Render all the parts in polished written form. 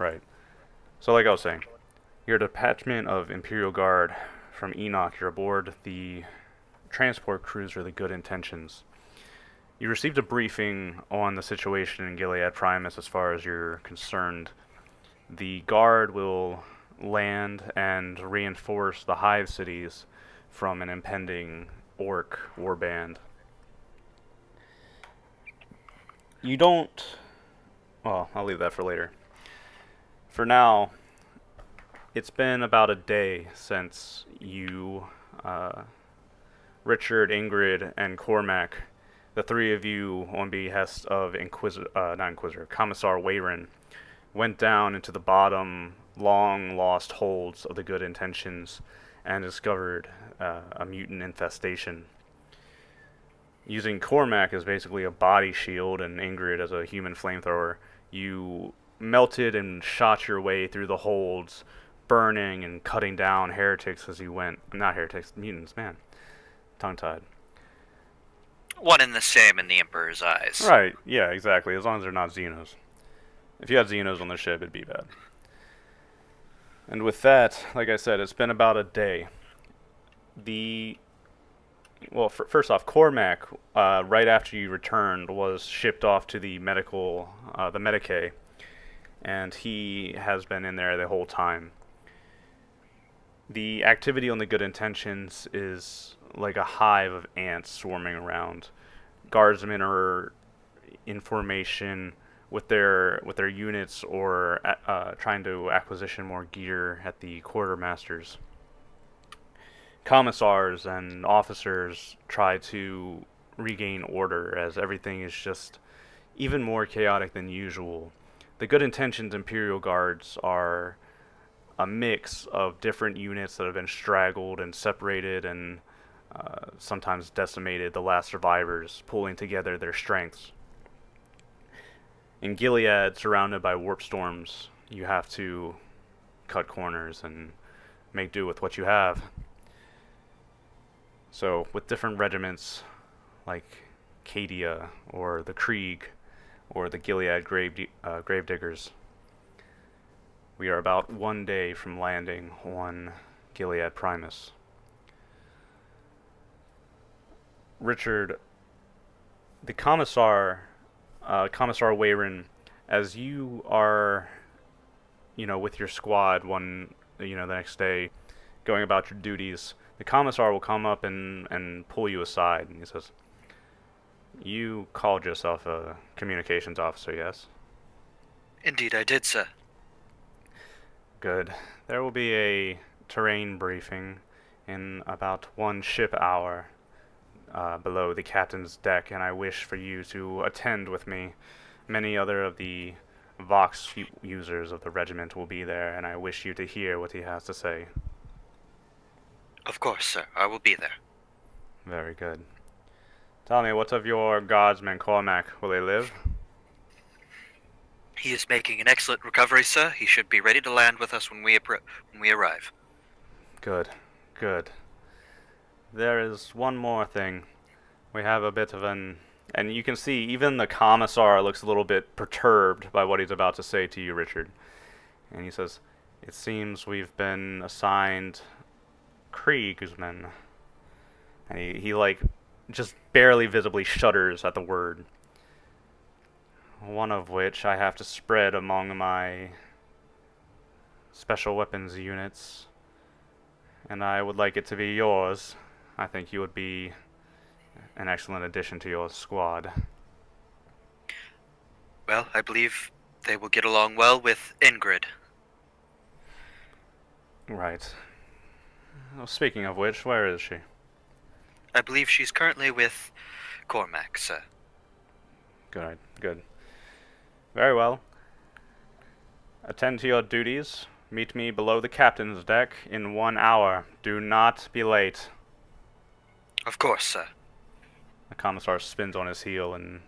Right. So, like I was saying, you're a detachment of Imperial Guard from Enoch. You're aboard the transport cruiser, the Good Intentions. You received a briefing on the situation in Gilead Primus as far as you're concerned. The Guard will land and reinforce the Hive cities from an impending Orc warband. You don't. Well, I'll leave that for later. For now, it's been about a day since you, uh, Richard, Ingrid, and Cormac, the three of you, on behest of not Inquisitor, Commissar Wayron, went down into the bottom, long lost holds of the Good Intentions and discovered a mutant infestation. Using Cormac as basically a body shield and Ingrid as a human flamethrower, you melted and shot your way through the holds, burning and cutting down heretics as you went. Not heretics, mutants, man. Tongue tied. One and the same in the Emperor's eyes. Right, yeah, exactly. As long as they're not Xenos. If you had Xenos on the ship, it'd be bad. And with that, like I said, it's been about a day. The first off, Cormac, right after you returned, was shipped off to the Medicae, and he has been in there the whole time. The activity on the Good Intentions is like a hive of ants swarming around. Guardsmen are in formation with their units or trying to acquisition more gear at the quartermasters. Commissars and officers try to regain order as everything is just even more chaotic than usual. The Good Intentions Imperial Guards are a mix of different units that have been straggled and separated and sometimes decimated, the last survivors, pulling together their strengths. In Gilead, surrounded by warp storms, you have to cut corners and make do with what you have. So, with different regiments like Cadia or the Krieg or the Gilead Gravediggers, we are about one day from landing on Gilead Primus. Richard, the Commissar Wayron, as you are, with your squad the next day, going about your duties, the Commissar will come up and pull you aside, and he says, "You called yourself a communications officer, yes?" Indeed I did, sir. Good. There will be a terrain briefing in about one ship hour below the captain's deck, and I wish for you to attend with me. Many other of the Vox users of the regiment will be there, and I wish you to hear what he has to say. Of course, sir. I will be there. Very good. Tell me, what of your guardsman Cormac? Will he live? He is making an excellent recovery, sir. He should be ready to land with us when we arrive. Good. Good. There is one more thing. We have a bit of an... And you can see even the Commissar looks a little bit perturbed by what he's about to say to you, Richard. And he says, "It seems we've been assigned Kriegsmen." And he like, just barely visibly shudders at the word. One of which I have to spread among my special weapons units. And I would like it to be yours. I think you would be an excellent addition to your squad. Well, I believe they will get along well with Ingrid. Right. Well, speaking of which, where is she? I believe she's currently with Cormac, sir. Good, good. Very well. Attend to your duties. Meet me below the captain's deck in 1 hour. Do not be late. Of course, sir. The commissar spins on his heel and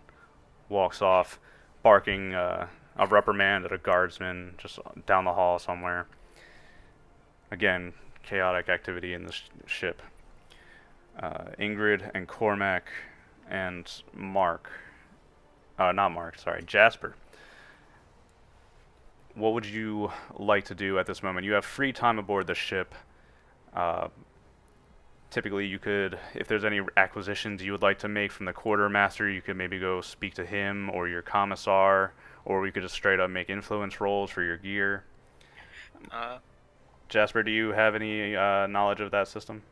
walks off, barking a reprimand at a guardsman just down the hall somewhere. Again, chaotic activity in the ship. Ingrid and Cormac and Mark. Not Mark, sorry, Jasper what would you like to do at this moment? You have free time aboard the ship. Uh, Typically, you could, if there's any acquisitions you would like to make from the quartermaster, you could maybe go speak to him or your commissar, or we could just straight up make influence rolls for your gear. Uh, Jasper, do you have any knowledge of that system?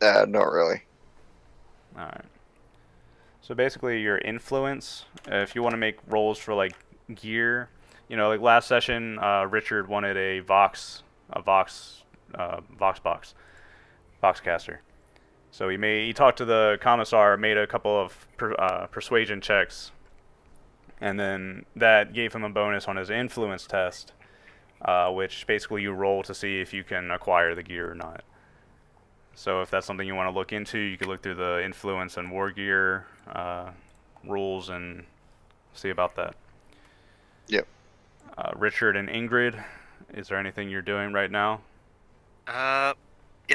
Not really. All right. So basically, your influence, if you want to make rolls for like gear, like last session, Richard wanted Vox box, Voxcaster. So he talked to the commissar, made a couple of persuasion checks, and then that gave him a bonus on his influence test, which basically you roll to see if you can acquire the gear or not. So if that's something you want to look into, you can look through the influence and war gear rules and see about that. Yep. Richard and Ingrid, is there anything you're doing right now? yeah,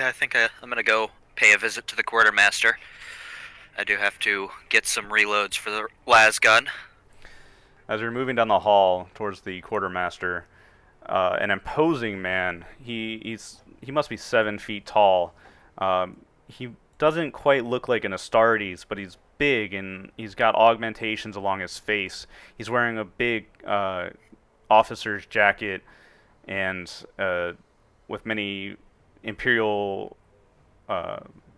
I think I'm gonna go pay a visit to the quartermaster. I do have to get some reloads for the las gun. As you're moving down the hall towards the quartermaster, an imposing man. He must be 7 feet tall. He doesn't quite look like an Astartes, but he's big and he's got augmentations along his face. He's wearing a big officer's jacket and with many imperial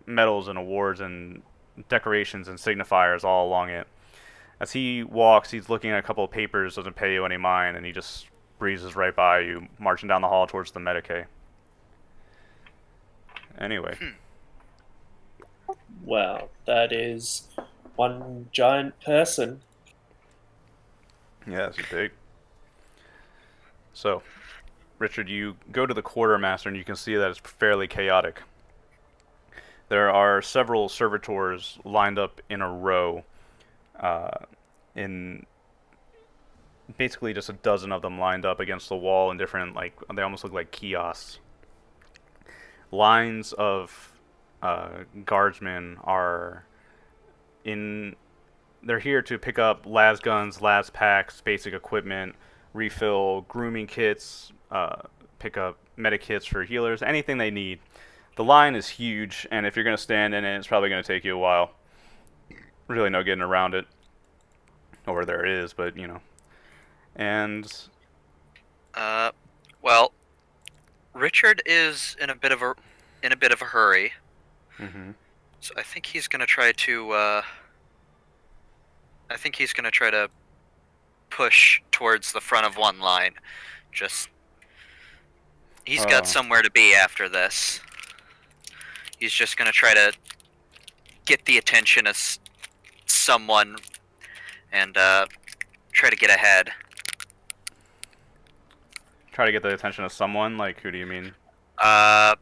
medals and awards and decorations and signifiers all along it. As he walks, he's looking at a couple of papers, doesn't pay you any mind, and he just breezes right by you, marching down the hall towards the Medicae. Anyway, Wow, that is one giant person. yeah, it's big. So, Richard, you go to the quartermaster, and you can see that it's fairly chaotic. There are several servitors lined up in a row, in basically just a dozen of them lined up against the wall in different, like, they almost look like kiosks. Lines of guardsmen are in. They're here to pick up las guns, las packs, basic equipment, refill grooming kits, pick up medikits for healers, anything they need. The line is huge, and if you're going to stand in it, it's probably going to take you a while. Really no getting around it. Or there is, but, And, Well, Richard is in a bit of a hurry, mm-hmm. so I think he's gonna try to. I think he's gonna try to push towards the front of one line. He's got somewhere to be after this. He's just gonna try to get the attention of someone and try to get ahead. Try to get the attention of someone? Like, who do you mean? Are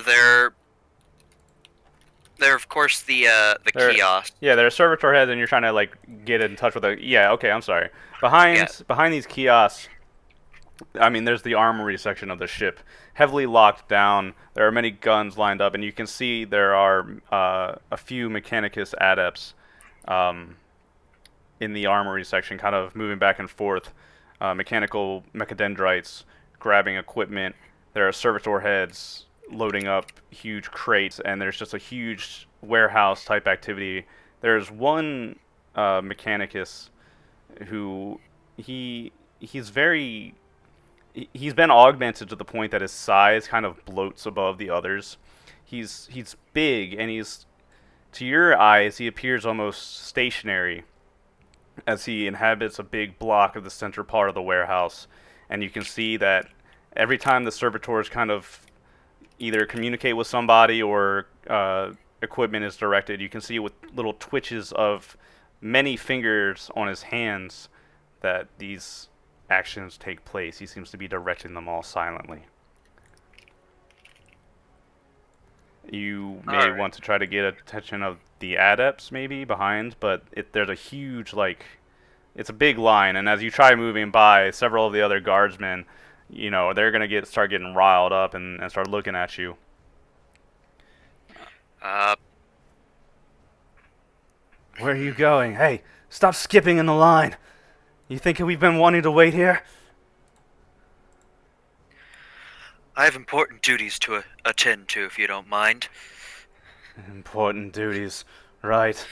there of course the kiosks. Yeah, there are servitor heads, and you're trying to like get in touch with a. Yeah, okay, I'm sorry. Behind these kiosks, I mean, there's the armory section of the ship, heavily locked down. There are many guns lined up, and you can see there are a few Mechanicus adepts in the armory section, kind of moving back and forth. Mechanical mechadendrites grabbing equipment. There are servitor heads loading up huge crates, and there's just a huge warehouse type activity. There's one Mechanicus who he's been augmented to the point that his size kind of bloats above the others. He's big, and to your eyes he appears almost stationary as he inhabits a big block of the center part of the warehouse. And you can see that every time the servitors kind of either communicate with somebody or equipment is directed, you can see with little twitches of many fingers on his hands that these actions take place. He seems to be directing them all silently. You may want to try to get attention of the adepts maybe behind, but there's a huge, like, it's a big line, and as you try moving by, several of the other guardsmen, they're going to start getting riled up and start looking at you. Where are you going? Hey, stop skipping in the line. You think we've been wanting to wait here? I have important duties to attend to, if you don't mind. Important duties. Right.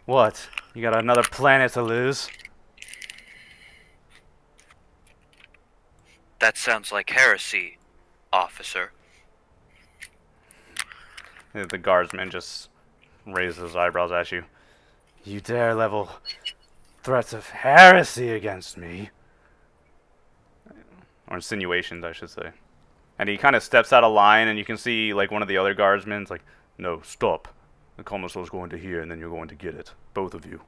What? You got another planet to lose? That sounds like heresy, officer. The guardsman just raises his eyebrows at you. You dare level threats of heresy against me? Or insinuations, I should say. And he kind of steps out of line, and you can see, like, one of the other guardsmen's like, no, stop. The commissar's going to hear, and then you're going to get it. Both of you.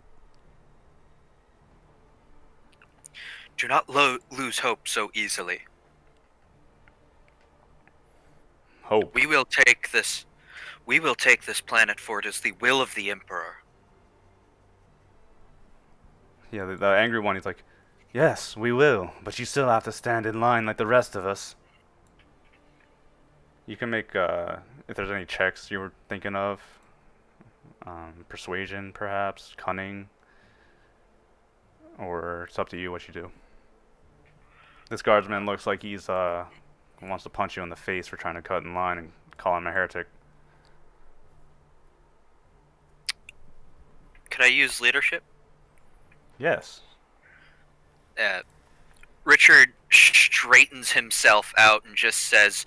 Do not lose hope so easily. Hope. We will take this planet, for it is the will of the Emperor. Yeah, the angry one, he's like, yes, we will, but you still have to stand in line like the rest of us. You can make, if there's any checks you were thinking of, persuasion, perhaps, cunning, or it's up to you what you do. This guardsman looks like he's, wants to punch you in the face for trying to cut in line and call him a heretic. Could I use leadership? Yes. Richard straightens himself out and just says,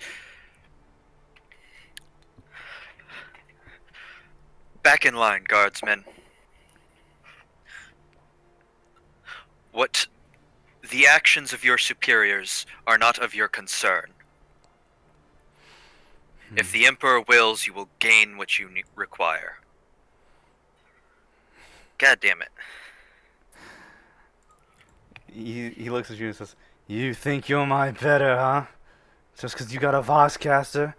"Back in line, guardsmen. What the actions of your superiors are not of your concern. If the Emperor wills, you will gain what you require." God damn it. He looks at you and says, you think you're my better, huh? Just 'cause you got a Voxcaster?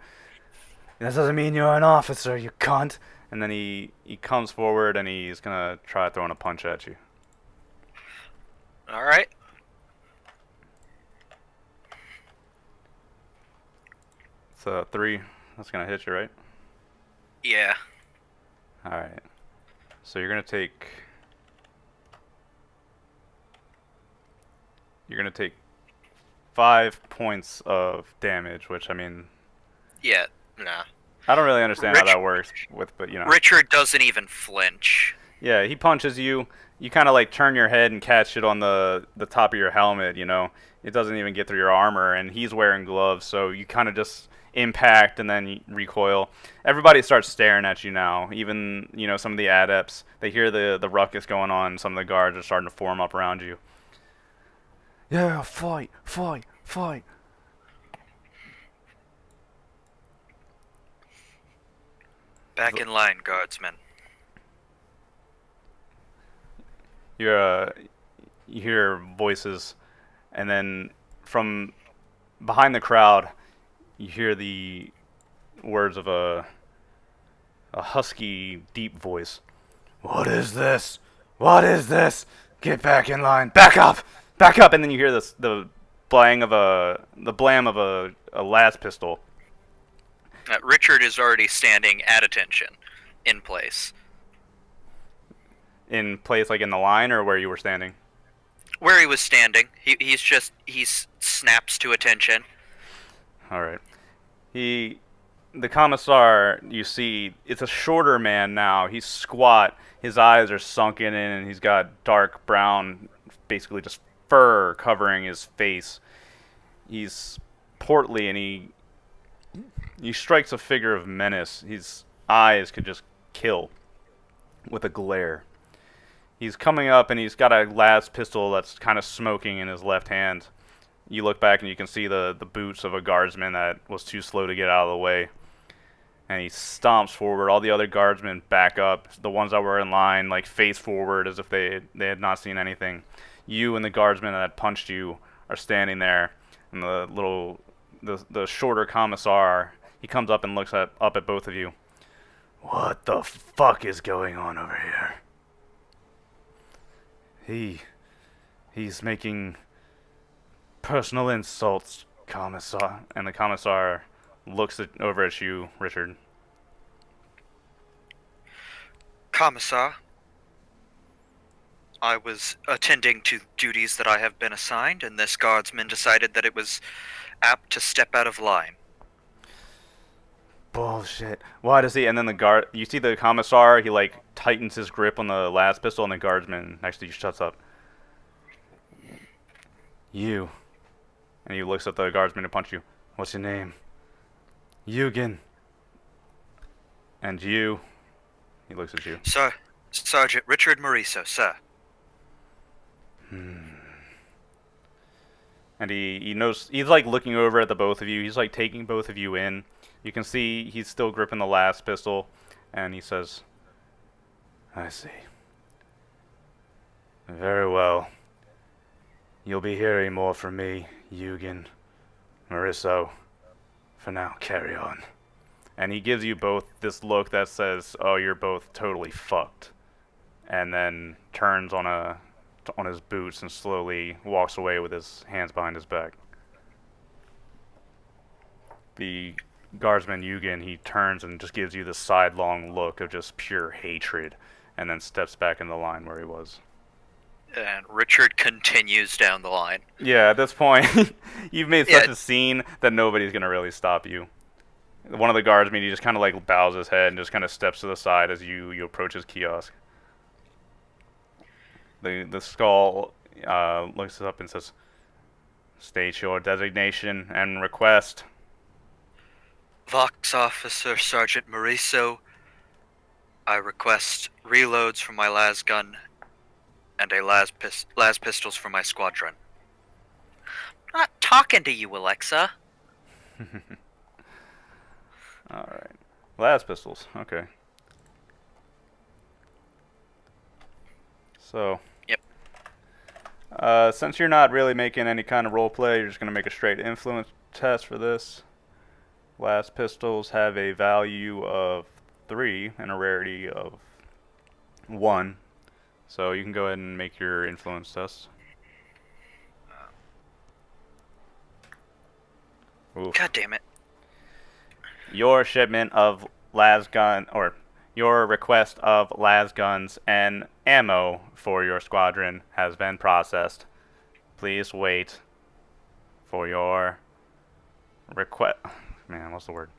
That doesn't mean you're an officer, you cunt. And then he comes forward and he's gonna try throwing a punch at you. Alright. It's a 3. That's gonna hit you, right? Yeah. Alright. So you're gonna take... You're gonna take 5 points of damage, which, I mean... Yeah, nah. I don't really understand how that works, but you know. Richard doesn't even flinch. Yeah, he punches you. You kind of like turn your head and catch it on the top of your helmet, you know. It doesn't even get through your armor, and he's wearing gloves, so you kind of just impact and then you recoil. Everybody starts staring at you now. Even, you know, some of the adepts, they hear the ruckus going on. Some of the guards are starting to form up around you. Yeah, fight, fight, fight. Back in line, guardsmen. You hear voices, and then from behind the crowd, you hear the words of a husky, deep voice. What is this? What is this? Get back in line. Back up! Back up! And then you hear the blam of a las pistol. Richard is already standing at attention, in place. In place, like in the line, or where you were standing? Where he was standing. He snaps to attention. All right. The commissar, you see, it's a shorter man now. He's squat. His eyes are sunken in, and he's got dark brown, basically just fur covering his face. He's portly, and he strikes a figure of menace. His eyes could just kill with a glare. He's coming up, and he's got a las pistol that's kind of smoking in his left hand. You look back, and you can see the boots of a guardsman that was too slow to get out of the way. And he stomps forward. All the other guardsmen back up. The ones that were in line, like, face forward as if they had not seen anything. You and the guardsman that punched you are standing there. And the shorter commissar, he comes up and looks up at both of you. What the fuck is going on over here? He's making personal insults, Commissar. And the Commissar looks over at you, Richard. Commissar, I was attending to duties that I have been assigned, and this guardsman decided that it was apt to step out of line. Bullshit. Why does he? And then the guard. You see the commissar. He like tightens his grip on the last pistol, and the guardsman next to you shuts up. You. And he looks at the guardsman to punch you. What's your name? Eugen. And you. He looks at you. Sir, Sergeant Richard Moriso, sir. And he knows he's like looking over at the both of you. He's like taking both of you in. You can see he's still gripping the last pistol, and he says, "I see. Very well. You'll be hearing more from me, Eugen, Marisso. For now, carry on." And he gives you both this look that says, "Oh, you're both totally fucked," and then turns on his boots and slowly walks away with his hands behind his back. The guardsman Eugen, he turns and just gives you the sidelong look of just pure hatred, and then steps back in the line where he was. And Richard continues down the line. Yeah, at this point, you've made such a scene that nobody's gonna really stop you. One of the guardsmen, he just kind of like bows his head and just kind of steps to the side as you approach his kiosk. The skull looks up and says, "State your designation and request." Vox Officer Sergeant Moriso, I request reloads from my las gun and a las pistols for my squadron. I'm not talking to you, Alexa. Alright. Las pistols, okay. So. Yep. Since you're not really making any kind of role play, you're just going to make a straight influence test for this. Las pistols have a value of 3 and a rarity of 1. So you can go ahead and make your influence test. Oof. God damn it. Your shipment of las gun, or your request of las guns and ammo for your squadron has been processed. Please wait for your request. Man, what's the word?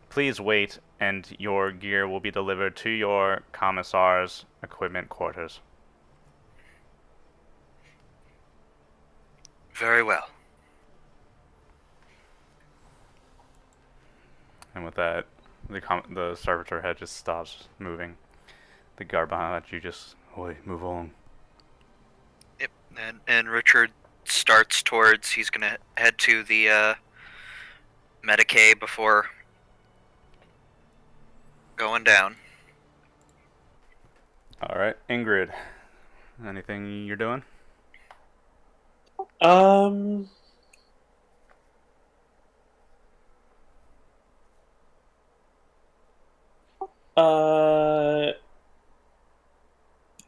Please wait, and your gear will be delivered to your commissar's equipment quarters. Very well. And with that, the servitor head just stops moving. The guard behind you just, "Oi, move on." Yep. And Richard starts towards. He's gonna head to the Medicaid before going down. All right, Ingrid. Anything you're doing?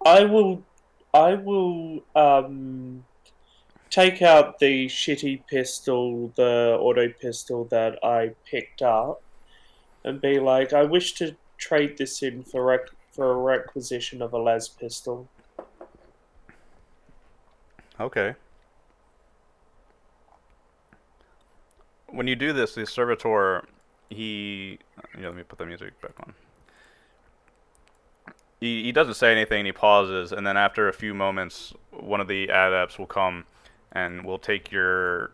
I will take out the shitty pistol, the auto pistol that I picked up, and be like, I wish to trade this in for a requisition of a las pistol. Okay. When you do this, the servitor, let me put the music back on. He doesn't say anything, he pauses, and then after a few moments, one of the adepts will come and will take your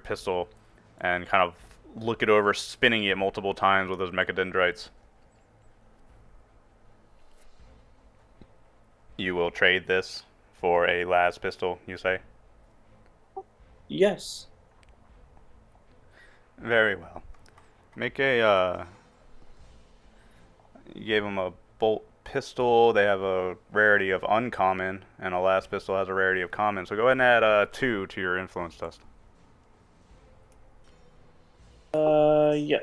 pistol and kind of look it over, spinning it multiple times with those mechadendrites. You will trade this for a las pistol, you say? Yes. Very well. Make a, you gave him a bolt pistol. They have a rarity of uncommon, and a las pistol has a rarity of common. So go ahead and add 2 to your influence test. Yeah.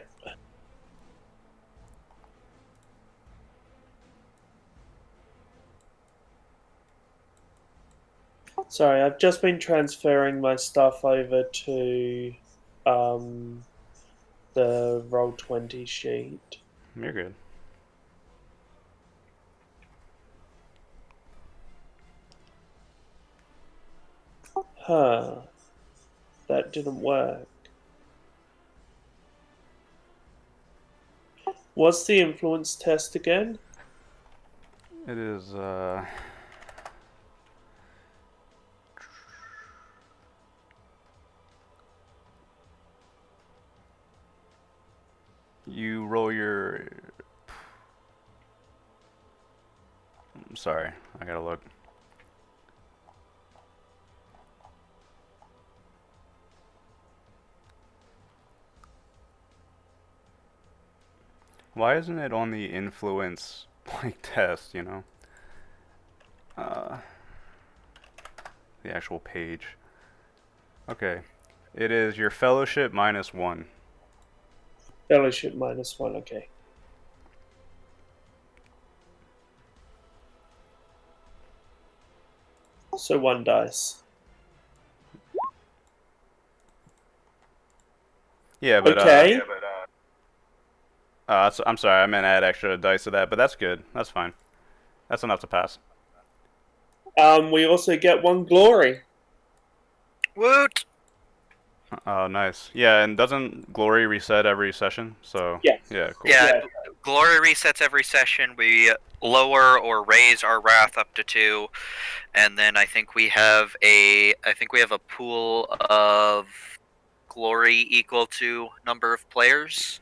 Sorry, I've just been transferring my stuff over to the Roll20 sheet. You're good. Huh. That didn't work. What's the influence test again? It is, you roll your... I'm sorry, I gotta look. Why isn't it on the influence, like, test, you know? The actual page. Okay. It is your fellowship -1. Fellowship -1, okay. So 1 dice. Yeah, but, Okay. I'm sorry, I meant add extra dice to that, but that's good. That's fine. That's enough to pass. We also get 1 glory. Woot! Oh, nice. Yeah, and doesn't glory reset every session? So, Yes. yeah, cool. Yeah, Yeah. glory resets every session. We lower or raise our wrath up to 2, and then I think we have a pool of glory equal to number of players.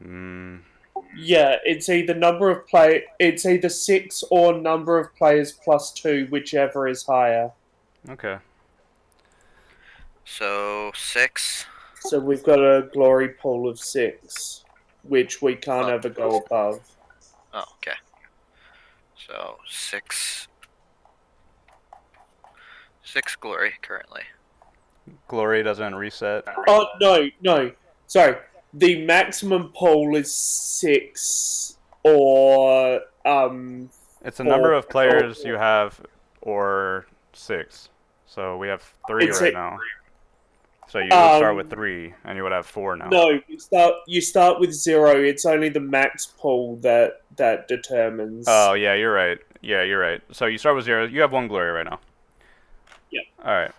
Mm, Yeah, it's either it's either 6 or number of players plus 2, whichever is higher. okay. So 6. So we've got a glory pool of 6, which we can't Oh. ever go above. Oh, okay. So 6 glory currently. Glory doesn't reset. Oh, no. Sorry. The maximum pool is 6 or, It's the 4. number of players you have, or 6. So we have 3 It's right a- now. So you would start with Um, 3, and you would have 4 now. No, you start with 0. It's only the max pool that determines. Oh, yeah, you're right. Yeah, you're right. So you start with 0. You have 1 glory right now. Yeah. Alright.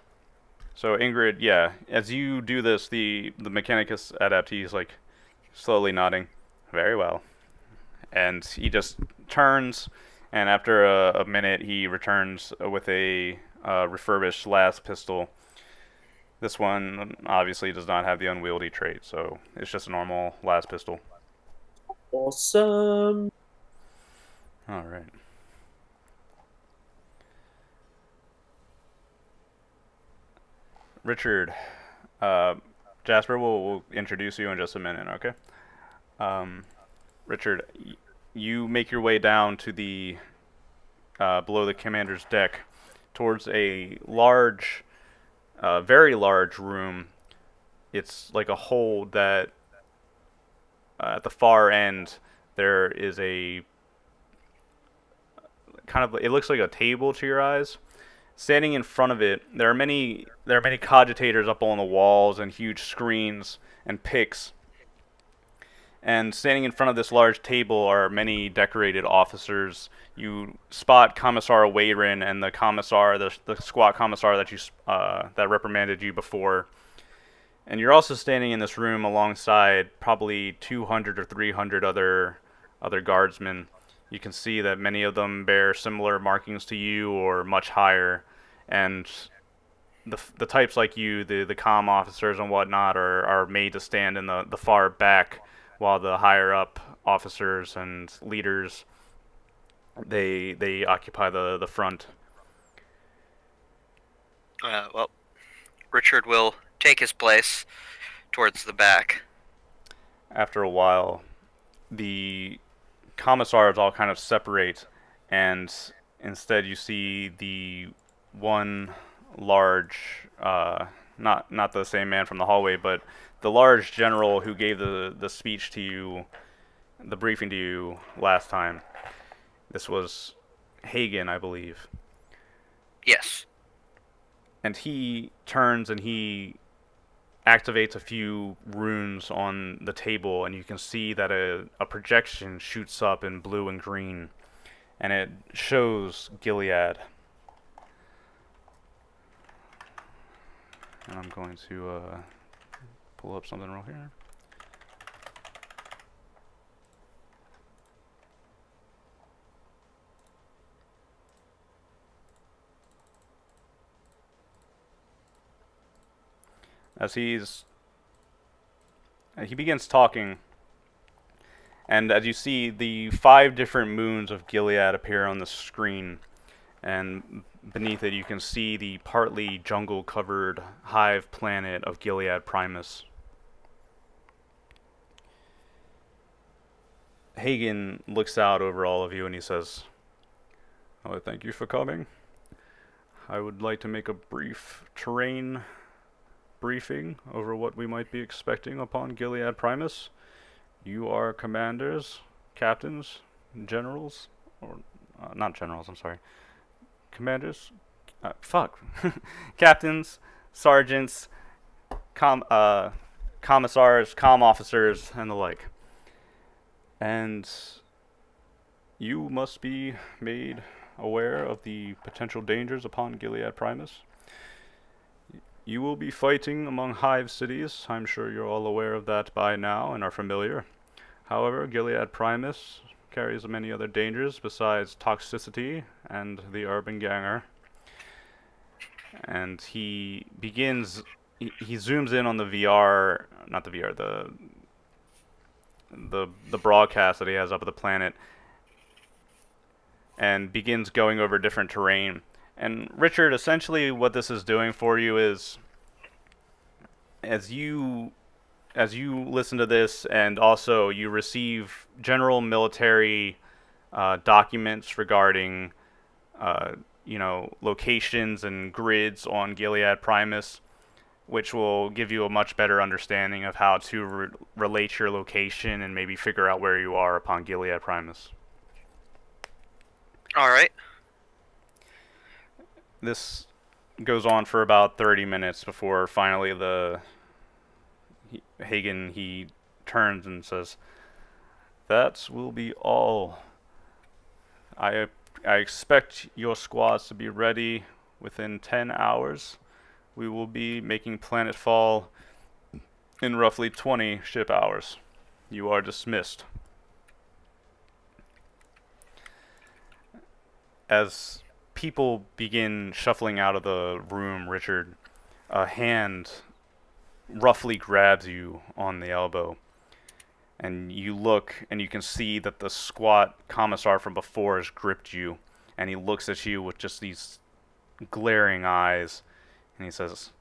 So Ingrid, yeah, as you do this, the Mechanicus adaptee is like slowly nodding. Very well. And he just turns, and after a minute, he returns with a refurbished las pistol. This one obviously does not have the unwieldy trait, so it's just a normal las pistol. Awesome. All right. Richard, Jasper will introduce you in just a minute, okay? Richard, you make your way down to the below the commander's deck towards a large, very large room. It's like a hold that at the far end there is a kind of, it looks like a table to your eyes. Standing in front of it, there are many cogitators up on the walls and huge screens and picks. And standing in front of this large table are many decorated officers. You spot Commissar Wayrin and the commissar, the squat commissar that that reprimanded you before. And you're also standing in this room alongside probably 200 or 300 other guardsmen. You can see that many of them bear similar markings to you or much higher, and the types like you, the comm officers and whatnot, are made to stand in the far back, while the higher up officers and leaders they occupy the front. Well, Richard will take his place towards the back. After a while, the commissars all kind of separate, and instead you see the one large, not the same man from the hallway, but the large general who gave the speech to you, the briefing to you last time. This was Hagen, I believe. Yes. And he turns and he activates a few runes on the table, and you can see that a projection shoots up in blue and green, and it shows Gilead. And I'm going to pull up something real here. As he begins talking, and as you see the 5 different moons of Gilead appear on the screen, and beneath it you can see the partly jungle-covered hive planet of Gilead Primus. Hagen looks out over all of you and he says, "Oh, thank you for coming. I would like to make a brief terrain briefing over what we might be expecting upon Gilead Primus. You are commanders, captains, generals, or not generals, I'm sorry. Commanders? Captains, sergeants, commissars, comm officers, and the like. And you must be made aware of the potential dangers upon Gilead Primus. You will be fighting among hive cities. I'm sure you're all aware of that by now and are familiar. However, Gilead Primus carries many other dangers besides toxicity and the urban ganger. And he begins, he zooms in on the VR, not the VR, the broadcast that he has up of the planet, and begins going over different terrain. And Richard, essentially what this is doing for you is, as you listen to this, and also you receive general military documents regarding, locations and grids on Gilead Primus, which will give you a much better understanding of how to relate your location and maybe figure out where you are upon Gilead Primus. All right. This goes on for about 30 minutes before finally Hagen, he turns and says, "That will be all. I expect your squads to be ready within 10 hours. We will be making planetfall in roughly 20 ship hours. You are dismissed." As people begin shuffling out of the room, Richard, a hand roughly grabs you on the elbow. And you look, and you can see that the squat commissar from before has gripped you. And he looks at you with just these glaring eyes. And he says,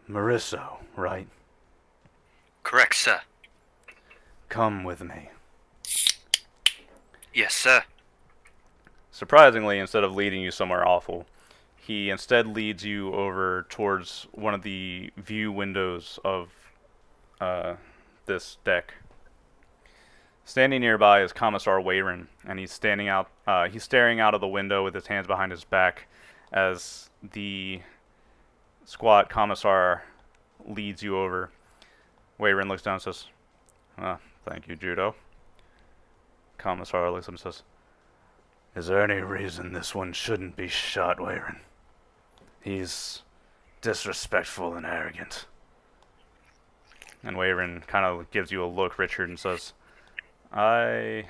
"Marisso, right? Correct, sir. Come with me." Yes, sir. Surprisingly, instead of leading you somewhere awful, he instead leads you over towards one of the view windows of this deck. Standing nearby is Commissar Wayron, and he's standing out. He's staring out of the window with his hands behind his back, as the squat commissar leads you over. Wayron looks down and says, "Thank you, Judo." Commissar looks up and says, "Is there any reason this one shouldn't be shot, Wayron? He's disrespectful and arrogant." And Wayron kind of gives you a look, Richard, and says, "I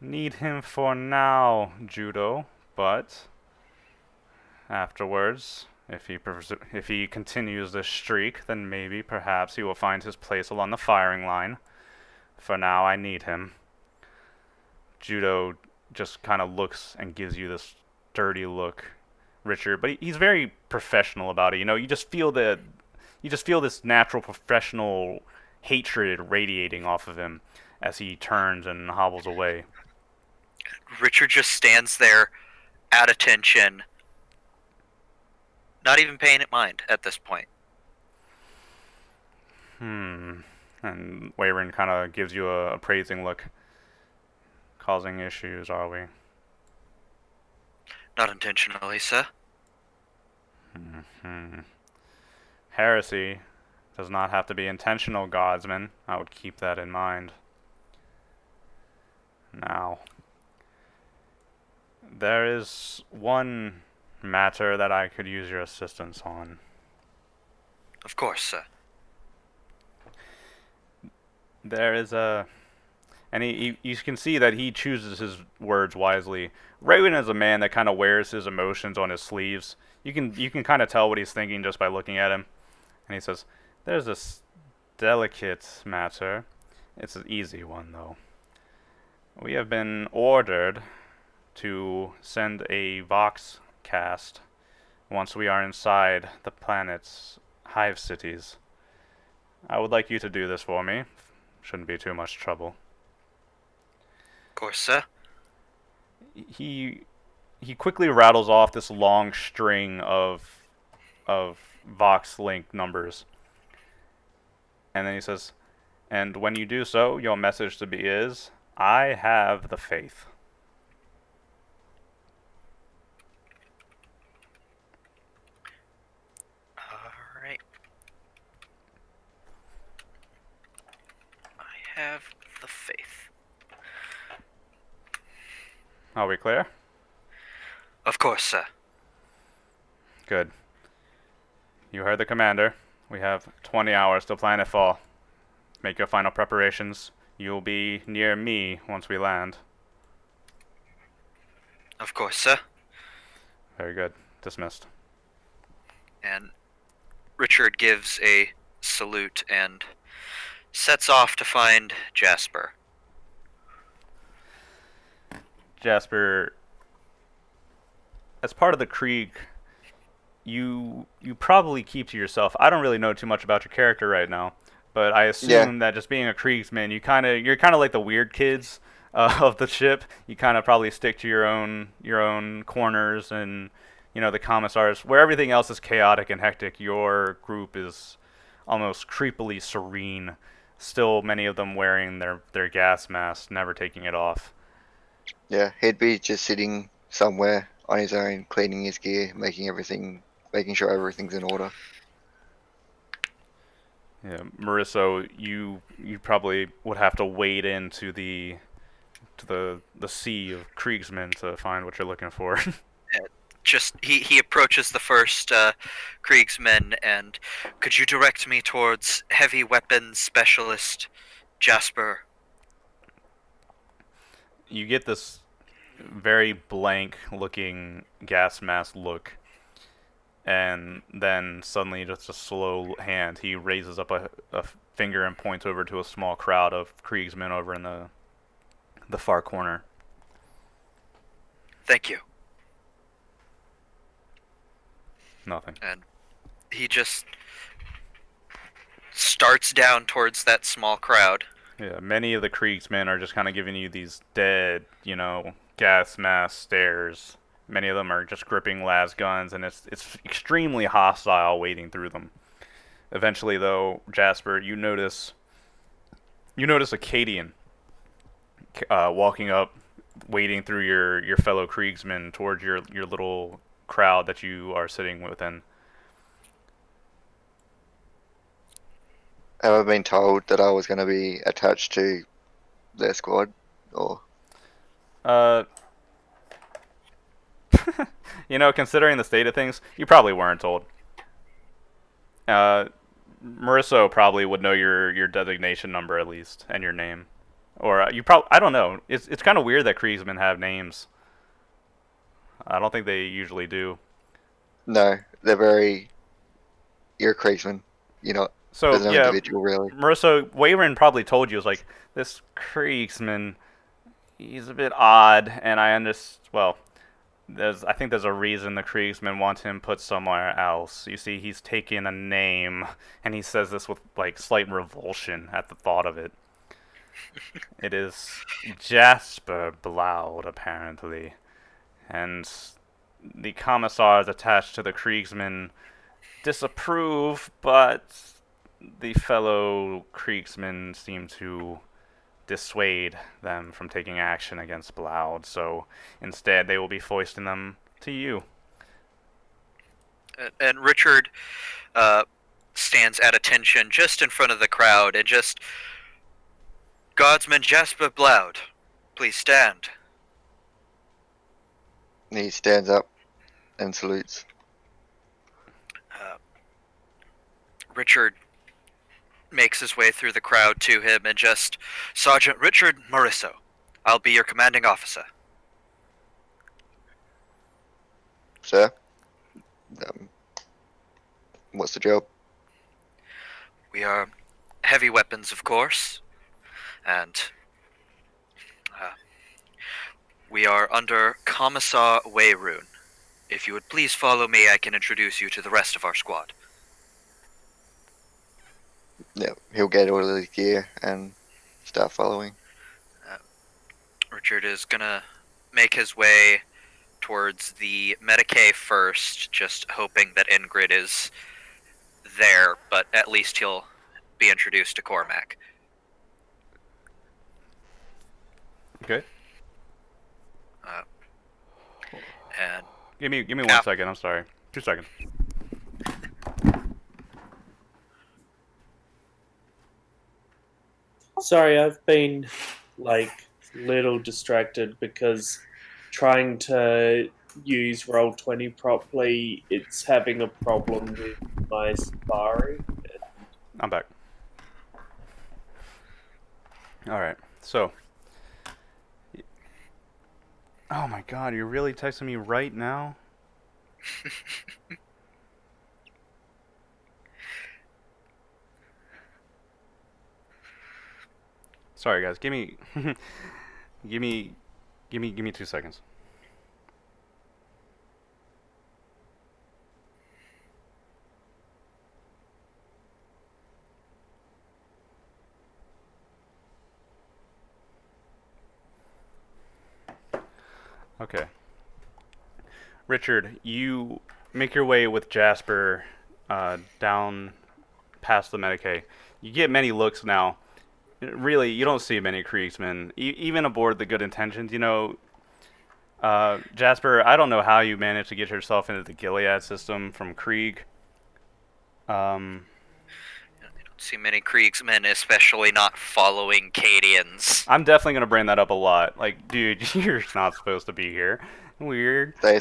need him for now, Judo, but afterwards, if he continues this streak, then maybe, perhaps, he will find his place along the firing line. For now, I need him." Judo just kind of looks and gives you this dirty look, Richard, but he's very professional about it. You just feel this natural professional hatred radiating off of him as he turns and hobbles away. Richard just stands there, at attention, not even paying it mind at this point. And Wayron kind of gives you a appraising look. "Causing issues, are we?" Not intentionally, sir. Heresy does not have to be intentional, Godsman. I would keep that in mind. Now, there is one matter that I could use your assistance on. Of course, sir. There is a, and you can see that he chooses his words wisely. Raven is a man that kind of wears his emotions on his sleeves. You can kind of tell what he's thinking just by looking at him. And he says, "There's this delicate matter. It's an easy one though. We have been ordered to send a Vox cast once we are inside the planet's hive cities. I would like you to do this for me. Shouldn't be too much trouble." Of course, sir. He he quickly rattles off this long string of Vox link numbers, and then he says, "And when you do so, your message to me is, I have the faith." Alright. I have the faith. Are we clear? Of course, sir. Good. You heard the commander. We have 20 hours till planetfall. Make your final preparations. You'll be near me once we land. Of course, sir. Very good. Dismissed. And Richard gives a salute and sets off to find Jasper. Jasper, as part of the Krieg, you probably keep to yourself. I don't really know too much about your character right now, but I assume that just being a Kriegsman, you're kind of like the weird kids of the ship. You kind of probably stick to your own corners, and the commissars, where everything else is chaotic and hectic. Your group is almost creepily serene. Still, many of them wearing their gas masks, never taking it off. Yeah, he'd be just sitting somewhere on his own, cleaning his gear, making sure everything's in order. Yeah, Marissa, you probably would have to wade into the sea of Kriegsmen to find what you're looking for. Just he approaches the first Kriegsman and, could you direct me towards heavy weapons specialist Jasper? You get this very blank looking gas mask look, and then suddenly just a slow hand, he raises up a finger and points over to a small crowd of Kriegsmen over in the far corner. Thank you. Nothing. And he just starts down towards that small crowd. Yeah, many of the Kriegsmen are just kind of giving you these dead, gas mask stares. Many of them are just gripping las guns, and it's extremely hostile wading through them. Eventually, though, Jasper, you notice a Cadian walking up, wading through your fellow Kriegsmen towards your little crowd that you are sitting within. Have I been told that I was going to be attached to their squad? Or Uh, considering the state of things, you probably weren't told. Uh, Marissa probably would know your designation number at least, and your name. Or you probably, I don't know. It's kind of weird that Kriegsmen have names. I don't think they usually do. no, they're very. You're a Kriegsman. You're not. So There's no yeah, individual really. Marissa Wavering probably told you, it was like, this Kriegsman, he's a bit odd, and I understand. Well, I think there's a reason the Kriegsmen want him put somewhere else. You see, he's taken a name, and he says this with like slight revulsion at the thought of it. It is Jasper Bloud, apparently, and the commissars attached to the Kriegsmen disapprove, but the fellow Kriegsmen seem to dissuade them from taking action against Bloud, so instead they will be foisting them to you. And Richard stands at attention just in front of the crowd and just, Guardsman Jasper Bloud, please stand. He stands up and salutes. Richard makes his way through the crowd to him and just, Sergeant Richard Morisso, I'll be your commanding officer. Sir, um, what's the job? We are heavy weapons, of course, and we are under Commissar Wayroon. If you would please follow me, I can introduce you to the rest of our squad. Yeah, he'll get all of his gear and start following. Richard is gonna make his way towards the Medicae first, just hoping that Ingrid is there, but at least he'll be introduced to Cormac. Okay. And Give me 1 second. I'm sorry. 2 seconds. Sorry, I've been like little distracted because trying to use Roll20 properly, it's having a problem with my Safari. I'm back. All right. So. Oh my God! You're really texting me right now? Sorry, guys. Give me, give me 2 seconds. Okay. Richard, you make your way with Jasper down past the Medicae. You get many looks now. Really, you don't see many Kriegsmen, even aboard the Good Intentions. You know, Jasper, I don't know how you managed to get yourself into the Gilead system from Krieg. I don't see many Kriegsmen, especially not following Cadians. I'm definitely gonna bring that up a lot. Like, dude, you're not supposed to be here. Weird. They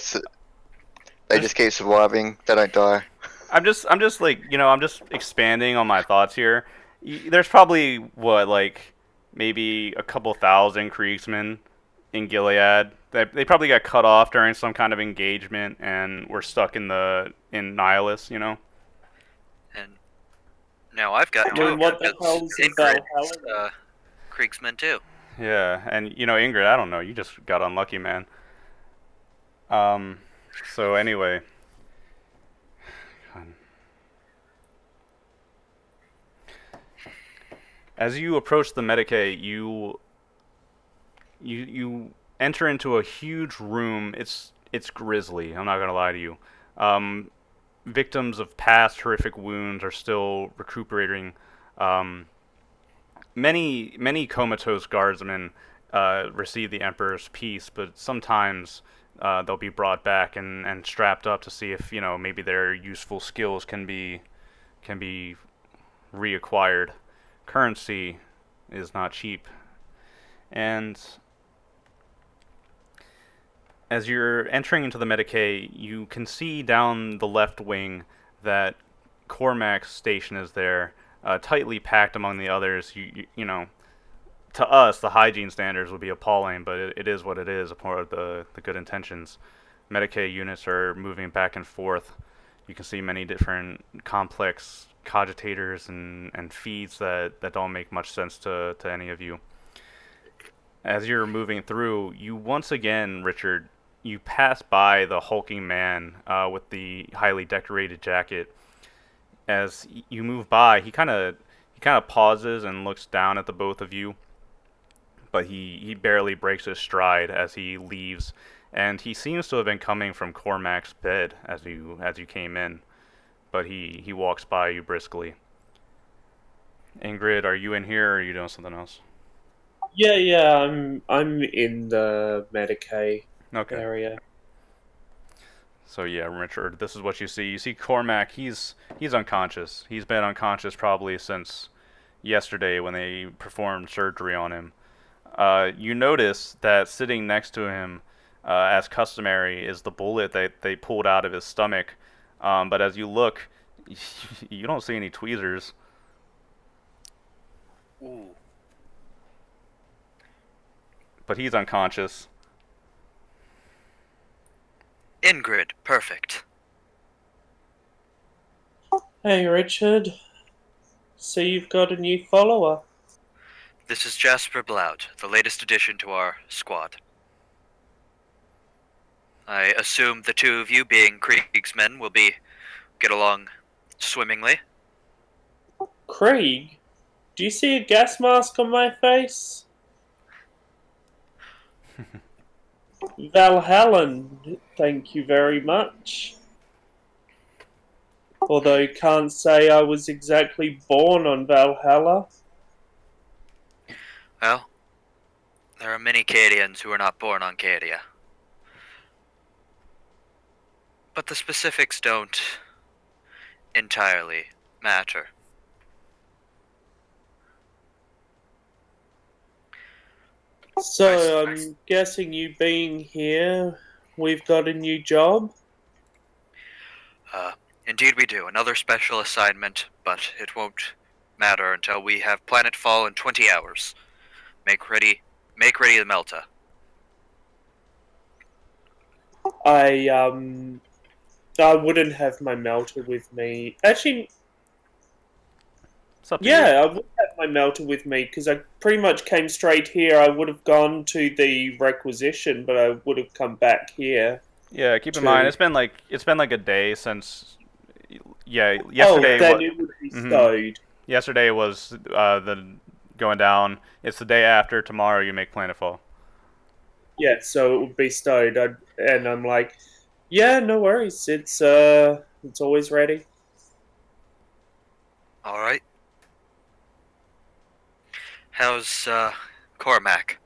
just keep surviving. They don't die. I'm just like, I'm just expanding on my thoughts here. There's probably like maybe a couple thousand Kriegsmen in Gilead. They probably got cut off during some kind of engagement and were stuck in Nihilus, And now I've got I mean, what the hell is Ingrid, Kriegsmen too. Yeah, and Ingrid, I don't know, you just got unlucky, man. So anyway. As you approach the Medicae, you enter into a huge room. It's grisly. I'm not gonna lie to you. Victims of past horrific wounds are still recuperating. Many comatose guardsmen receive the Emperor's peace, but sometimes they'll be brought back and strapped up to see if maybe their useful skills can be reacquired. Currency is not cheap, and as you're entering into the Medicae, you can see down the left wing that Cormac's station is there, tightly packed among the others. To us, the hygiene standards would be appalling, but it is what it is, a part of the Good Intentions. Medicae units are moving back and forth. You can see many different complex cogitators and feeds that don't make much sense to any of you. As you're moving through, you once again, Richard, you pass by the hulking man with the highly decorated jacket. As you move by, he kind of pauses and looks down at the both of you, but he barely breaks his stride as he leaves, and he seems to have been coming from Cormac's bed as you came in, but he walks by you briskly. Ingrid, are you in here or are you doing something else? Yeah, I'm in the Medicae area. So yeah, Richard, this is what you see. You see Cormac, he's unconscious. He's been unconscious probably since yesterday when they performed surgery on him. You notice that sitting next to him, as customary, is the bullet that they pulled out of his stomach. But as you look, You don't see any tweezers. Ooh. But he's unconscious. Ingrid, perfect. Hey, Richard. So you've got a new follower. This is Jasper Bloud, the latest addition to our squad. I assume the two of you, being Kriegsmen, will get along swimmingly. Krieg, do you see a gas mask on my face? Valhallan, thank you very much. Although can't say I was exactly born on Valhalla. Well, there are many Cadians who are not born on Cadia. But the specifics don't entirely matter. So I'm guessing you being here, we've got a new job? Indeed we do. Another special assignment, but it won't matter until we have planetfall in 20 hours. Make ready the Melta. I wouldn't have my melter with me. Actually, It's up to you. yeah, I would have my melter with me because I pretty much came straight here. I would have gone to the requisition, but I would have come back here. Yeah, keep in to... mind it's been like a day since. Yeah, Oh, yesterday. then it would be stowed. Yesterday was the going down. It's the day after. Tomorrow you make planetfall. Yeah, so it would be stowed. And I'm like, yeah, no worries. It's always ready. All right. How's Cormac?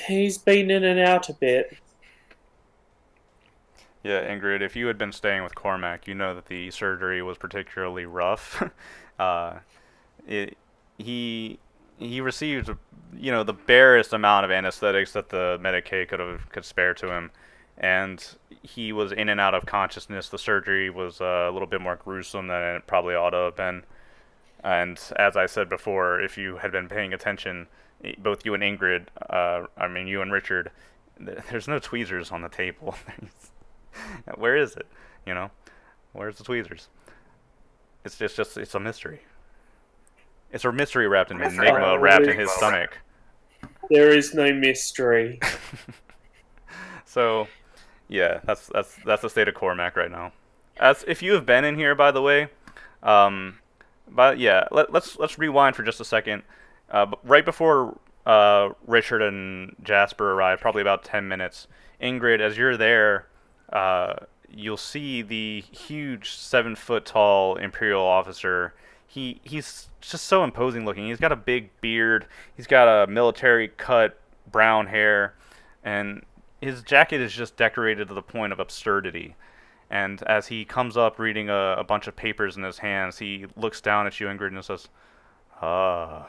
He's been in and out a bit. Yeah, Ingrid, if you had been staying with Cormac, you know that the surgery was particularly rough. uh, it, he received, the barest amount of anesthetics that the Medicaid could spare to him, and he was in and out of consciousness. The surgery was a little bit more gruesome than it probably ought to have been. And as I said before, if you had been paying attention, both you and Ingrid, you and Richard, there's no tweezers on the table. Where is it? You know, where's the tweezers? It's just it's a mystery. It's a mystery wrapped in an enigma wrapped in his stomach. There is no mystery. So, yeah, that's the state of Cormac right now. As if you have been in here, by the way, but yeah, let's rewind for just a second. Right before Richard and Jasper arrived, probably about 10 minutes. Ingrid, as you're there, you'll see the huge 7 foot tall Imperial officer. He's just so imposing looking. He's got a big beard. He's got a military cut brown hair, and his jacket is just decorated to the point of absurdity. And as he comes up reading a bunch of papers in his hands, he looks down at you, Ingrid, and says, "Ah,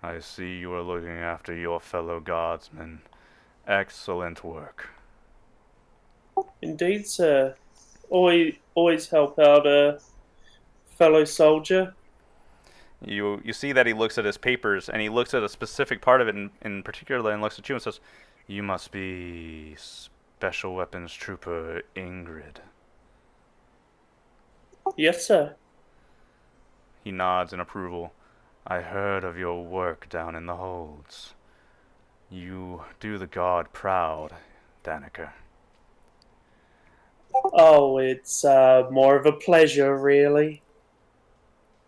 I see you are looking after your fellow guardsmen. Excellent work." Indeed, sir. Always help out a fellow soldier. You see that he looks at his papers, and he looks at a specific part of it in particular, and looks at you and says, "You must be Special Weapons Trooper Ingrid." Yes, sir. He nods in approval. "I heard of your work down in the holds. You do the guard proud, Daneker." Oh, it's more of a pleasure, really.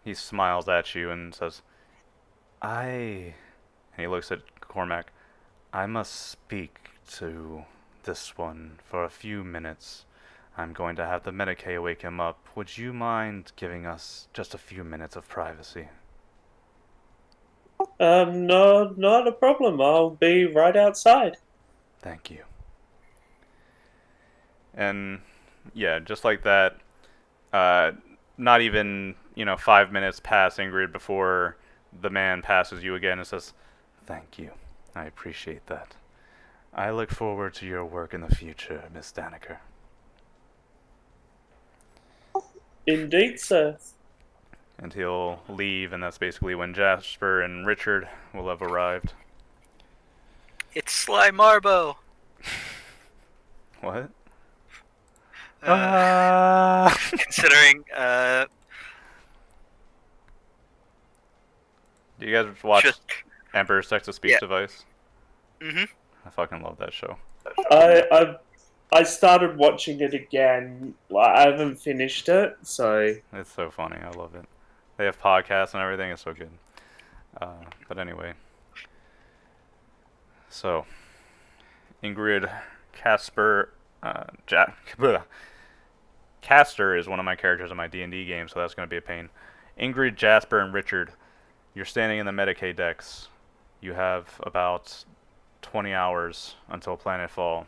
He smiles at you and says, And he looks at Cormac. "I must speak to this one for a few minutes. I'm going to have the Medicaid wake him up. Would you mind giving us just a few minutes of privacy?" No, not a problem. I'll be right outside. "Thank you." And yeah, just like that, uh, not even 5 minutes pass, Ingrid, before the man passes you again and says, "Thank you. I appreciate that. I look forward to your work in the future, Miss Daneker." Indeed, sir. And he'll leave, and that's basically when Jasper and Richard will have arrived. It's Sly Marbo. What? Uh, Ah! considering, Do you guys watch just Emperor's Text-to-Speech yeah. Device? Mhm. I fucking love that show. I started watching it again. I haven't finished it, so It's so funny. I love it. They have podcasts and everything. It's so good. But anyway, so Ingrid, Casper, Caster is one of my characters in my D&D game, so that's going to be a pain. Ingrid, Jasper, and Richard, you're standing in the Medicaid decks. You have about 20 hours until planetfall.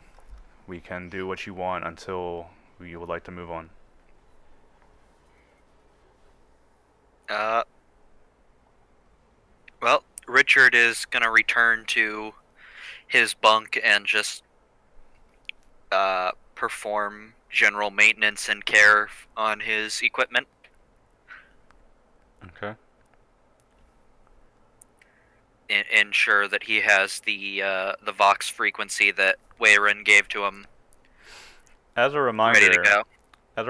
We can do what you want until you would like to move on. Well, Richard is gonna return to his bunk and just perform general maintenance and care on his equipment. Okay. Ensure that he has the Vox frequency that Wayrin gave to him As a ready to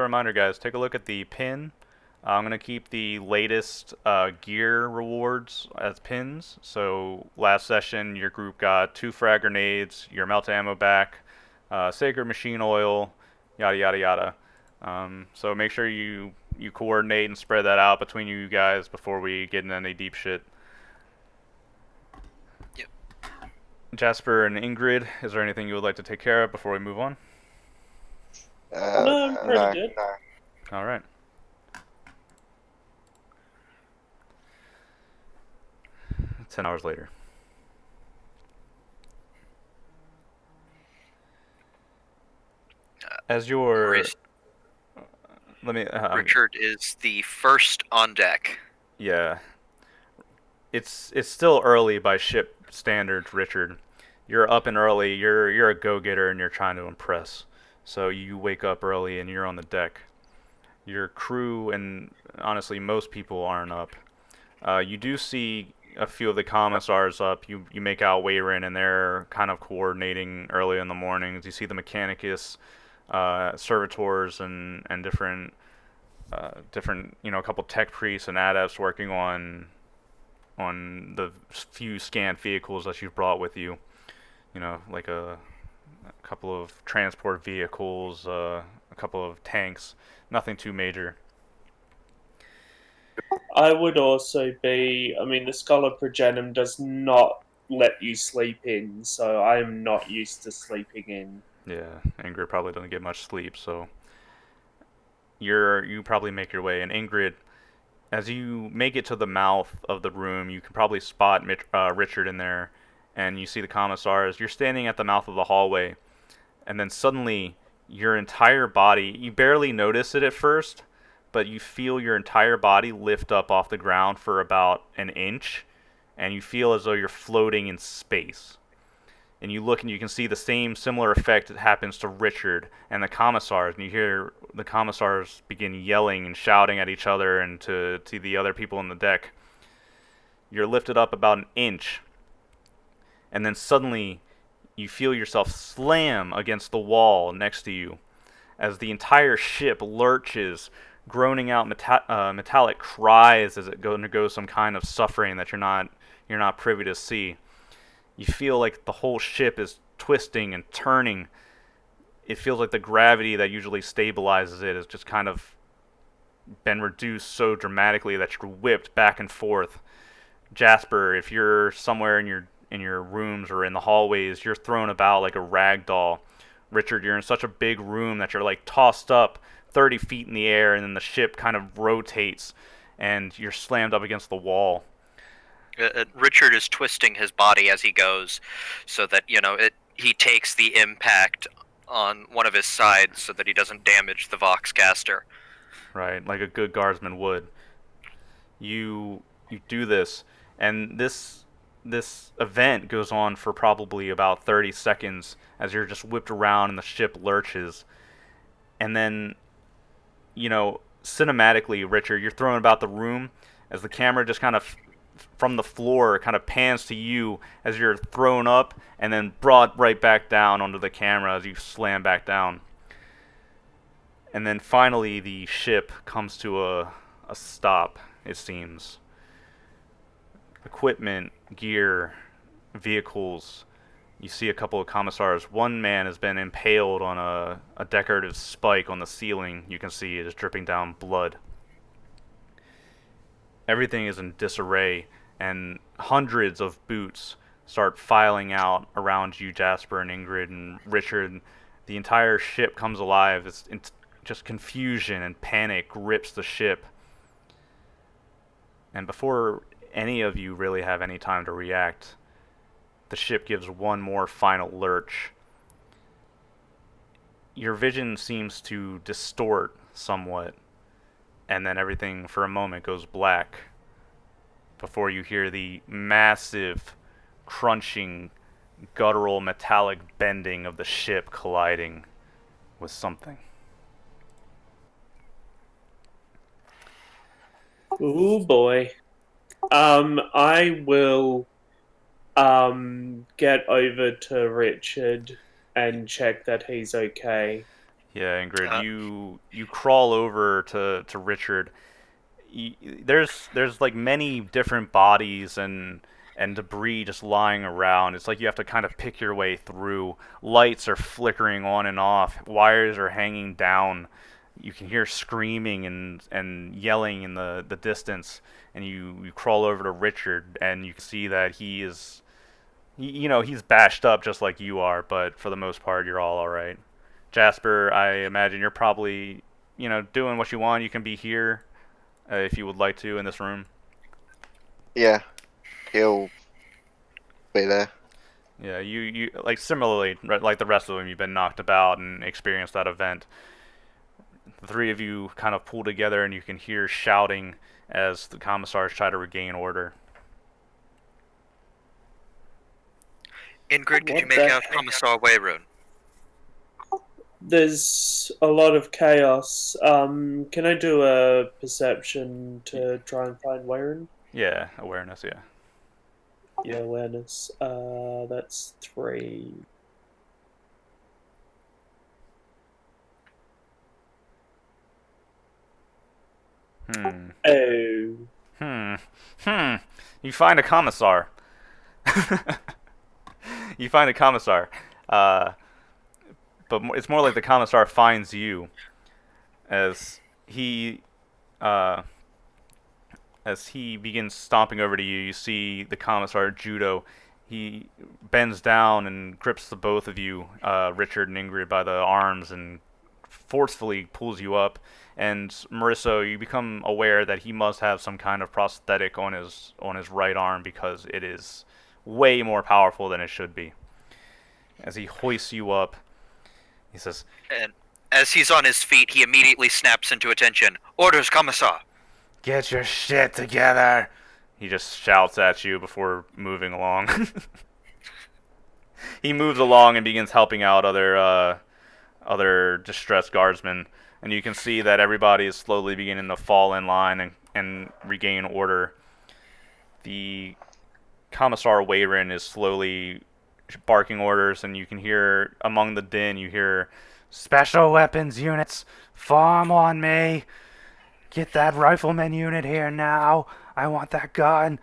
reminder, go. guys, take a look at the pin. I'm going to keep the latest gear rewards as pins. So last session, your group got 2 frag grenades, your melt ammo back, sacred machine oil, yada yada yada. So make sure you coordinate and spread that out between you guys before we get into any deep shit. Yep. Jasper and Ingrid, is there anything you would like to take care of before we move on? no, I'm pretty good. All right. Ten hours later. As your Maurice- let me Richard is the first on deck. yeah. It's still early by ship standards, Richard. You're up and early. You're a go-getter and you're trying to impress. So you wake up early and you're on the deck. Your crew and honestly most people aren't up. You do see a few of the commissars up. You make out Wayrin and they're kind of coordinating early in the mornings. You see the Mechanicus, servitors and different a couple tech priests and adepts working on the few scanned vehicles that you've brought with you. Like a couple of transport vehicles, a couple of tanks. Nothing too major. I would also be. I mean, the Scholar Progenum does not let you sleep in, so I am not used to sleeping in. Yeah, Ingrid probably doesn't get much sleep, so you probably make your way. And Ingrid, as you make it to the mouth of the room, you can probably spot Richard in there, and you see the commissars. You're standing at the mouth of the hallway, and then suddenly your entire body, you barely notice it at first, but you feel your entire body lift up off the ground for about an inch, and you feel as though you're floating in space. And you look and you can see the same similar effect that happens to Richard and the commissars, and you hear the commissars begin yelling and shouting at each other and to the other people on the deck. You're lifted up about an inch, and then suddenly you feel yourself slam against the wall next to you as the entire ship lurches, groaning out metallic cries as it undergoes some kind of suffering that you're not privy to see. You feel like the whole ship is twisting and turning. It feels like the gravity that usually stabilizes it has just kind of been reduced so dramatically that you're whipped back and forth. Jasper, if you're somewhere in your rooms or in the hallways, you're thrown about like a rag doll. Richard, you're in such a big room that you're like tossed up 30 feet in the air, and then the ship kind of rotates, and you're slammed up against the wall. Richard is twisting his body as he goes, so that he takes the impact on one of his sides, so that he doesn't damage the Voxcaster. Right, like a good guardsman would. You do this, and this event goes on for probably about 30 seconds as you're just whipped around and the ship lurches. And then, cinematically, Richard, you're thrown about the room as the camera just kind of from the floor kind of pans to you as you're thrown up and then brought right back down onto the camera as you slam back down. And then finally the ship comes to a stop, it seems. Equipment, gear, vehicles. You see a couple of commissars. One man has been impaled on a decorative spike on the ceiling. You can see it is dripping down blood. Everything is in disarray, and hundreds of boots start filing out around you, Jasper and Ingrid and Richard. The entire ship comes alive. It's just confusion and panic grips the ship. And before any of you really have any time to react, the ship gives one more final lurch. Your vision seems to distort somewhat, and then everything for a moment goes black before you hear the massive, crunching, guttural, metallic bending of the ship colliding with something. Oh boy. I will get over to Richard and check that he's okay. Yeah, Ingrid, Uh, you crawl over to Richard. There's like many different bodies and debris just lying around. It's like you have to kind of pick your way through. Lights are flickering on and off. Wires are hanging down. You can hear screaming and yelling in the distance. And you crawl over to Richard and you can see that he is, you know, he's bashed up just like you are, but for the most part, you're all right. Jasper, I imagine you're probably, you know, doing what you want. You can be here if you would like to in this room. Yeah, he'll be there. Yeah, you like similarly, like the rest of them, you've been knocked about and experienced that event. The three of you kind of pull together, and you can hear shouting as the commissars try to regain order. Ingrid, could What you make the out heck? Commissar Wayrun? There's a lot of chaos. Can I do a perception to try and find Wayron? Yeah, awareness. Yeah. Yeah, awareness. That's 3. Hmm. Oh. Hmm. Hmm. You find a commissar. You find a commissar. Uh, but it's more like the commissar finds you as he uh, as he begins stomping over to you. You see the commissar Judo. He bends down and grips the both of you, Richard and Ingrid, by the arms and forcefully pulls you up. And Marissa, you become aware that he must have some kind of prosthetic on his right arm because it is way more powerful than it should be. As he hoists you up, he says, And as he's on his feet, he immediately snaps into attention. Orders, Commissar! "Get your shit together!" He just shouts at you before moving along. He moves along and begins helping out other distressed guardsmen, and you can see that everybody is slowly beginning to fall in line and regain order. The Commissar Wayrin is slowly barking orders, and you can hear among the din, you hear, "Special weapons units, form on me! Get that rifleman unit here now! I want that gun!"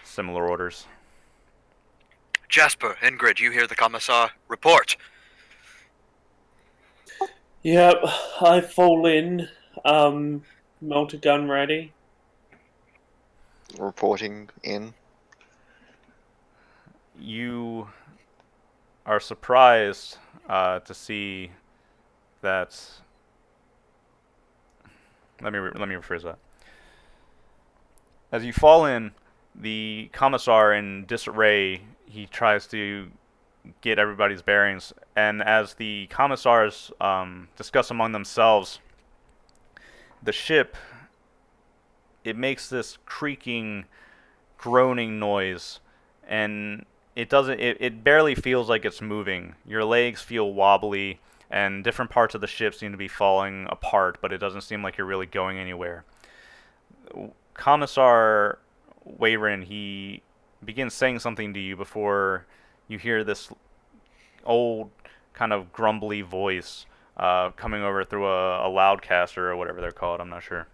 Similar orders. Jasper, Ingrid, you hear the Commissar? Report! Yep, I fall in. Melter gun ready. Reporting in. You are surprised to see that. Let me rephrase that. As you fall in, the commissar in disarray, he tries to get everybody's bearings, and as the commissars discuss among themselves, the ship, it makes this creaking, groaning noise, and it doesn't. It barely feels like it's moving. Your legs feel wobbly and different parts of the ship seem to be falling apart, but it doesn't seem like you're really going anywhere. Commissar Wayron, he begins saying something to you before you hear this old, kind of grumbly voice coming over through a loudcaster or whatever they're called. I'm not sure.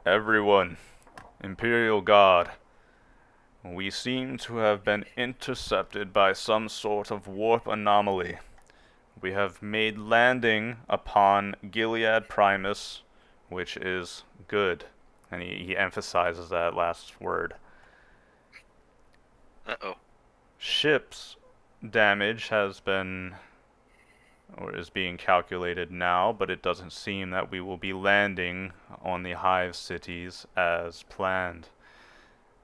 Everyone, Imperial Guard, we seem to have been intercepted by some sort of warp anomaly. We have made landing upon Gilead Primus, which is good. And he emphasizes that last word. Uh-oh. Ship's damage has been, or is being calculated now, but it doesn't seem that we will be landing on the Hive cities as planned.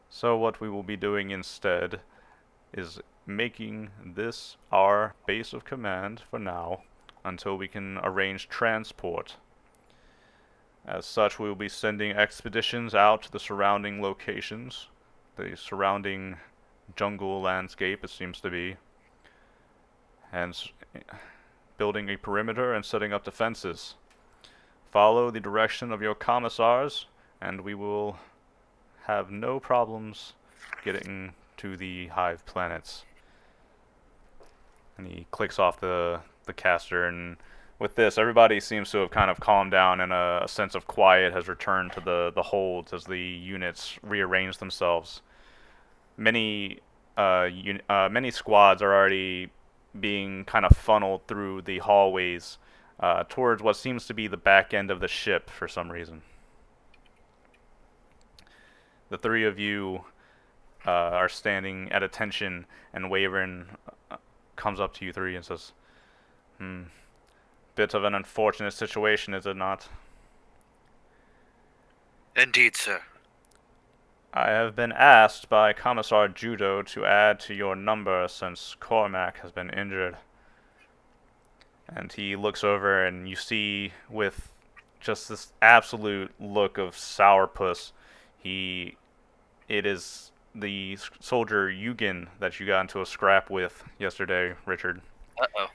So what we will be doing instead is making this our base of command for now, until we can arrange transport. As such, we will be sending expeditions out to the surrounding locations, the surrounding jungle landscape, it seems to be, and building a perimeter and setting up defenses. Follow the direction of your commissars, and we will have no problems getting to the Hive planets. And he clicks off the caster, and with this, everybody seems to have kind of calmed down, and a sense of quiet has returned to the holds as the units rearrange themselves. Many squads are already being kind of funneled through the hallways towards what seems to be the back end of the ship for some reason. The three of you are standing at attention, and Wavern comes up to you three and says, bit of an unfortunate situation, is it not? Indeed, sir. I have been asked by Commissar Judo to add to your number since Cormac has been injured. And he looks over, and you see, with just this absolute look of sourpuss, it is the soldier Eugen that you got into a scrap with yesterday, Richard. Uh-oh.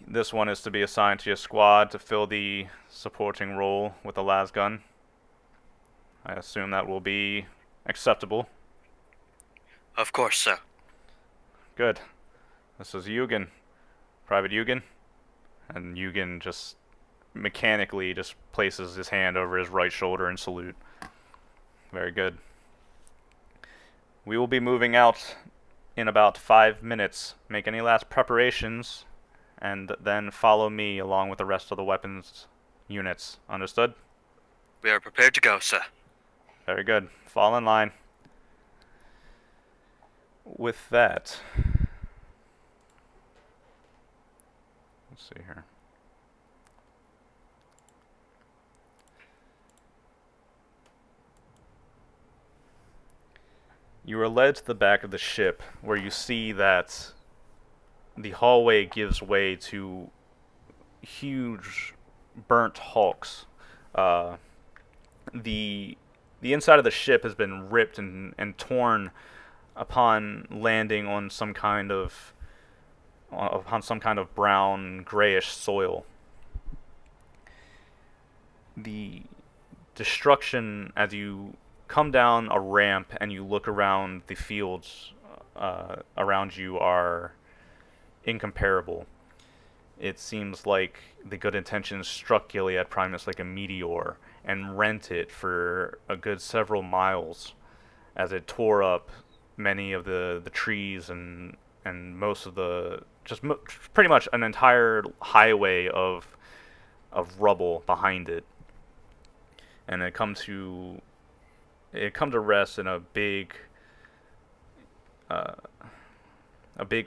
This one is to be assigned to your squad to fill the supporting role with the lasgun. I assume that will be acceptable. Of course, sir. Good. This is Eugen. Private Eugen. And Eugen just mechanically just places his hand over his right shoulder and salute. Very good. We will be moving out in about 5 minutes. Make any last preparations, and then follow me along with the rest of the weapons units. Understood? We are prepared to go, sir. Very good. Fall in line. With that, let's see here. You are led to the back of the ship, where you see that the hallway gives way to huge burnt hulks. The inside of the ship has been ripped and torn upon landing on some kind of brown grayish soil. The destruction, as you come down a ramp and you look around, the fields around you are incomparable. It seems like the good intentions struck Gilead Primus like a meteor and rent it for a good several miles as it tore up many of the trees and most of the pretty much an entire highway of rubble behind it. And it come to rest in a big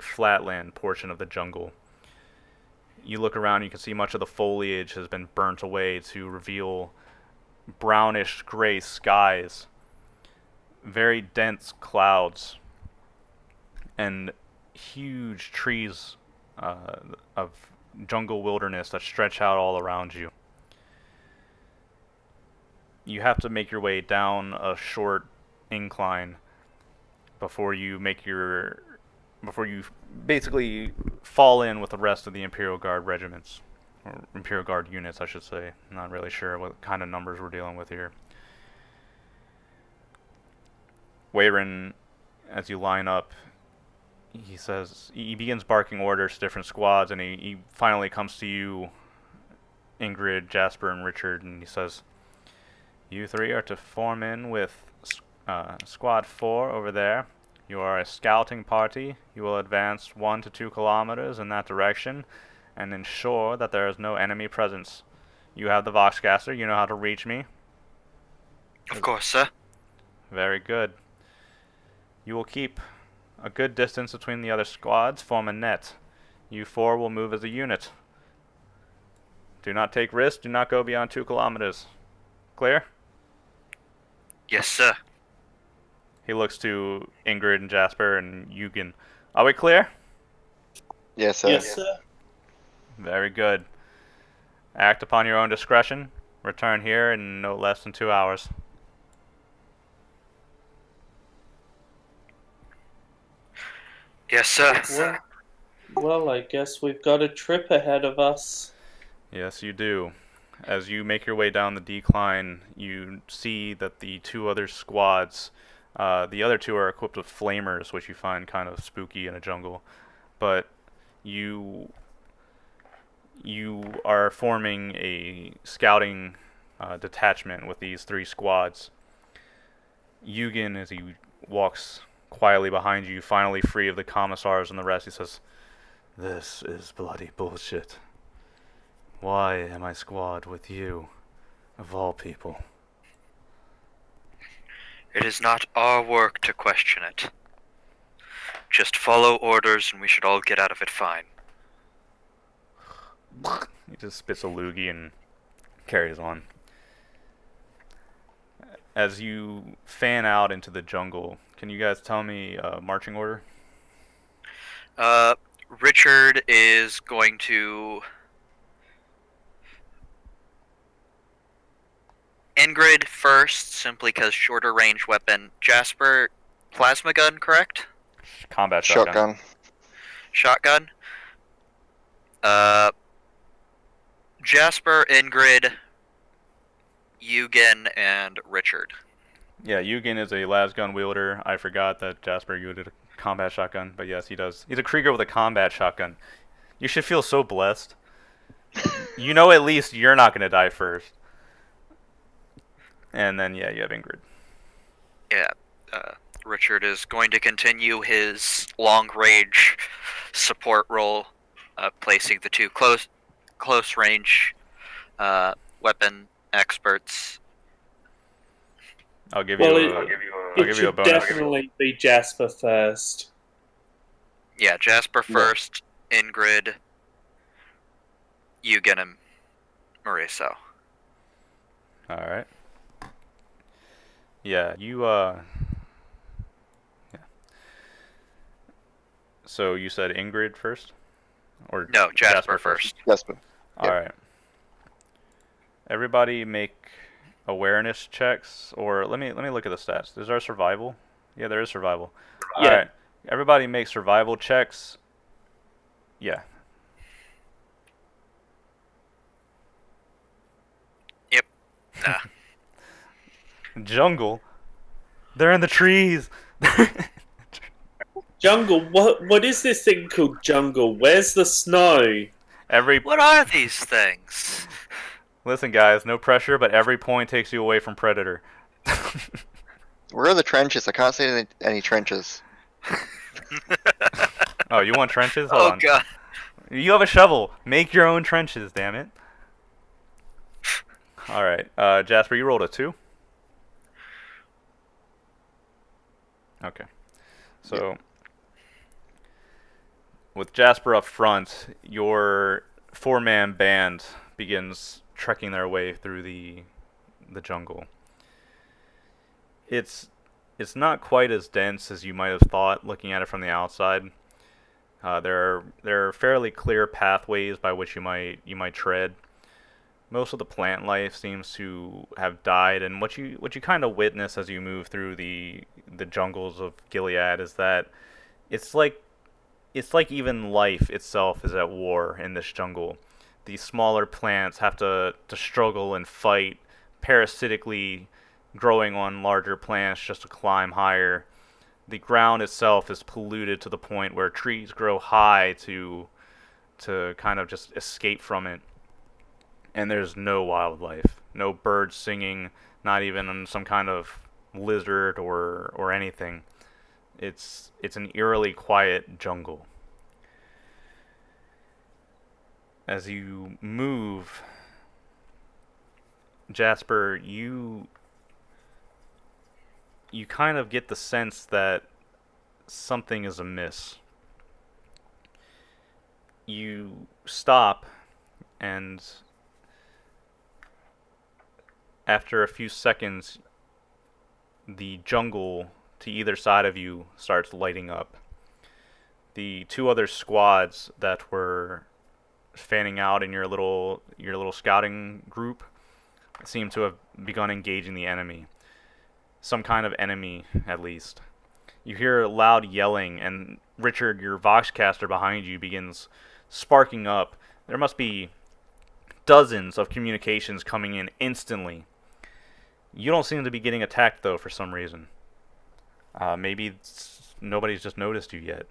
flatland portion of the jungle. You look around, you can see much of the foliage has been burnt away to reveal brownish gray skies, very dense clouds, and huge trees of jungle wilderness that stretch out all around you. You have to make your way down a short incline before you basically fall in with the rest of the Imperial Guard regiments, or Imperial Guard units, I should say. I'm not really sure what kind of numbers we're dealing with here. Wayron, as you line up, he begins barking orders to different squads, and he finally comes to you, Ingrid, Jasper, and Richard, and he says, "You three are to form in with Squad 4 over there. You are a scouting party. You will advance 1 to 2 kilometers in that direction and ensure that there is no enemy presence. You have the Voxcaster. You know how to reach me." Of course, sir. Very good. You will keep a good distance between the other squads. Form a net. You 4 will move as a unit. Do not take risks. Do not go beyond 2 kilometers. Clear? Yes, sir. He looks to Ingrid and Jasper and Eugen. Are we clear? Yes, sir. Yes, sir. Very good. Act upon your own discretion. Return here in no less than 2 hours. Yes, sir. Well, I guess we've got a trip ahead of us. Yes, you do. As you make your way down the decline, you see that the 2 other squads, the other 2 are equipped with flamers, which you find kind of spooky in a jungle. But you are forming a scouting detachment with these 3 squads. Eugen, as he walks quietly behind you, finally free of the commissars and the rest, he says, "This is bloody bullshit. Why am I squad with you, of all people?" It is not our work to question it. Just follow orders and we should all get out of it fine. He just spits a loogie and carries on. As you fan out into the jungle, can you guys tell me marching order? Richard is going to... Ingrid first, simply because shorter range weapon. Jasper, plasma gun, correct? Combat shotgun. Shotgun. Jasper, Ingrid, Eugen, and Richard. Yeah, Eugen is a lasgun wielder. I forgot that Jasper wielded a combat shotgun, but yes, he does. He's a Krieger with a combat shotgun. You should feel so blessed. You know at least you're not going to die first. And then, yeah, you have Ingrid. Yeah, Richard is going to continue his long-range support role, placing the 2 close-range weapon experts. I'll give you a It bonus. should definitely be Jasper first. Yeah, Jasper first, Ingrid, Eugen, and Mauricio. All right. Yeah, yeah. So you said Ingrid first, or No, Jasper first. Jasper. All right. Everybody make awareness checks, or let me look at the stats. Is there survival? Yeah, there is survival. Yeah. All right. Everybody make survival checks. Yeah. Yep. Jungle. They're in the trees. Jungle, what is this thing called jungle? Where's the snow? What are these things? Listen, guys, no pressure, but every point takes you away from Predator. Where are the trenches? I can't see any trenches. Oh, you want trenches? Hold on. God. You have a shovel. Make your own trenches, damn it. All right, Jasper, you rolled a 2. Okay. So, with Jasper up front, your 4-man band begins trekking their way through the jungle. It's not quite as dense as you might have thought looking at it from the outside. There are fairly clear pathways by which you might tread, most of the plant life seems to have died, and what you kind of witness as you move through the jungles of Gilead is that it's like it's like even life itself is at war in this jungle. These smaller plants have to struggle and fight, parasitically growing on larger plants just to climb higher. The ground itself is polluted to the point where trees grow high to kind of just escape from it. And there's no wildlife, no birds singing, not even some kind of lizard or anything. It's an eerily quiet jungle. As you move, Jasper, you kind of get the sense that something is amiss. You stop, and after a few seconds, the jungle to either side of you starts lighting up. The two other squads that were fanning out in your little scouting group seem to have begun engaging the enemy. Some kind of enemy, at least. You hear loud yelling, and Richard, your Voxcaster behind you, begins sparking up. There must be dozens of communications coming in instantly. You don't seem to be getting attacked, though, for some reason. Maybe nobody's just noticed you yet.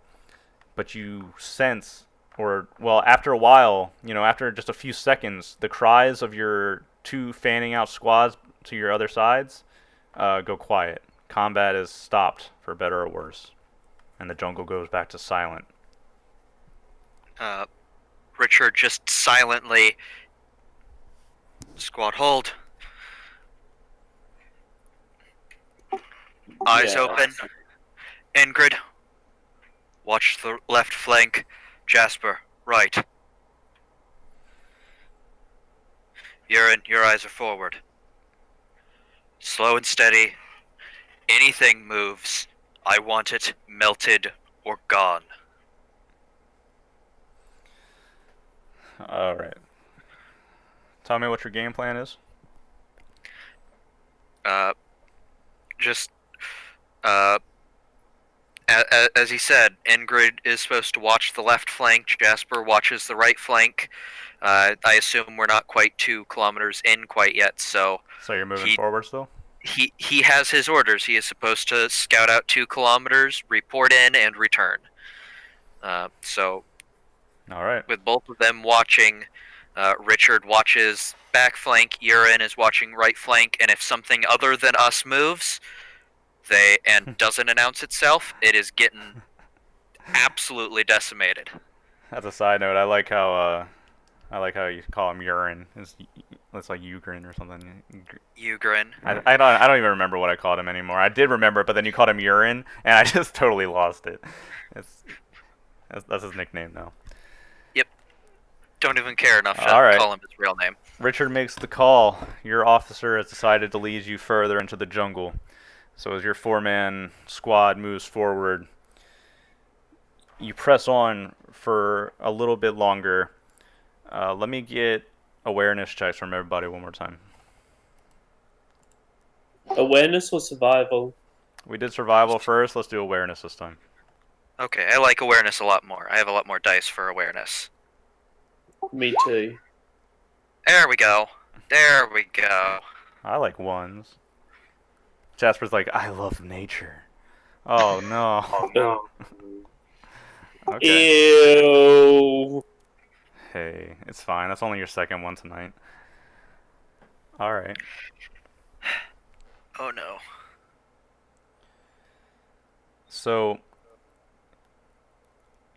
But you sense, or, well, after a while, after just a few seconds, the cries of your two fanning out squads to your other sides go quiet. Combat is stopped, for better or worse. And the jungle goes back to silent. Richard just silently. Squad hold. Eyes Yeah. open. Ingrid, watch the left flank. Jasper, right. Urine, your eyes are forward. Slow and steady. Anything moves, I want it melted or gone. Alright. Tell me what your game plan is. Just, as he said, Ingrid is supposed to watch the left flank, Jasper watches the right flank. I assume we're not quite 2 kilometers in quite yet, so So you're moving forward still? he has his orders. He is supposed to scout out 2 kilometers, report in, and return. So, Alright. with both of them watching, Richard watches back flank, Urine is watching right flank, and if something other than us moves, and doesn't announce itself, it is getting absolutely decimated. As a side note, I like how you call him urine. It's like Ugrin or something. Ugrin. I don't even remember what I called him anymore. I did remember it, but then you called him urine, and I just totally lost it. That's his nickname now. Yep. Don't even care enough to Alright. call him his real name. Richard makes the call. Your officer has decided to lead you further into the jungle. So as your 4-man squad moves forward, you press on for a little bit longer. Let me get awareness checks from everybody one more time. Awareness or survival? We did survival first. Let's do awareness this time. Okay, I like awareness a lot more. I have a lot more dice for awareness. Me too. There we go. There we go. I like ones. Jasper's like, I love nature. Oh no. Oh no. Okay. Ew. Hey, it's fine. That's only your second one tonight. Alright. Oh no. So,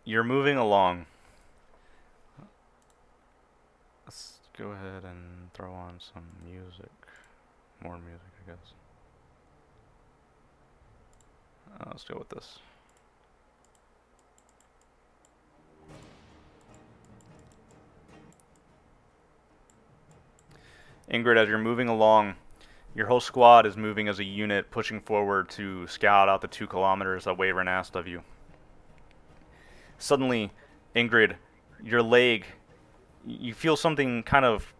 you're moving along. Let's go ahead and throw on some music. More music, I guess. Let's go with this. Ingrid, as you're moving along, your whole squad is moving as a unit, pushing forward to scout out the 2 kilometers that Wavern asked of you. Suddenly, Ingrid, your leg, you feel something kind of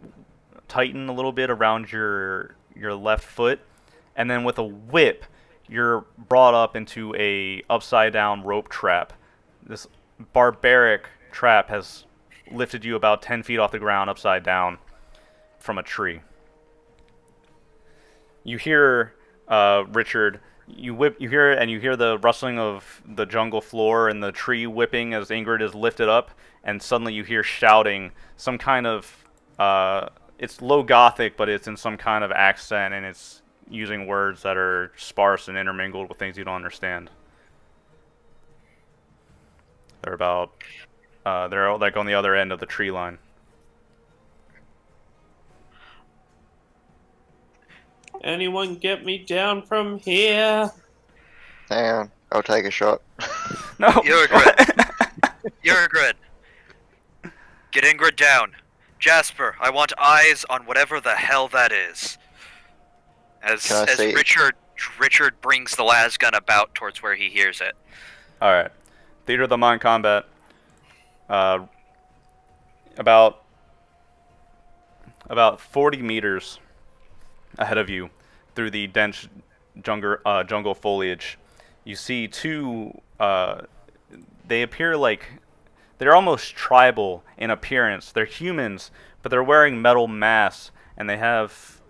tighten a little bit around your left foot, and then with a whip, you're brought up into a upside down rope trap. This barbaric trap has lifted you about 10 feet off the ground upside down from a tree. You hear Richard. You hear it, and you hear the rustling of the jungle floor and the tree whipping as Ingrid is lifted up, and suddenly you hear shouting, some kind of it's low Gothic, but it's in some kind of accent, and it's using words that are sparse and intermingled with things you don't understand. They're about they're like on the other end of the tree line. Anyone get me down from here? Hang on, I'll take a shot. No. You're good. You're good. Get Ingrid down. Jasper, I want eyes on whatever the hell that is. As Can I see? Richard brings the las gun about towards where he hears it. All right. Theater of the Mind combat. About 40 meters ahead of you, through the dense jungle foliage, you see two. They appear like they're almost tribal in appearance. They're humans, but they're wearing metal masks, and they have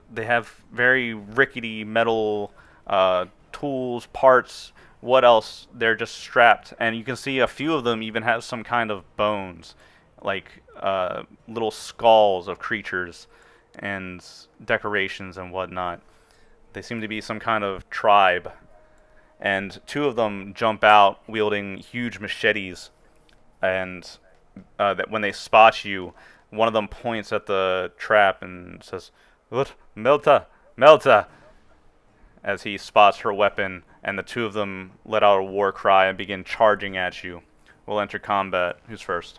very rickety metal tools, parts. What else? They're just strapped, and you can see a few of them even have some kind of bones, like little skulls of creatures and decorations and whatnot. They seem to be some kind of tribe, and two of them jump out wielding huge machetes, and that when they spot you, one of them points at the trap and says, "What, Melta, Melta," as he spots her weapon, and the two of them let out a war cry and begin charging at you. We'll enter combat. Who's first?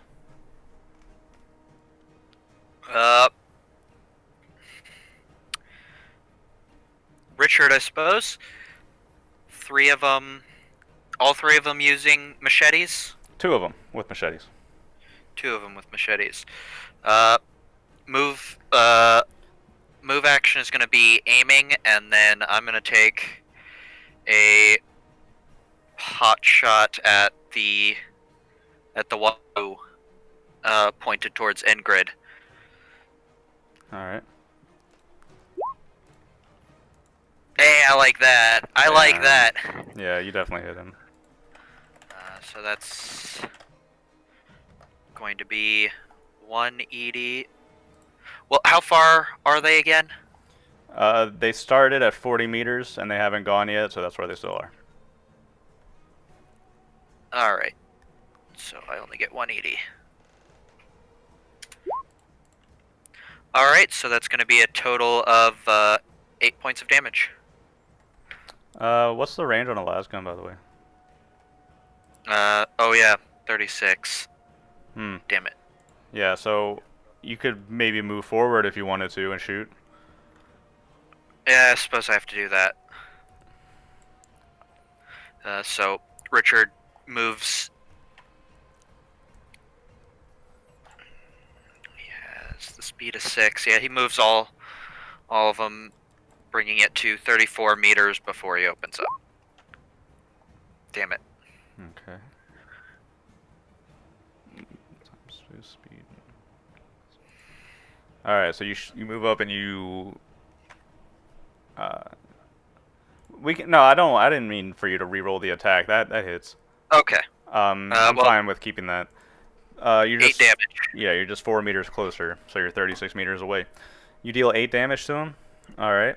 Richard, I suppose. All three of them using machetes. Two of them with machetes. Two of them with machetes. Move action is going to be aiming, and then I'm going to take a hot shot at the one pointed towards Ingrid. All right. Hey, I like that. I like that. Yeah, you definitely hit him. So that's going to be 180. Well, how far are they again? They started at 40 meters, and they haven't gone yet, so that's where they still are. Alright. So I only get 180. Alright, so that's going to be a total of 8 points of damage. What's the range on a las gun, by the way? Oh yeah, 36. Hmm. Damn it. Yeah, so you could maybe move forward if you wanted to and shoot. Yeah, I suppose I have to do that. So Richard moves. He has the speed of 6. Yeah, he moves all of them, bringing it to 34 meters before he opens up. Damn it. Okay. Times speed. All right, so you move up and you. We can. No, I don't. I didn't mean for you to re-roll the attack. That hits. Okay. I'm well, fine with keeping that. You're 8 just damage. Yeah, you're just 4 meters closer, so you're 36 meters away. You deal 8 damage to him. All right.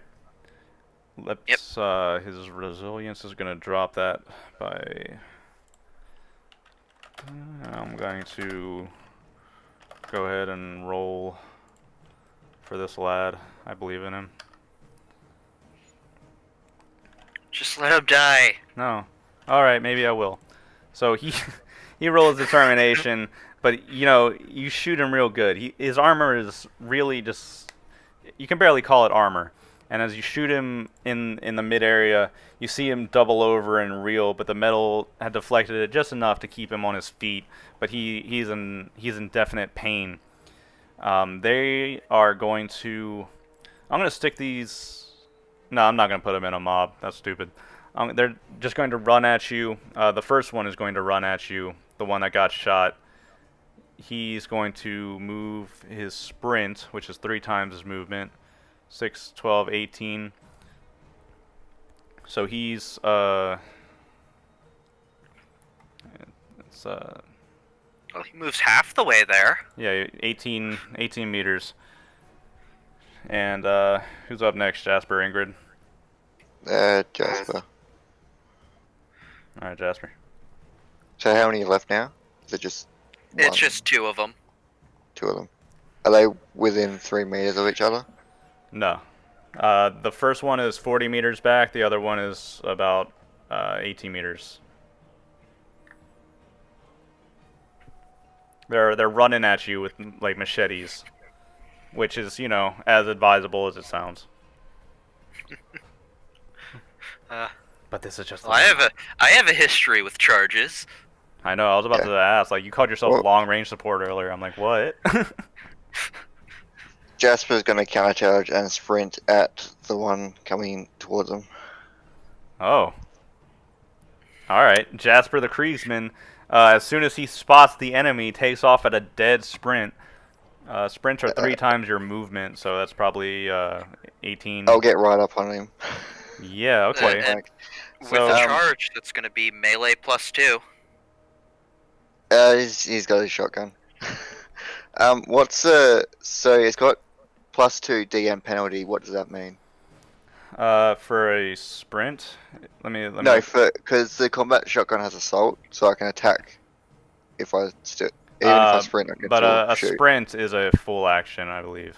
Let's. His resilience is gonna drop that by. I'm going to go ahead and roll for this lad. I believe in him. Just let him die. No. All right, maybe I will. So he rolls determination, but you shoot him real good. His armor is really just, you can barely call it armor. And as you shoot him in the mid area, you see him double over and reel, but the metal had deflected it just enough to keep him on his feet. But he's in definite pain. They are going to. I'm going to stick these. No, I'm not going to put them in a mob. That's stupid. They're just going to run at you. The first one is going to run at you. The one that got shot. He's going to move his sprint, which is 3 times his movement. 6, 12, 18. So he's it's Well, he moves half the way there. yeah, 18 meters. And who's up next? Jasper, Ingrid. Jasper. All right, Jasper. So how many are left now? Is it just It's one? just 2 of them. 2 of them. Are they within 3 meters of each other? No. The first one is 40 meters back. The other one is about 18 meters. They're running at you with like machetes, which is, you know, as advisable as it sounds. But this is just. Well, I have a history with charges. I know. I was about to ask. Like, you called yourself Well- long range support earlier. I'm like, what? Jasper's gonna countercharge and sprint at the one coming towards him. Oh. All right, Jasper the Kriegsman. As soon as he spots the enemy, takes off at a dead sprint. Sprints are 3 times your movement, so that's probably 18. I'll get right up on him. Yeah, okay. And Like, with So- a charge, that's going to be melee +2. he's got his shotgun. So it's got +2 DM penalty. What does that mean? For a sprint, let me. No, because the combat shotgun has assault, so I can attack if I even if I sprint, I can But still a shoot. sprint is a full action, I believe.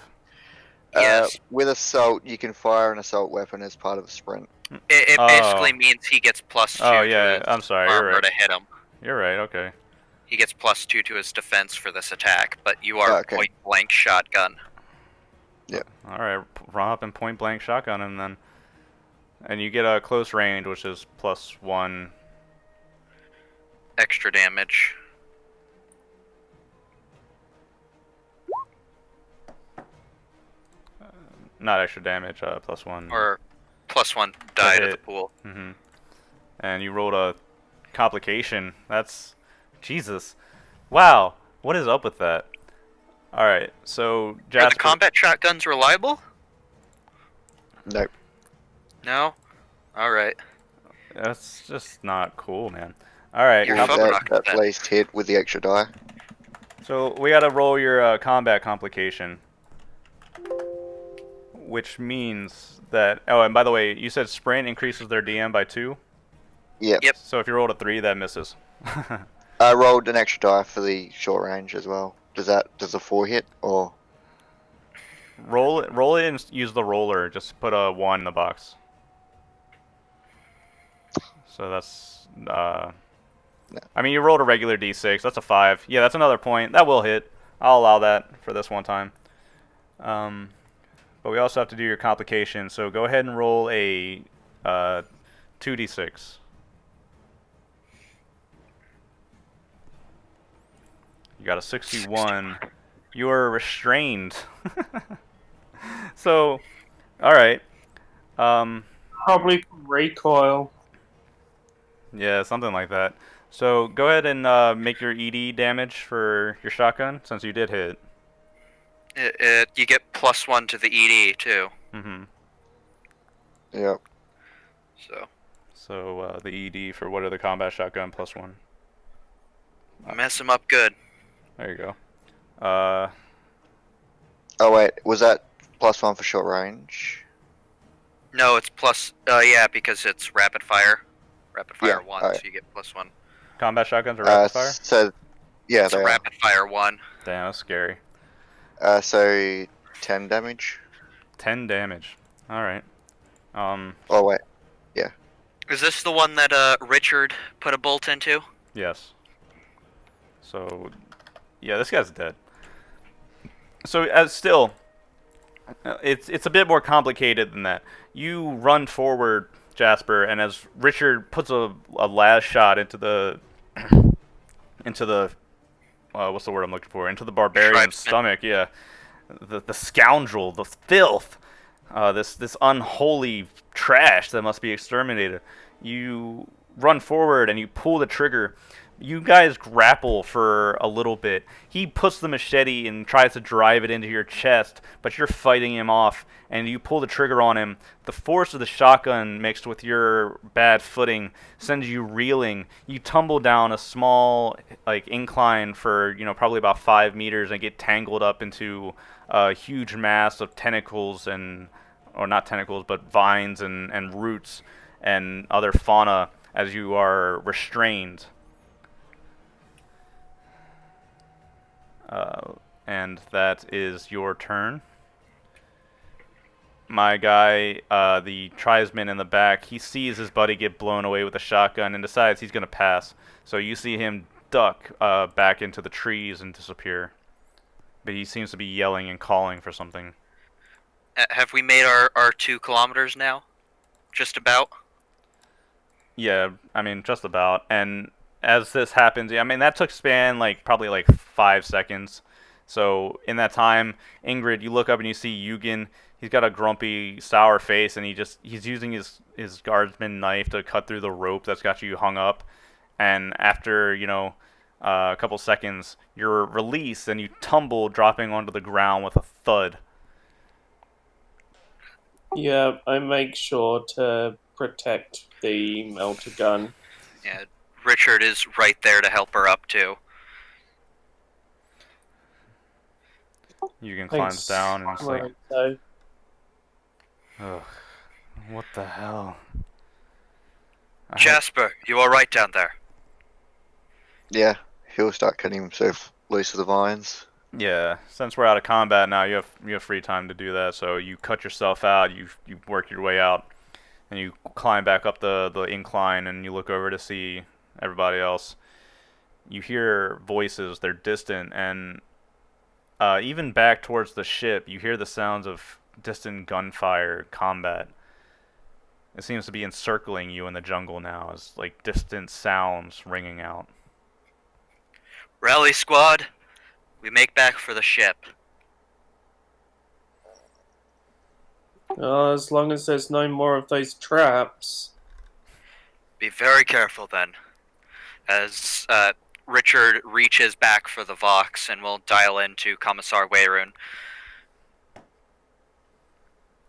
Yes. With assault, you can fire an assault weapon as part of a sprint. It basically means he gets +2 Oh to yeah, his I'm sorry. You're armor right. to hit him. You're right. Okay. He gets +2 to his defense for this attack, but you are Okay. point blank shotgun. All right. Run up and point blank shotgun him then, and you get a close range, which is +1. Extra damage. Not extra damage. +1. Or +1 die to the hit. pool. Mm-hmm. And you rolled a complication. That's Jesus. Wow. What is up with that? All right. So Are Jasper. the combat shotguns reliable? Nope. No? Alright. That's just not cool, man. All right. You're Well, fucking that, rock that's that. least hit with the extra die. So we gotta roll your combat complication, which means that. Oh, and by the way, you said sprint increases their DM by 2. Yep. Yep. So if you rolled a 3, that misses. I rolled an extra die for the short range as well. Does a 4 hit or? Roll it, and use the roller. Just put a 1 in the box. So that's. No. I mean, you rolled a regular d6. That's a 5. Yeah, that's another point. That will hit. I'll allow that for this one time. But we also have to do your complication. So go ahead and roll a 2d6. You got a 61. You are restrained. So, all right. Probably recoil. Yeah, something like that. So go ahead and make your ED damage for your shotgun, since you did hit. You get +1 to the ED, too. Mm-hmm. Yep. So, the ED for what are the combat shotgun +1. mess him up good. There you go. Oh wait, was that +1 for short range? No, it's yeah, because it's rapid fire. Rapid fire Yeah, 1, alright. so you get +1. Combat shotguns are rapid fire? So yeah, It's they a are. rapid fire 1. Damn, that's scary. So 10 damage. 10 damage. All right. Oh wait, Is this the one that Richard put a bolt into? Yes. So, yeah, this guy's dead. So, still, it's a bit more complicated than that. You run forward, Jasper, and as Richard puts a last shot into the what's the word I'm looking for? Into the barbarian's Tribesman. stomach. Yeah, the scoundrel, the filth, this unholy trash that must be exterminated. You run forward and you pull the trigger. You guys grapple for a little bit. He puts the machete and tries to drive it into your chest, but you're fighting him off, and you pull the trigger on him. The force of the shotgun mixed with your bad footing sends you reeling. You tumble down a small incline for probably about 5 meters and get tangled up into a huge mass of tentacles or not tentacles, but vines and roots and other fauna as you are restrained. And that is your turn. My guy, the tribesman in the back, he sees his buddy get blown away with a shotgun and decides he's going to pass. So you see him duck back into the trees and disappear. But he seems to be yelling and calling for something. Have we made our 2 kilometers now? Just about? Yeah, I mean, just about. And as this happens, I mean, that took span probably 5 seconds. So in that time, Ingrid, you look up and you see Eugen. He's got a grumpy, sour face, and he's using his guardsman knife to cut through the rope that's got you hung up. And after a couple seconds, you're released and you tumble, dropping onto the ground with a thud. Yeah, I make sure to protect the melter gun. Yeah, Richard is right there to help her up too. Eugen climbs Thanks. down and it's like, Right, so ugh, what the hell? I had- Jasper, you are right down there. Yeah, he'll start cutting himself loose of the vines. Yeah, since we're out of combat now, you have free time to do that. So you cut yourself out, you work your way out, and you climb back up the incline, and you look over to see everybody else. You hear voices; they're distant, and even back towards the ship, you hear the sounds of distant gunfire, combat. It seems to be encircling you in the jungle now, as distant sounds ringing out. Rally squad, we make back for the ship. as long as there's no more of those traps. Be very careful then. As Richard reaches back for the Vox and will dial into Commissar Wayrun.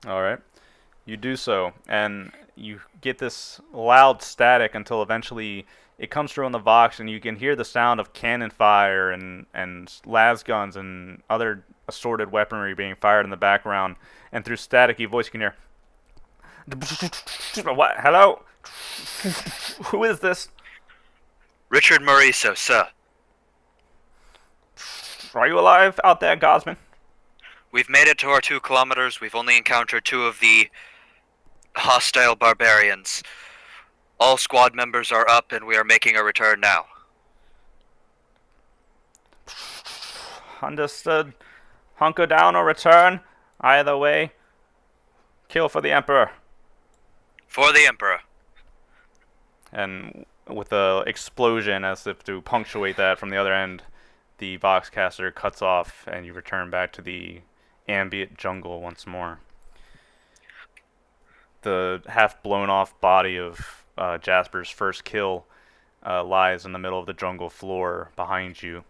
All right. You do so, and you get this loud static until eventually it comes through on the Vox, and you can hear the sound of cannon fire and las guns and other assorted weaponry being fired in the background. And through staticky voice, you can hear, "What? Hello? Who is this? Richard Mauricio, sir. Are you alive out there, Gosman?" We've made it to our 2 kilometers. We've only encountered 2 of the hostile barbarians. All squad members are up and we are making a return now. Understood. Hunker down or return. Either way, kill for the Emperor. For the Emperor. And with a explosion, as if to punctuate that from the other end, the Voxcaster cuts off, and you return back to the ambient jungle once more. The half-blown-off body of Jasper's first kill lies in the middle of the jungle floor behind you.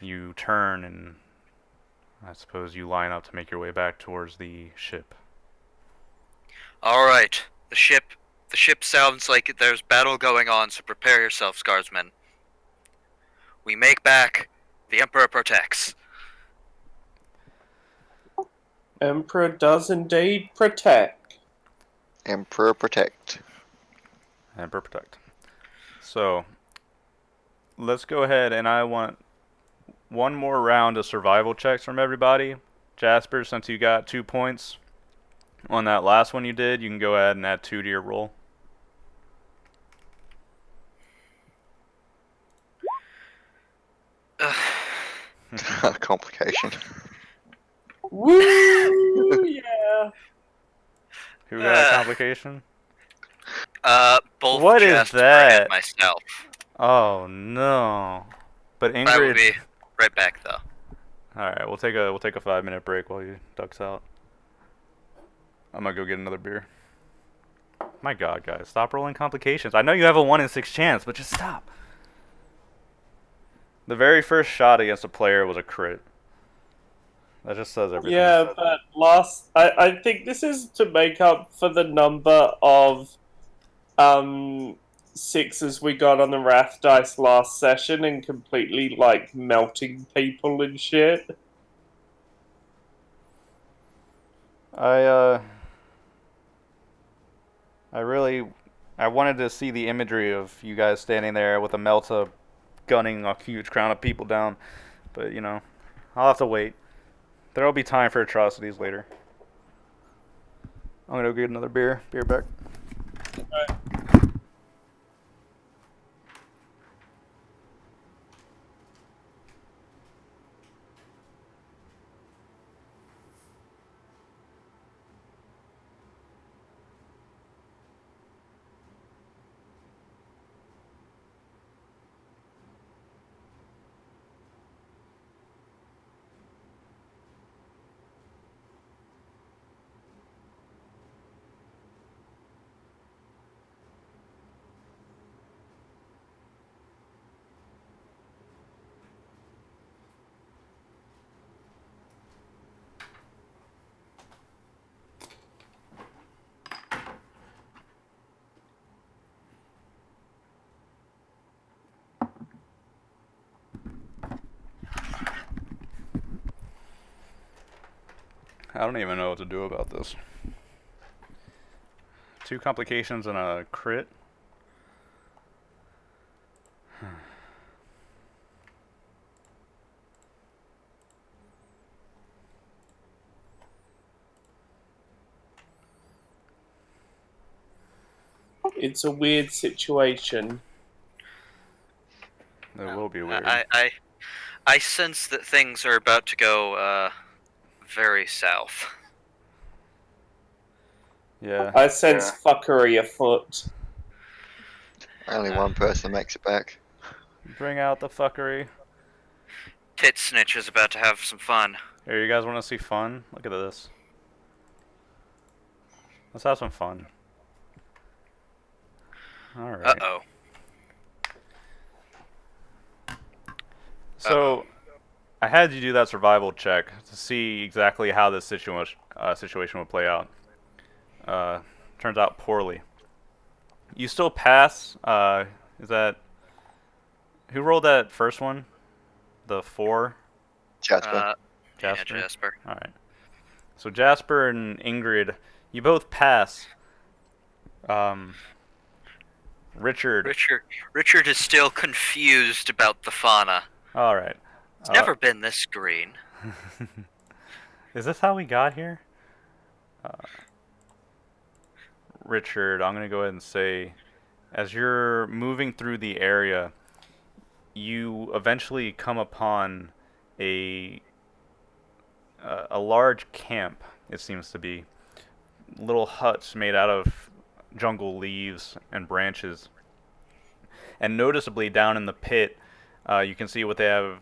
You turn, and I suppose you line up to make your way back towards the ship. Alright. The ship sounds like there's battle going on, so prepare yourselves, guardsmen. We make back. The Emperor protects. Emperor does indeed protect. Emperor protect. Emperor protect. So, let's go ahead, and I want one more round of survival checks from everybody. Jasper, since you got 2 points on that last one you did, you can go ahead and add 2 to your roll. Complication. Woo! Yeah. Who got a complication? Both What is Jasper that? and myself. Oh no. But I will Ingrid. be right back, though. All right, we'll take a 5-minute break while he ducks out. I'm gonna go get another beer. My God, guys, stop rolling complications. I know you have a 1 in 6 chance, but just stop. The very first shot against a player was a crit. That just says everything. Yeah, but I think this is to make up for the number of sixes we got on the Wrath dice last session and completely like melting people and shit. I I wanted to see the imagery of you guys standing there with a Melta gunning a huge crowd of people down, but you know, I'll have to wait. There'll be time for atrocities later. I'm gonna go get another beer. Beer back. I don't even know what to do about this. 2 complications and a crit. It's a weird situation. It will be weird. I sense that things are about to go very south. Yeah. I sense fuckery afoot. Only one person makes it back. Bring out the fuckery. Tit Snitch is about to have some fun. Here, you guys want to see fun? Look at this. Let's have some fun. Alright. Uh-oh. So, I had you do that survival check to see exactly how this situation would play out. Turns out poorly. You still pass. Is that... Who rolled that first one? The 4? Jasper. Jasper? Yeah, Jasper. Alright. So Jasper and Ingrid, you both pass. Richard. Richard is still confused about the fauna. Alright. It's never been this green. Is this how we got here? Richard, I'm going to go ahead and say, as you're moving through the area, you eventually come upon a large camp, it seems to be. Little huts made out of jungle leaves and branches. And noticeably down in the pit, you can see what they have,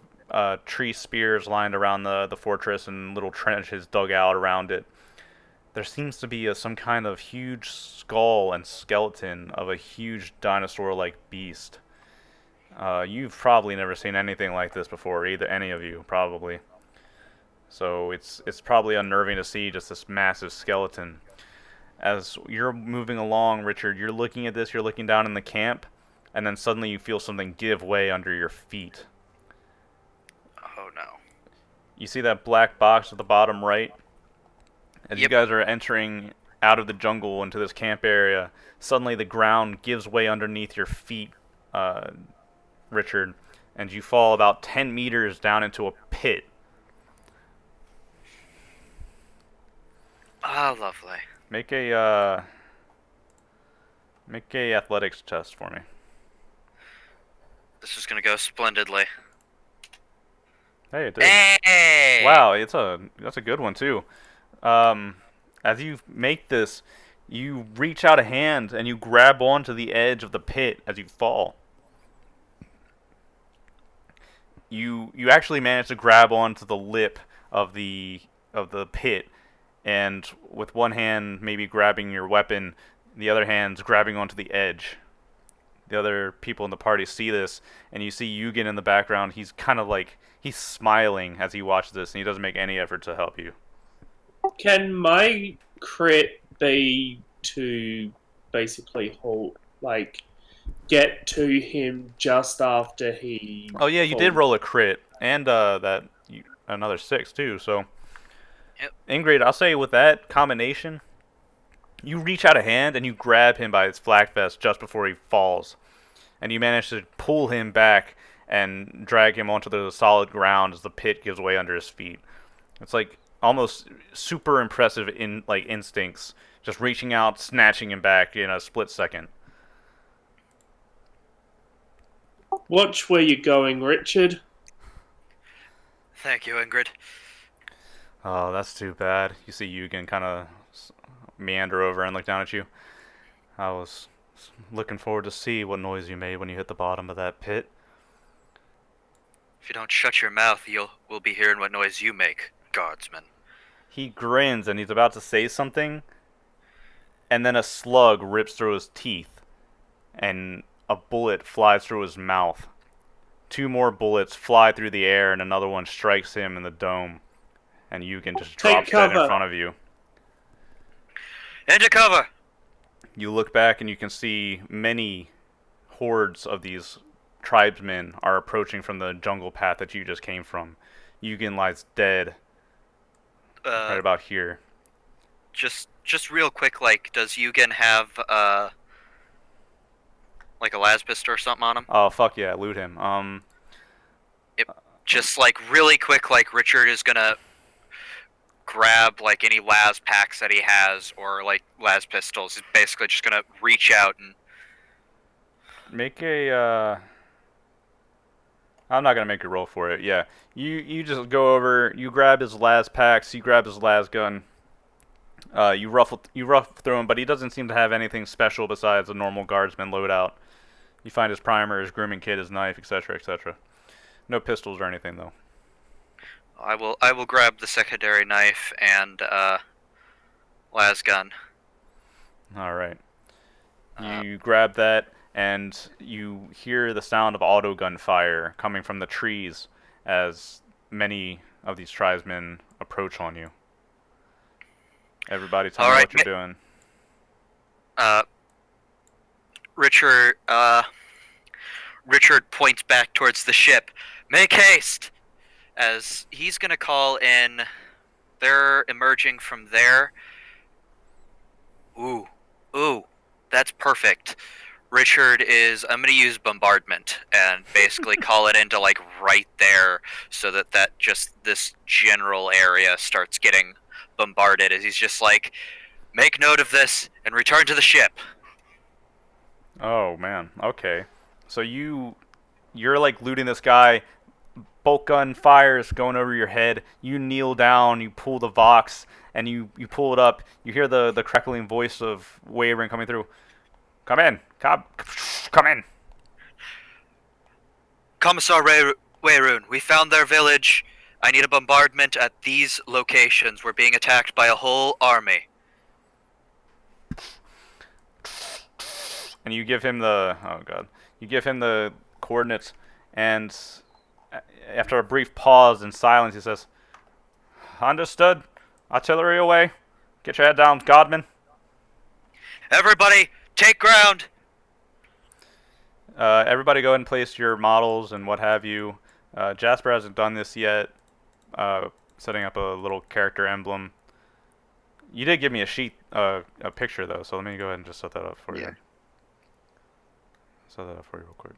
tree spears lined around the fortress and little trenches dug out around it. There seems to be some kind of huge skull and skeleton of a huge dinosaur-like beast. You've probably never seen anything like this before, either any of you, probably. So it's probably unnerving to see just this massive skeleton. As you're moving along, Richard, you're looking at this, you're looking down in the camp, and then suddenly you feel something give way under your feet. Oh no. You see that black box at the bottom right? As you Yep. guys are entering out of the jungle into this camp area, suddenly the ground gives way underneath your feet, Richard, and you fall about 10 meters down into a pit. Oh, lovely. Make a athletics test for me. This is gonna go splendidly. Hey, it did. Hey! Wow, that's a good one too. As you make this, you reach out a hand and you grab onto the edge of the pit as you fall. you actually manage to grab onto the lip of the pit, and with one hand maybe grabbing your weapon, the other hand's grabbing onto the edge. The other people in the party see this, and you see Yugen in the background. He's kind of like he's smiling as he watches this, and he doesn't make any effort to help you. Can my crit be to basically halt, like, get to him just after he. Oh yeah, you did falls? roll a crit, and another 6 too. So, Yep. Ingrid, I'll say with that combination, you reach out a hand and you grab him by his flak vest just before he falls, and you manage to pull him back and drag him onto the solid ground as the pit gives way under his feet. It's like almost super impressive in like instincts, just reaching out, snatching him back in a split second. Watch where you're going, Richard. Thank you, Ingrid. Oh, that's too bad. You see Yugen kind of meander over and look down at you. I was looking forward to see what noise you made when you hit the bottom of that pit. If you don't shut your mouth, we'll be hearing what noise you make, guardsman. He grins and he's about to say something, and then a slug rips through his teeth, and a bullet flies through his mouth. 2 more bullets fly through the air, and another one strikes him in the dome, and Yugen just drops dead in front of you. Into cover! You look back and you can see many hordes of these tribesmen are approaching from the jungle path that you just came from. Yugen lies dead right about here. Just real quick, like, does Yugen have like a las pistol or something on him? Oh fuck yeah, loot him. Just like really quick, like Richard is gonna grab like any las packs that he has or like las pistols. He's basically just gonna reach out and make a I'm not gonna make a roll for it. Yeah, you just go over, you grab his las packs, you grab his las gun. You rough through him, but he doesn't seem to have anything special besides a normal guardsman loadout. You find his primer, his grooming kit, his knife, etc., etc. No pistols or anything though. I will grab the secondary knife and las gun. All right. You grab that, and you hear the sound of auto gun fire coming from the trees as many of these tribesmen approach on you. Everybody, tell me what you're doing. Richard points back towards the ship. Make haste! As he's gonna call in. They're emerging from there. Ooh, that's perfect. Richard is. I'm gonna use bombardment and basically call it into like right there, so that just this general area starts getting bombarded. As he's just like, make note of this and return to the ship. Oh man, okay. So you're like looting this guy. Bolt gun fires going over your head. You kneel down, you pull the Vox, and you pull it up. You hear the crackling voice of Wavering coming through. Come in, come in. Commissar Wayroon, we found their village. I need a bombardment at these locations. We're being attacked by a whole army. And you give him you give him the coordinates, and after a brief pause and silence, he says, "Understood. Artillery away. Get your head down, Godman." Everybody, take ground. Everybody go ahead and place your models and what have you. Jasper hasn't done this yet. Setting up a little character emblem. You did give me a picture though, so let me go ahead and just set that up for you. Set that up for you real quick.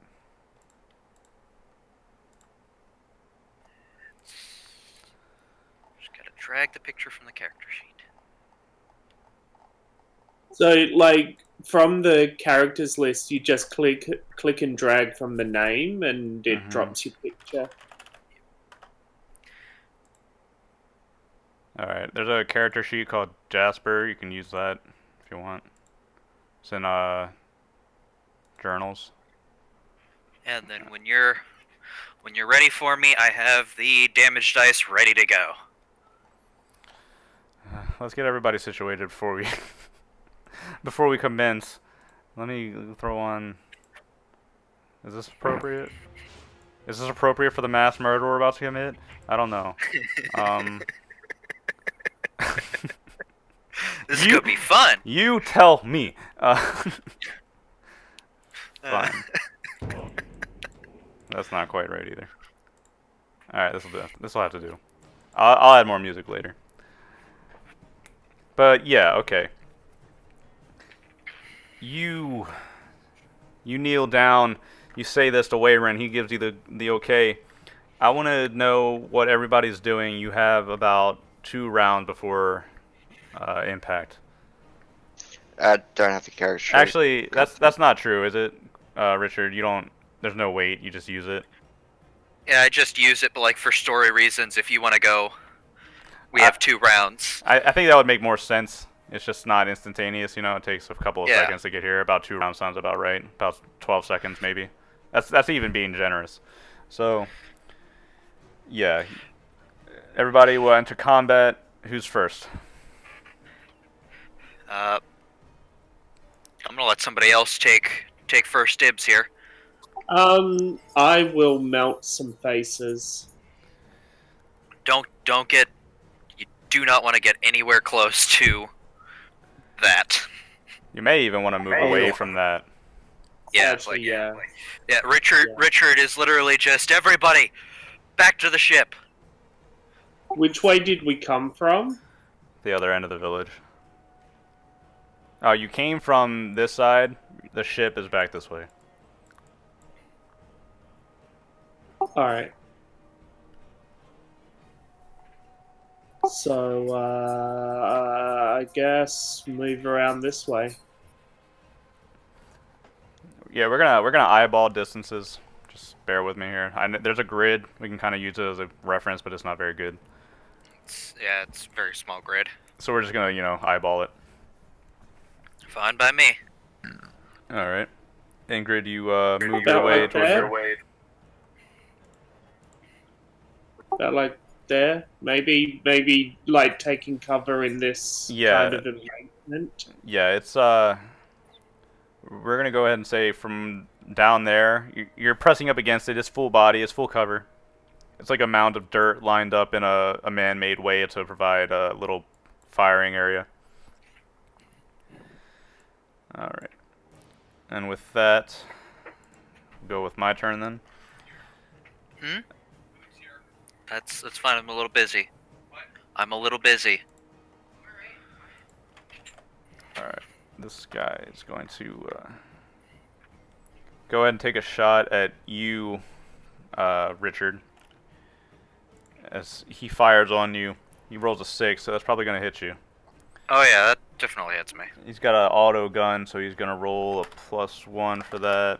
Just gotta drag the picture from the character sheet. So, like, from the characters list, you just click and drag from the name, and it drops your picture. Alright, there's a character sheet called Jasper. You can use that if you want. It's in journals. And then when you're When you're ready for me, I have the damage dice ready to go. Let's get everybody situated before we before we commence. Let me throw on. Is this appropriate? Is this appropriate for the mass murder we're about to commit? I don't know. This is gonna be fun. You tell me. Fine. That's not quite right either. All right, this will have to do. I'll add more music later. But yeah, okay. You kneel down. You say this to Wayron. He gives you the okay. I want to know what everybody's doing. You have about 2 rounds before impact. I don't have the character sheet. Actually, that's not true, is it, Richard? You don't. There's no wait. You just use it. Yeah, I just use it, but like for story reasons, if you want to go, we have 2 rounds. I think that would make more sense. It's just not instantaneous, you know. It takes a couple of Yeah. seconds to get here. About 2 rounds sounds about right. About 12 seconds maybe. That's even being generous. So, yeah. Everybody will enter combat. Who's first? I'm gonna let somebody else take first dibs here. I will melt some faces. Don't get. You do not want to get anywhere close to that. You may even want to move away from that. Yeah, Actually, yeah. Yeah, Richard is literally just everybody back to the ship. Which way did we come from? The other end of the village. Oh, you came from this side. The ship is back this way. Alright. So, I guess move around this way. Yeah, we're gonna eyeball distances. Just bear with me here. There's a grid. We can kind of use it as a reference, but it's not very good. It's a very small grid. So we're just gonna, eyeball it. Fine by me. All right. Ingrid, you move About your way like towards there? your way. About like there? Maybe like taking cover in this Yeah. kind of embankment. Yeah, it's we're gonna go ahead and say from down there. You're pressing up against it. It's full body. It's full cover. It's like a mound of dirt lined up in a man-made way to provide a little firing area. All right. And with that, go with my turn then. That's fine. I'm a little busy. I'm a little busy. All right. This guy is going to go ahead and take a shot at you, Richard. As he fires on you, he rolls a 6, so that's probably going to hit you. Oh yeah, that definitely hits me. He's got an auto gun, so he's going to roll a +1 for that.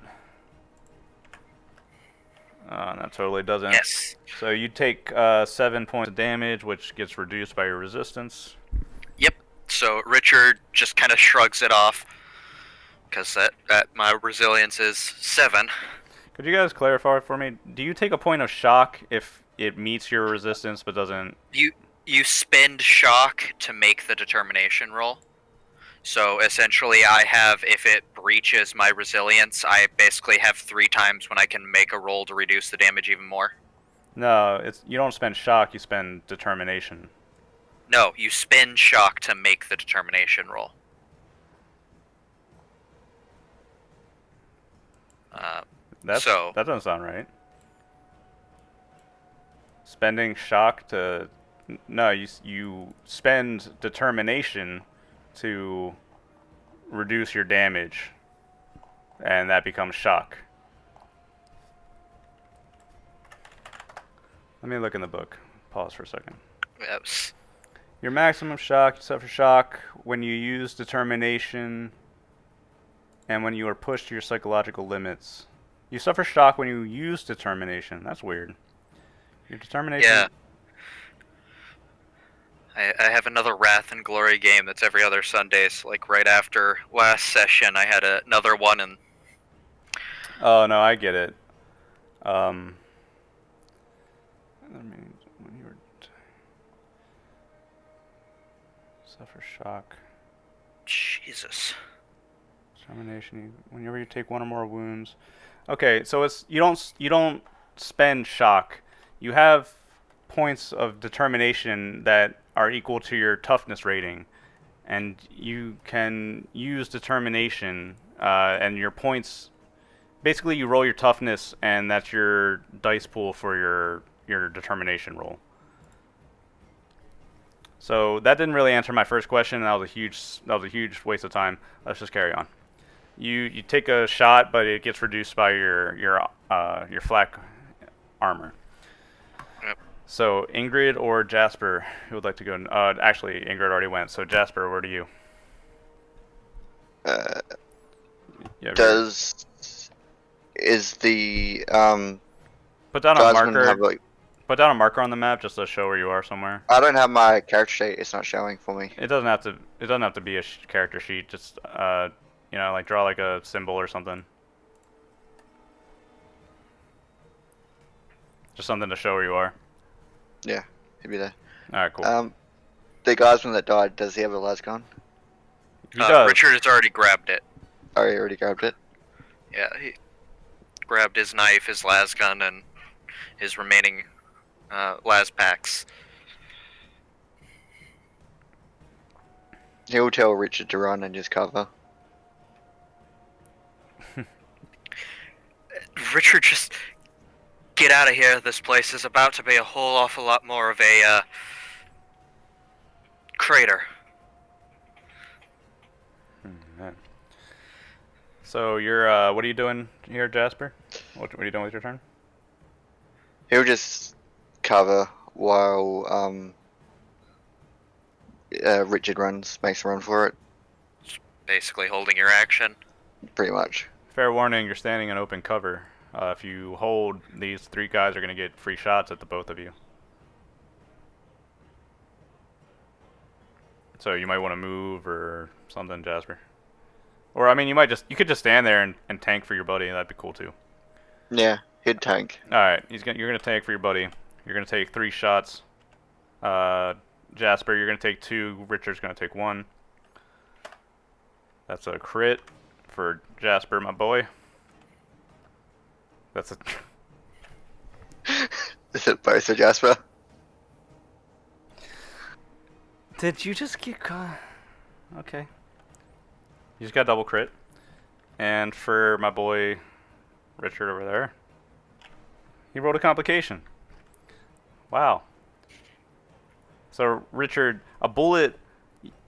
And that totally doesn't. Yes. So you take 7 points of damage, which gets reduced by your resistance. Yep. So Richard just kind of shrugs it off, because that my resilience is 7. Could you guys clarify for me? Do you take a point of shock if it meets your resistance but doesn't? You spend shock to make the determination roll. So essentially, I have, if it breaches my resilience, I basically have 3 times when I can make a roll to reduce the damage even more. No, you don't spend shock. You spend determination. No, you spend shock to make the determination roll. That doesn't sound right. Spending shock to... No, you spend determination to reduce your damage, and that becomes shock. Let me look in the book. Pause for a second. Yes. Your maximum shock, you suffer shock when you use determination and when you are pushed to your psychological limits. You suffer shock when you use determination. That's weird. Your determination... Yeah. I have another Wrath and Glory game that's every other Sunday. So like right after last session, I had another one, and Oh, no, I get it. That means when you suffer shock. Jesus. Determination. Whenever you take one or more wounds. Okay, so it's you don't spend shock. You have points of determination that are equal to your toughness rating, and you can use determination and your points. Basically, you roll your toughness, and that's your dice pool for your determination roll. So that didn't really answer my first question. That was a huge waste of time. Let's just carry on. You take a shot, but it gets reduced by your flak armor. Yep. So Ingrid or Jasper, who would like to go? Actually, Ingrid already went. So Jasper, where do you? Yeah, Is the put down a guardsman marker. have like? Put down a marker on the map just to show where you are somewhere. I don't have my character sheet. It's not showing for me. It doesn't have to. It doesn't have to be a character sheet. Just like draw like a symbol or something. Just something to show where you are. Yeah, he'd be there. All right, cool. The guardsman that died, does he have a lasgun? He does. Richard has already grabbed it. Oh, he already grabbed it. Yeah, he grabbed his knife, his las gun, and his remaining las packs. He'll tell Richard to run and just cover. Richard, just get out of here. This place is about to be a whole awful lot more of a crater. So you're what are you doing here, Jasper? What are you doing with your turn? He'll just cover while Richard makes a run for it. Basically holding your action. Pretty much. Fair warning, you're standing in open cover. If you hold, these three guys are going to get free shots at the both of you. So you might want to move or something, Jasper. Or I mean, you could just stand there and tank for your buddy. That'd be cool too. Yeah, he'd tank. All right, you're gonna tank for your buddy. You're gonna take 3 shots. Jasper, you're gonna take 2. Richard's gonna take 1. That's a crit for Jasper, my boy. That's a. Is it both for Jasper? Did you just get caught? Okay. You just got double crit. And for my boy Richard over there, he rolled a complication. Wow. So Richard, a bullet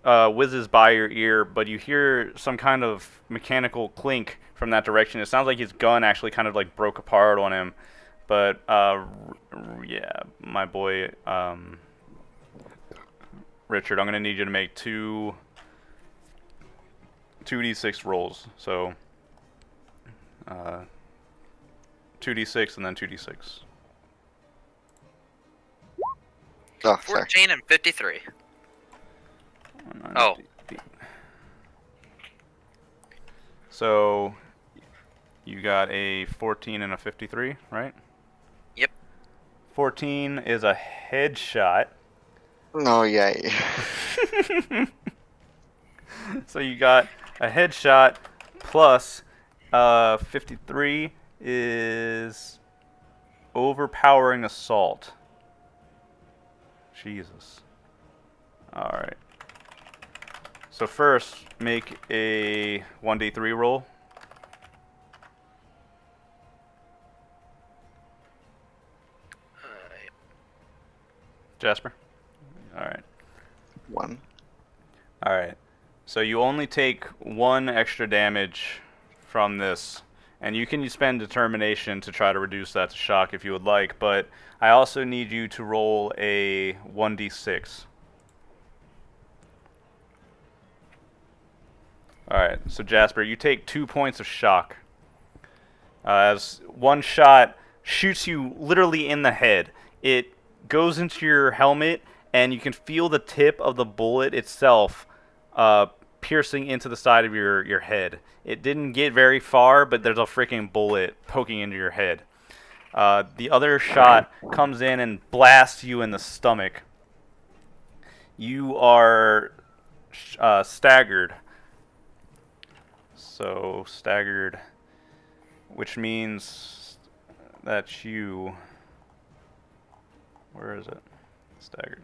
whizzes by your ear, but you hear some kind of mechanical clink from that direction. It sounds like his gun actually kind of like broke apart on him. But yeah, my boy Richard, I'm gonna need you to make 2d6 rolls. So 2d6 and then 2d6. Oh, sorry. 14 and 53. Oh. So you got a 14 and a 53, right? Yep. 14 is a headshot. Oh, yay. So you got a headshot plus 53 is overpowering assault. Jesus. Alright. So first, make a 1d3 roll. Jasper? Alright. 1. Alright. So you only take 1 extra damage from this. And you can spend determination to try to reduce that to shock if you would like, but I also need you to roll a 1d6. Alright, so Jasper, you take 2 points of shock. As one shot shoots you literally in the head. It goes into your helmet, and you can feel the tip of the bullet itself piercing into the side of your head. It didn't get very far, but there's a freaking bullet poking into your head. The other shot comes in and blasts you in the stomach. You are staggered. So, staggered, which means that you... Where is it? Staggered.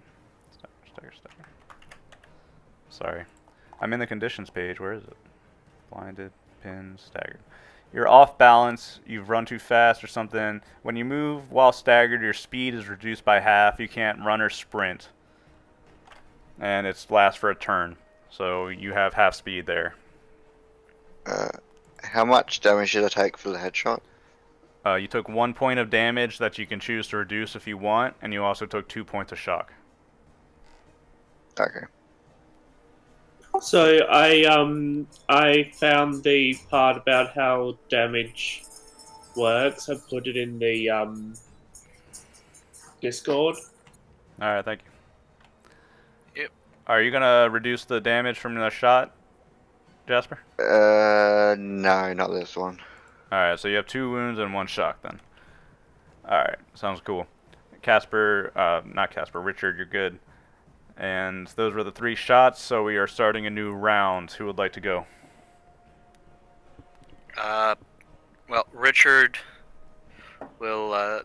Staggered. Sorry. I'm in the conditions page. Where is it? Blinded, pinned, staggered. You're off balance, you've run too fast or something. When you move while staggered, your speed is reduced by half. You can't run or sprint. And it lasts for a turn. So you have half speed there. How much damage did I take for the headshot? You took 1 point of damage that you can choose to reduce if you want, and you also took 2 points of shock. Okay. So I found the part about how damage works. I put it in the Discord. Alright, thank you. Yep. Are you gonna reduce the damage from the shot, Jasper? No, not this one. Alright, so you have 2 wounds and 1 shock then. Alright, sounds cool. Richard, you're good. And those were the 3 shots, so we are starting a new round. Who would like to go? Well, Richard will,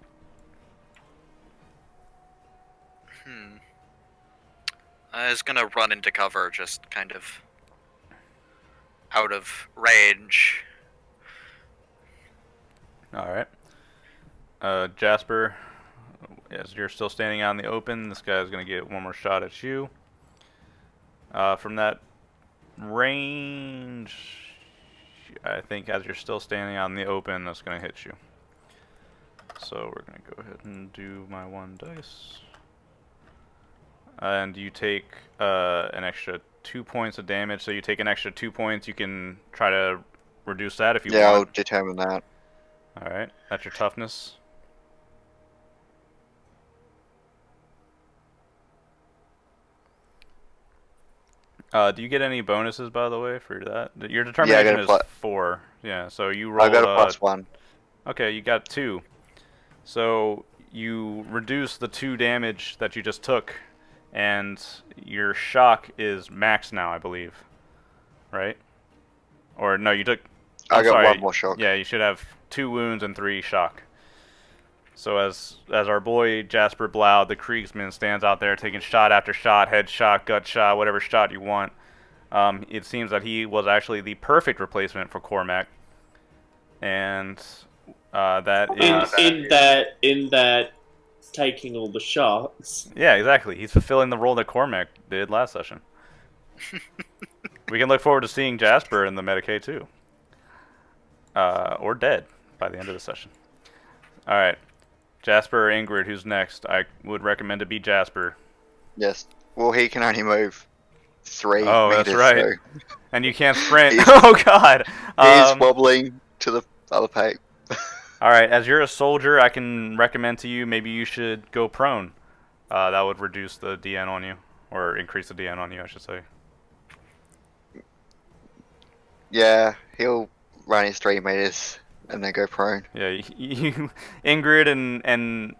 is gonna run into cover, just kind of out of range. Alright. Jasper, as you're still standing out in the open, this guy's going to get 1 more shot at you. From that range, I think as you're still standing out in the open, that's going to hit you. So we're going to go ahead and do my 1 dice. And you take an extra 2 points of damage, so you take an extra 2 points. You can try to reduce that if you Yeah, I'll want. determine that. Alright, that's your toughness. Do you get any bonuses, by the way, for that? Your determination is 4. Yeah, so you roll... I got a +1. Okay, you got 2. So you reduce the 2 damage that you just took, and your shock is max now, I believe. Right? Or no, you took... I got sorry. 1 more shock. Yeah, you should have 2 wounds and 3 shock. So as our boy Jasper Blau, the Kriegsman, stands out there taking shot after shot, head shot, gut shot, whatever shot you want, it seems that he was actually the perfect replacement for Cormac, and that is in that taking all the shots. Yeah, exactly. He's fulfilling the role that Cormac did last session. We can look forward to seeing Jasper in the Medicaid too, or dead by the end of the session. All right. Jasper or Ingrid, who's next? I would recommend to be Jasper. Yes. Well, he can only move 3 Oh, meters. that's right. So And you can't sprint. Oh, God. he's wobbling to the other pipe. All right. As you're a soldier, I can recommend to you maybe you should go prone. That would reduce the DN on you, or increase the DN on you, I should say. Yeah, he'll run his 3 meters and then go prone. Yeah, Ingrid and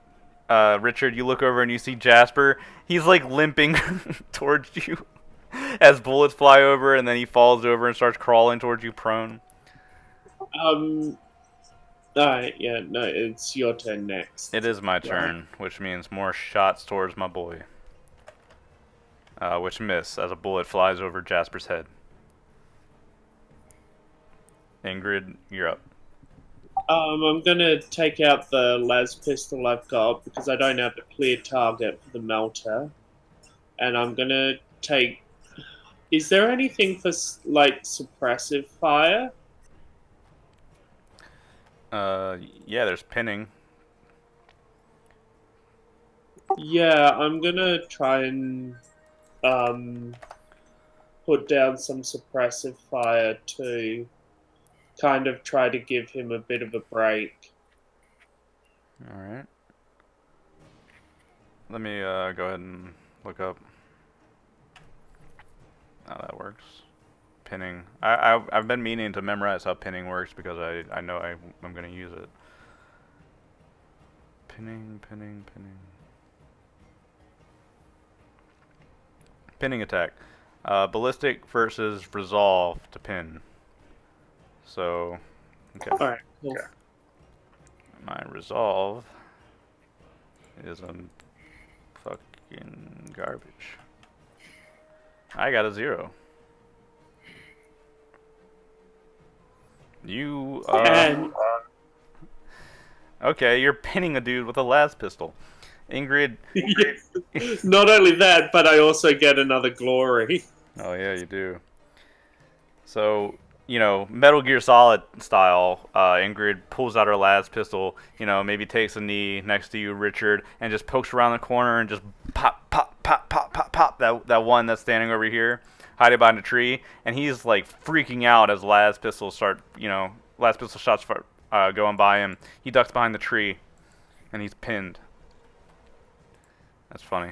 Richard, you look over and you see Jasper. He's like limping towards you as bullets fly over, and then he falls over and starts crawling towards you prone. Alright, yeah, no, it's your turn next. It is my turn, which means more shots towards my boy. Which miss as a bullet flies over Jasper's head. Ingrid, you're up. I'm gonna take out the las pistol I've got because I don't have a clear target for the melter, and I'm gonna take. Is there anything for like suppressive fire? Yeah, there's pinning. Yeah, I'm gonna try and put down some suppressive fire to kind of try to give him a bit of a break. Alright. Let me go ahead and look up how that works. Pinning. I've been meaning to memorize how pinning works because I know I'm going to use it. Pinning. Pinning attack. Ballistic versus resolve to pin. So, okay. Alright, cool. My resolve is fucking garbage. I got a 0. You, And okay, you're pinning a dude with a las pistol. Ingrid. not only that, but I also get another glory. Oh yeah, you do. So, Metal Gear Solid style, Ingrid pulls out her las pistol, maybe takes a knee next to you, Richard, and just pokes around the corner and just pop, that one that's standing over here, hiding behind a tree, and he's like freaking out as las pistol shots start going by him. He ducks behind the tree, and he's pinned. That's funny.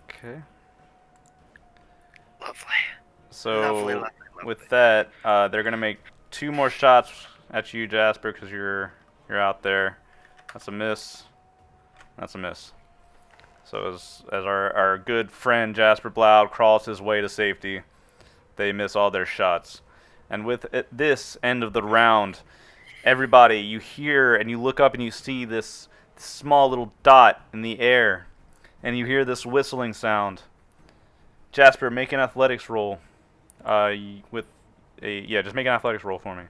Okay. Lovely. So Lovely. with that, they're gonna make 2 more shots at you, Jasper, because you're out there. That's a miss. That's a miss. So as our good friend Jasper Bloud crawls his way to safety, they miss all their shots. And with this end of the round, everybody, you hear and you look up and you see this small little dot in the air, and you hear this whistling sound. Jasper, make an athletics roll. Just make an athletics roll for me.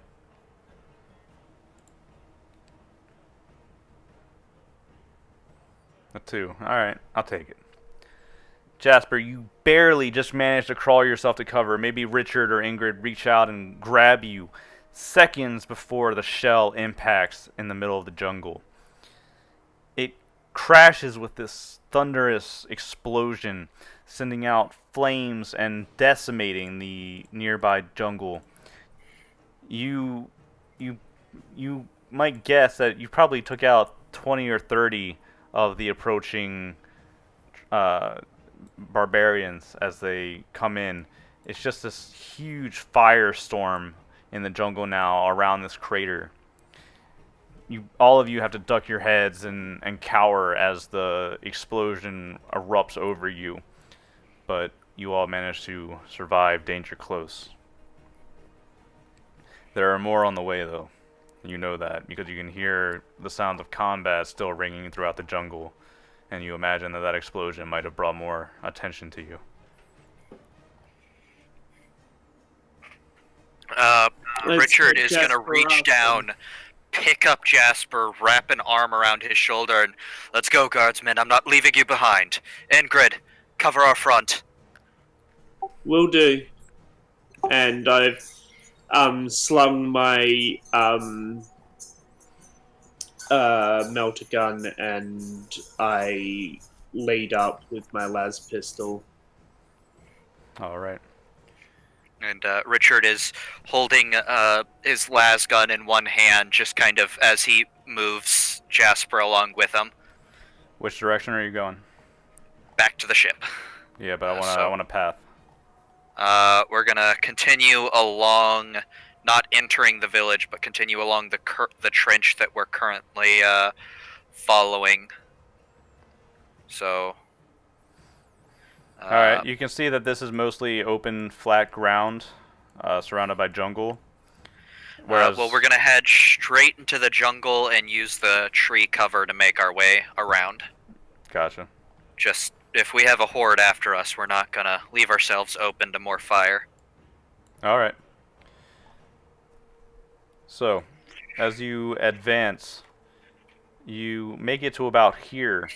A 2. All right, I'll take it. Jasper, you barely just managed to crawl yourself to cover. Maybe Richard or Ingrid reach out and grab you seconds before the shell impacts in the middle of the jungle. It crashes with this thunderous explosion, sending out flames and decimating the nearby jungle. You might guess that you probably took out 20 or 30 of the approaching barbarians as they come in. It's just this huge firestorm in the jungle now around this crater. All of you have to duck your heads and cower as the explosion erupts over you. But you all manage to survive danger close. There are more on the way, though. You know that because you can hear the sounds of combat still ringing throughout the jungle, and you imagine that explosion might have brought more attention to you. Richard is going to reach down, pick up Jasper, wrap an arm around his shoulder, and let's go, guardsmen. I'm not leaving you behind. Ingrid, cover our front. Will do. And I've slung my melter gun, and I lead up with my las pistol. All right. And Richard is holding his las gun in one hand, just kind of as he moves Jasper along with him. Which direction are you going? Back to the ship. Yeah, but I want a path. We're gonna continue along, not entering the village, but continue along the trench that we're currently following. So. All right, you can see that this is mostly open, flat ground, surrounded by jungle. Whereas, well, we're gonna head straight into the jungle and use the tree cover to make our way around. Gotcha. Just if we have a horde after us, we're not gonna leave ourselves open to more fire. All right. So, as you advance, you make it to about here.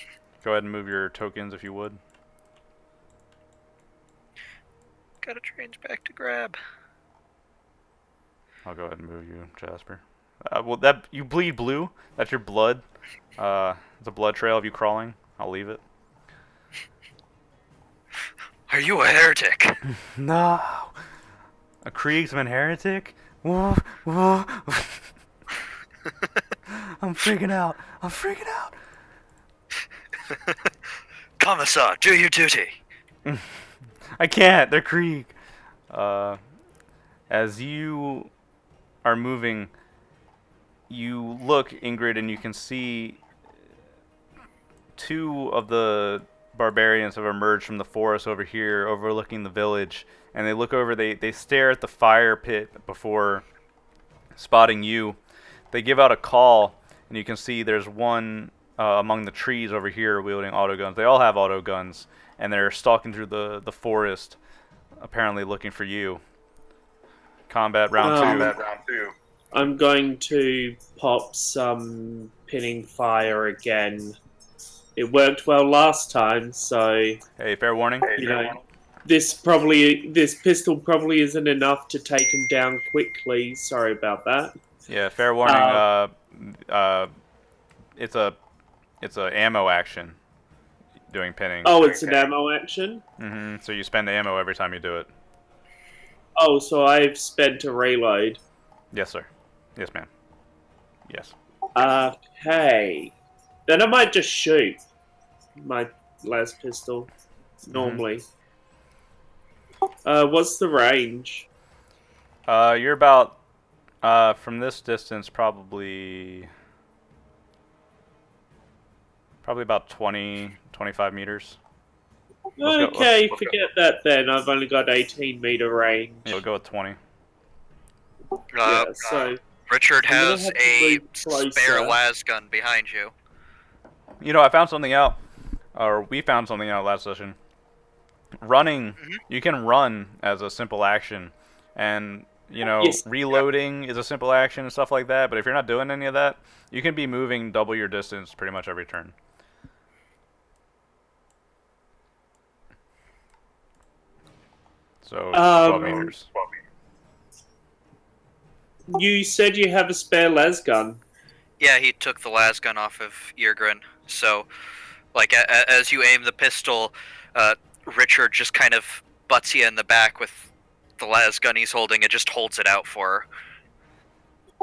Go ahead and move your tokens if you would. Gotta change back to grab. I'll go ahead and move you, Jasper. Well, you bleed blue. That's your blood. It's a blood trail of you crawling. I'll leave it. Are you a heretic? No. A Kriegsman heretic? Whoa, whoa. I'm freaking out. I'm freaking out. Commissar, do your duty. I can't. They're Krieg. As you are moving, you look, Ingrid, and you can see two of the barbarians have emerged from the forest over here, overlooking the village, and they look over. They stare at the fire pit before spotting you. They give out a call, and you can see there's one among the trees over here wielding auto guns. They all have auto guns, and they're stalking through the forest, apparently looking for you. Combat round two. I'm going to pop some pinning fire again. It worked well last time, so Hey, fair warning. you know this pistol probably isn't enough to take him down quickly. Sorry about that. Yeah, fair warning. It's a ammo action. Doing pinning. Oh, it's an ammo action. So you spend ammo every time you do it. Oh, so I've spent a reload. Yes, sir. Yes, ma'am. Yes. Okay. Then I might just shoot my last pistol. Normally. What's the range? You're about from this distance probably about 20-25 meters. Okay, forget that then. I've only got 18-meter range. We'll go with 20. Yeah, so Richard I'm gonna has have to a move closer. spare las gun behind you. You know, I found something out, or we found something out last session. Running, you can run as a simple action, and you know, Yes. reloading is a simple action and stuff like that. But if you're not doing any of that, you can be moving double your distance pretty much every turn. So 12 meters. You said you have a spare las gun. Yeah, he took the las gun off of Yrgren. So, like, as you aim the pistol, Richard just kind of butts you in the back with the las gun he's holding and just holds it out for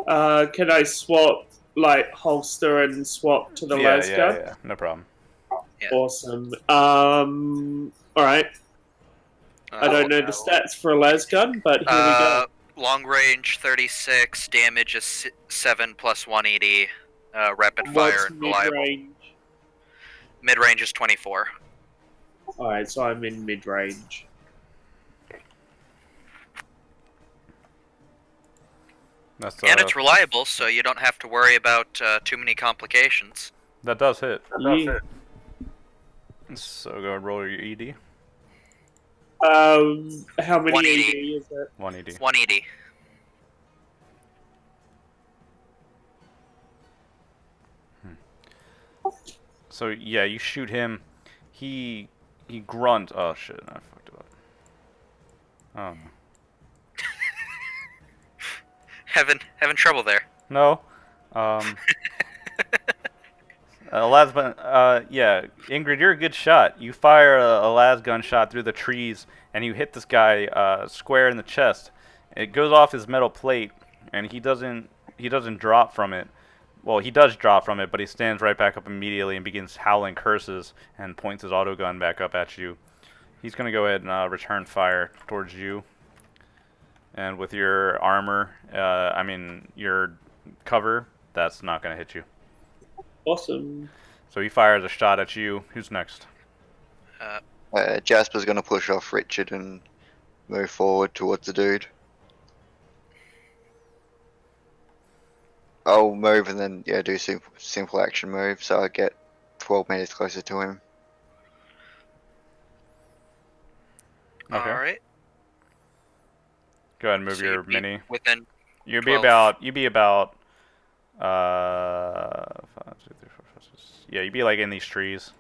her. Can I swap, like, holster and swap to the las gun? Yeah, no problem. Yeah. Awesome. Alright. I don't know the stats for a las gun, but here we go. Long range 36, damage is 7 plus 180, rapid fire What's and reliable. mid-range? Mid range is 24. Alright, so I'm in mid-range. That's, And it's reliable, so you don't have to worry about too many complications. that does hit. Yeah. So go ahead and roll your ED. How many 180. AD is it? 180. 180. So yeah, you shoot him. He grunt. Oh shit! I fucked it up. Oh Having trouble there. no. Yeah, Ingrid, you're a good shot. You fire a las gun shot through the trees, and you hit this guy square in the chest. It goes off his metal plate, and he doesn't drop from it. Well, he does drop from it, but he stands right back up immediately and begins howling curses and points his auto gun back up at you. He's gonna go ahead and return fire towards you. And with your armor, I mean your cover, that's not gonna hit you. Awesome. So he fires a shot at you. Who's next? Jasper's gonna push off Richard and move forward towards the dude. I'll move and then do simple action move, so I get 12 meters closer to him. Okay. Alright. Go ahead and move So your you'd be mini. Within You'd be 12. about 5, 6, 3, 4, 5, 6. Yeah, you'd be like in these trees.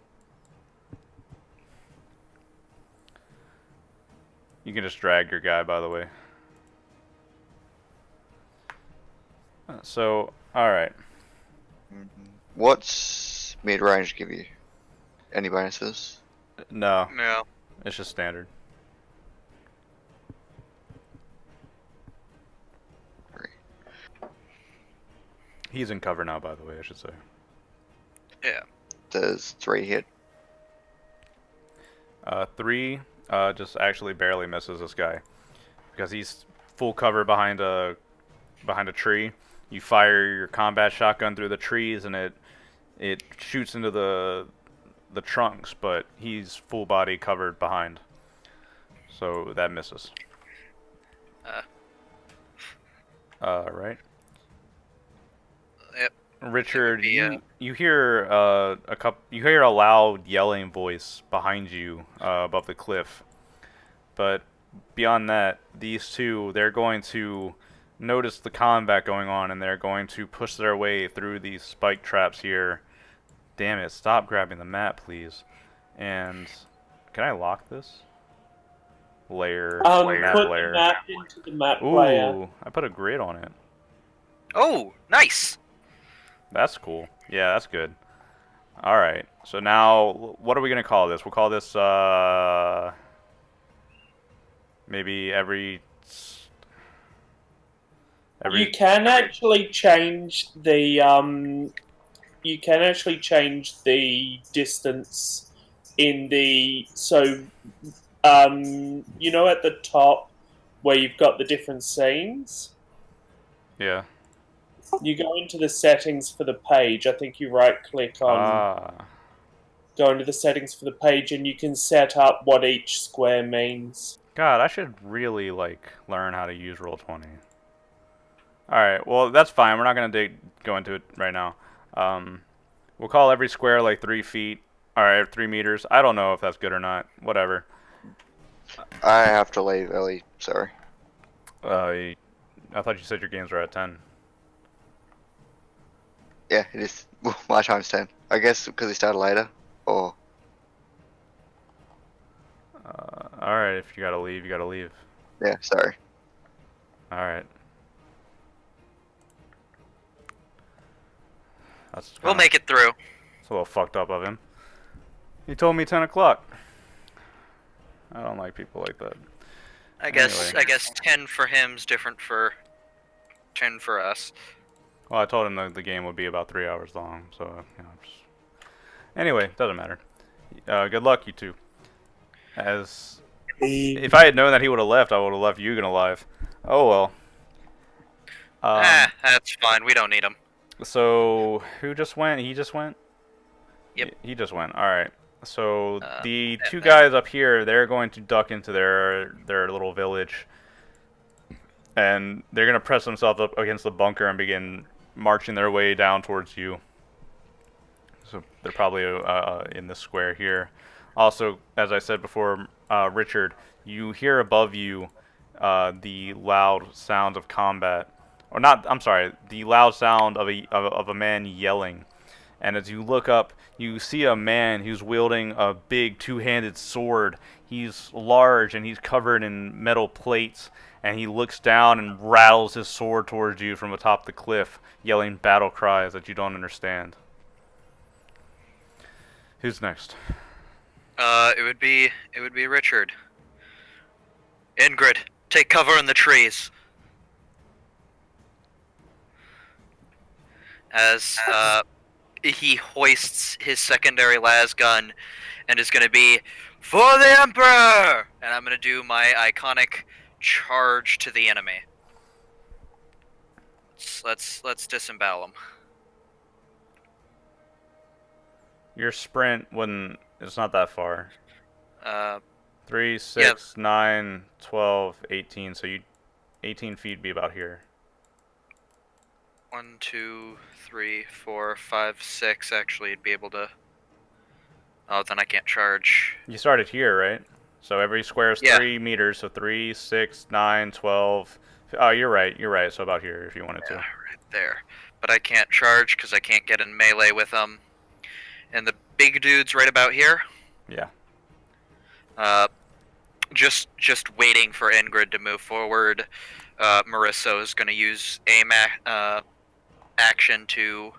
You can just drag your guy, by the way. So, alright. What's mid-range give you? Any bonuses? No, No. it's just standard. He's in cover now, by the way, I should say. Yeah. Does 3 hit? 3 just actually barely misses this guy because he's full cover behind a tree, You fire your combat shotgun through the trees, and it shoots into the trunks, but he's full body covered behind, so that misses. Uh, Right. yep. Richard, be, you hear you hear a loud yelling voice behind you above the cliff, but beyond that, these two, they're going to notice the combat going on, and they're going to push their way through these spike traps here. Damn it! Stop grabbing the map, please. And can I lock this? Layer, map Put layer. the map into the map player. Ooh, I put a grid on it. Oh, nice. That's cool. Yeah, that's good. Alright, so now, what are we going to call this? We'll call this, maybe every... You can actually change the you can actually change the distance in the you know at the top where you've got the different scenes. Yeah. You go into the settings for the page. I think you right click on go into the settings for the page, and you can set up what each square means. God, I should really, like, learn how to use Roll20. Alright, well, that's fine. We're not going to go into it right now. We'll call every square, like, 3 feet. Alright, 3 meters. I don't know if that's good or not. Whatever. I have to leave early. Sorry. I thought you said your games were at 10. Yeah, it is. Well, my time's 10. I guess because it started later. Or Alright, if you gotta leave, you gotta leave. yeah, sorry. Alright. We'll make it through. It's a little fucked up of him. He told me 10 o'clock. I don't like people like that. I guess Anyway. 10 for him's different for 10 for us. Well, I told him the game would be about 3 hours long, so, you know, just... Anyway, doesn't matter. Good luck, you two. If I had known that he would have left, I would have left Yugen alive. Oh well. That's fine. We don't need him. So, who just went? He just went? Yep. He just went. Alright. So, the and two then- guys up here, they're going to duck into their little village. And they're going to press themselves up against the bunker and begin marching their way down towards you. So, they're probably in this square here. Also, as I said before, Richard, you hear above you the loud sound of combat. Or not, I'm sorry, the loud sound of a man yelling. And as you look up, you see a man who's wielding a big two-handed sword. He's large and he's covered in metal plates. And he looks down and rattles his sword towards you from atop the cliff, yelling battle cries that you don't understand. Who's next? It would be Richard. Ingrid, take cover in the trees. As he hoists his secondary las gun and is going to be for the Emperor, and I'm going to do my iconic charge to the enemy. Let's disembowel him. Your sprint it's not that far. 3, 6, Yep. 9, 12, 18. So 18 feet be about here. 1, 2, 3, 4, 5, 6. Actually, you'd be able to. Oh, then I can't charge. You started here, right? So every square is 3 meters. So 3, 6, 9, 12. Oh, you're right. You're right. So about here if you wanted to. Right there. But I can't charge because I can't get in melee with them. And the big dude's right about here. Yeah. Just waiting for Ingrid to move forward. Marissa is going to use aim action to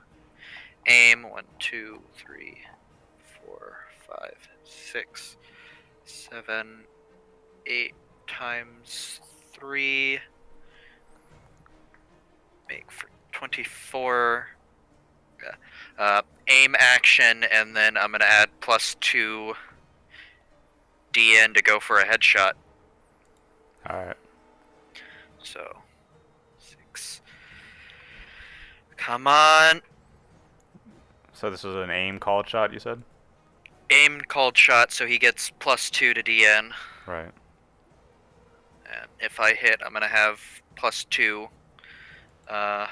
aim. 1, 2, 3, 4, 5, 6, 7, 8 times 3. Make for 24. Aim action, and then I'm gonna add +2 DN to go for a headshot. All right. So 6, Come on. So this is an aim called shot, you said? Aim called shot, so he gets +2 to DN. Right. And if I hit, I'm gonna have +2. And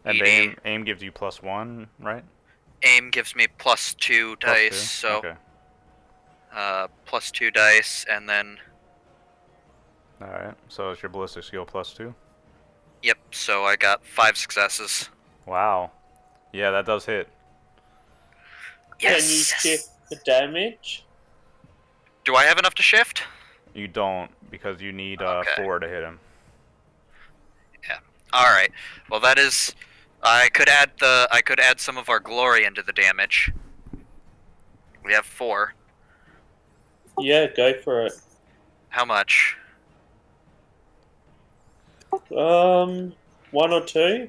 ED. aim gives you +1, right? Aim gives me +2 dice, +2. so Okay. +2 dice, and then All right. So it's your ballistic skill +2. yep. So I got 5 successes. Wow. Yeah, that does hit. Yes. Can you shift the damage? Do I have enough to shift? You don't because you need Okay. 4 to hit him. All right. Well, that is. I could add some of our glory into the damage. We have 4. Yeah, go for it. How much? 1 or 2?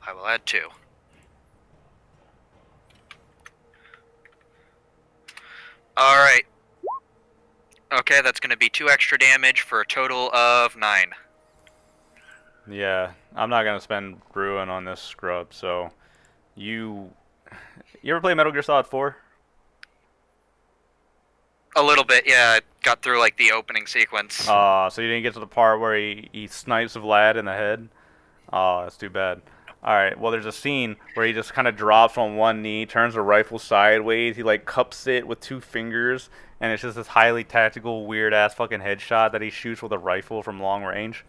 I will add 2. All right. Okay, that's going to be 2 extra damage for a total of 9. Yeah, I'm not gonna spend ruin on this scrub. So, you ever play Metal Gear Solid 4? A little bit, yeah. I got through like the opening sequence. So you didn't get to the part where he snipes Vlad in the head? Oh, that's too bad. Alright, well there's a scene where he just kind of drops on one knee, turns the rifle sideways, he like cups it with 2 fingers, and it's just this highly tactical, weird-ass fucking headshot that he shoots with a rifle from long range.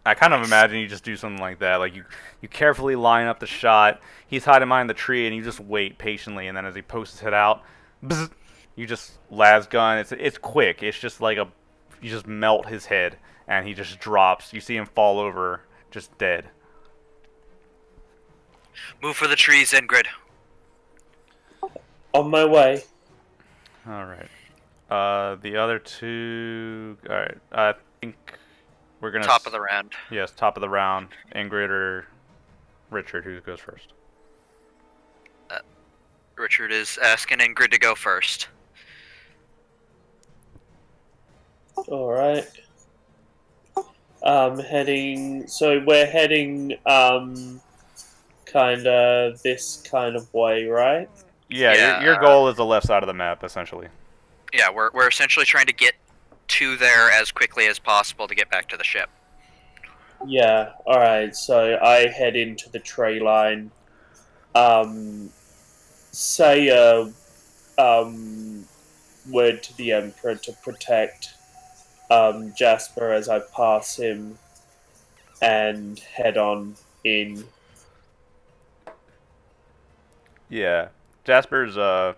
I kind of imagine you just do something like that. Like you carefully line up the shot, he's hiding behind the tree, and you just wait patiently, and then as he pokes his head out, bzz, you just las gun. It's quick. It's just like you just melt his head, and he just drops. You see him fall over, just dead. Move for the trees, Ingrid. On my way. All right. The other 2. All right. I think we're gonna Top of the round. Yes, top of the round. Ingrid or Richard, who goes first? Richard is asking Ingrid to go first. Alright. Heading. So we're heading, kinda this kind of way, right? Yeah, Yeah, your goal is the left side of the map, essentially. Yeah, we're essentially trying to get to there as quickly as possible to get back to the ship. Yeah, alright, so I head into the tree line. Say a word to the Emperor to protect Jasper as I pass him and head on in. Yeah, Jasper's I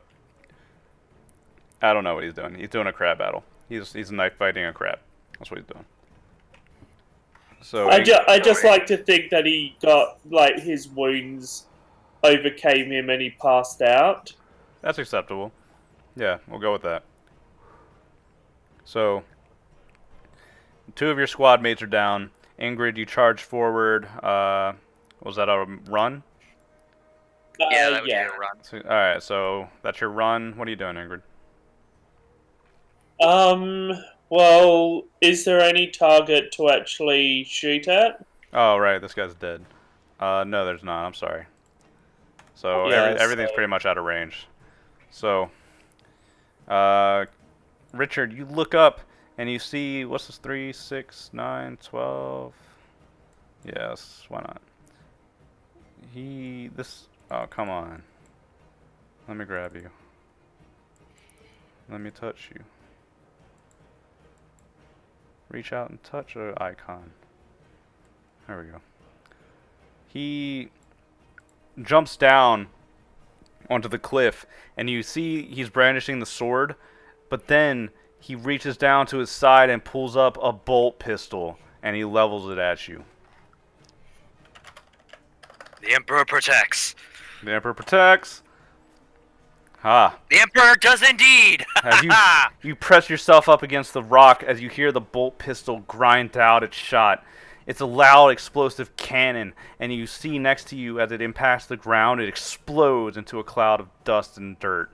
don't know what he's doing. He's doing a crab battle. He's knife fighting a crab. That's what he's doing. So I just like to think that he got, like, his wounds overcame him and he passed out. that's acceptable. Yeah, we'll go with that. So 2 of your squad mates are down. Ingrid, you charge forward. Was that a run? Yeah, that would yeah. be a run. So, all right, so that's your run. What are you doing, Ingrid? Well, is there any target to actually shoot at? Oh, right, this guy's dead. No, there's not. I'm sorry. So Yeah, everything's so- pretty much out of range. So, Richard, you look up and you see, what's this, 3, 6, 9, 12? Yes, why not? Oh, come on. Let me grab you. Let me touch you. Reach out and touch an icon. There we go. He jumps down onto the cliff, and you see he's brandishing the sword, but then he reaches down to his side and pulls up a bolt pistol, and he levels it at you. The Emperor protects. The Emperor protects. Ha. The Emperor does indeed. As you press yourself up against the rock as you hear the bolt pistol grind out its shot. It's a loud explosive cannon, and you see next to you as it impacts the ground, it explodes into a cloud of dust and dirt.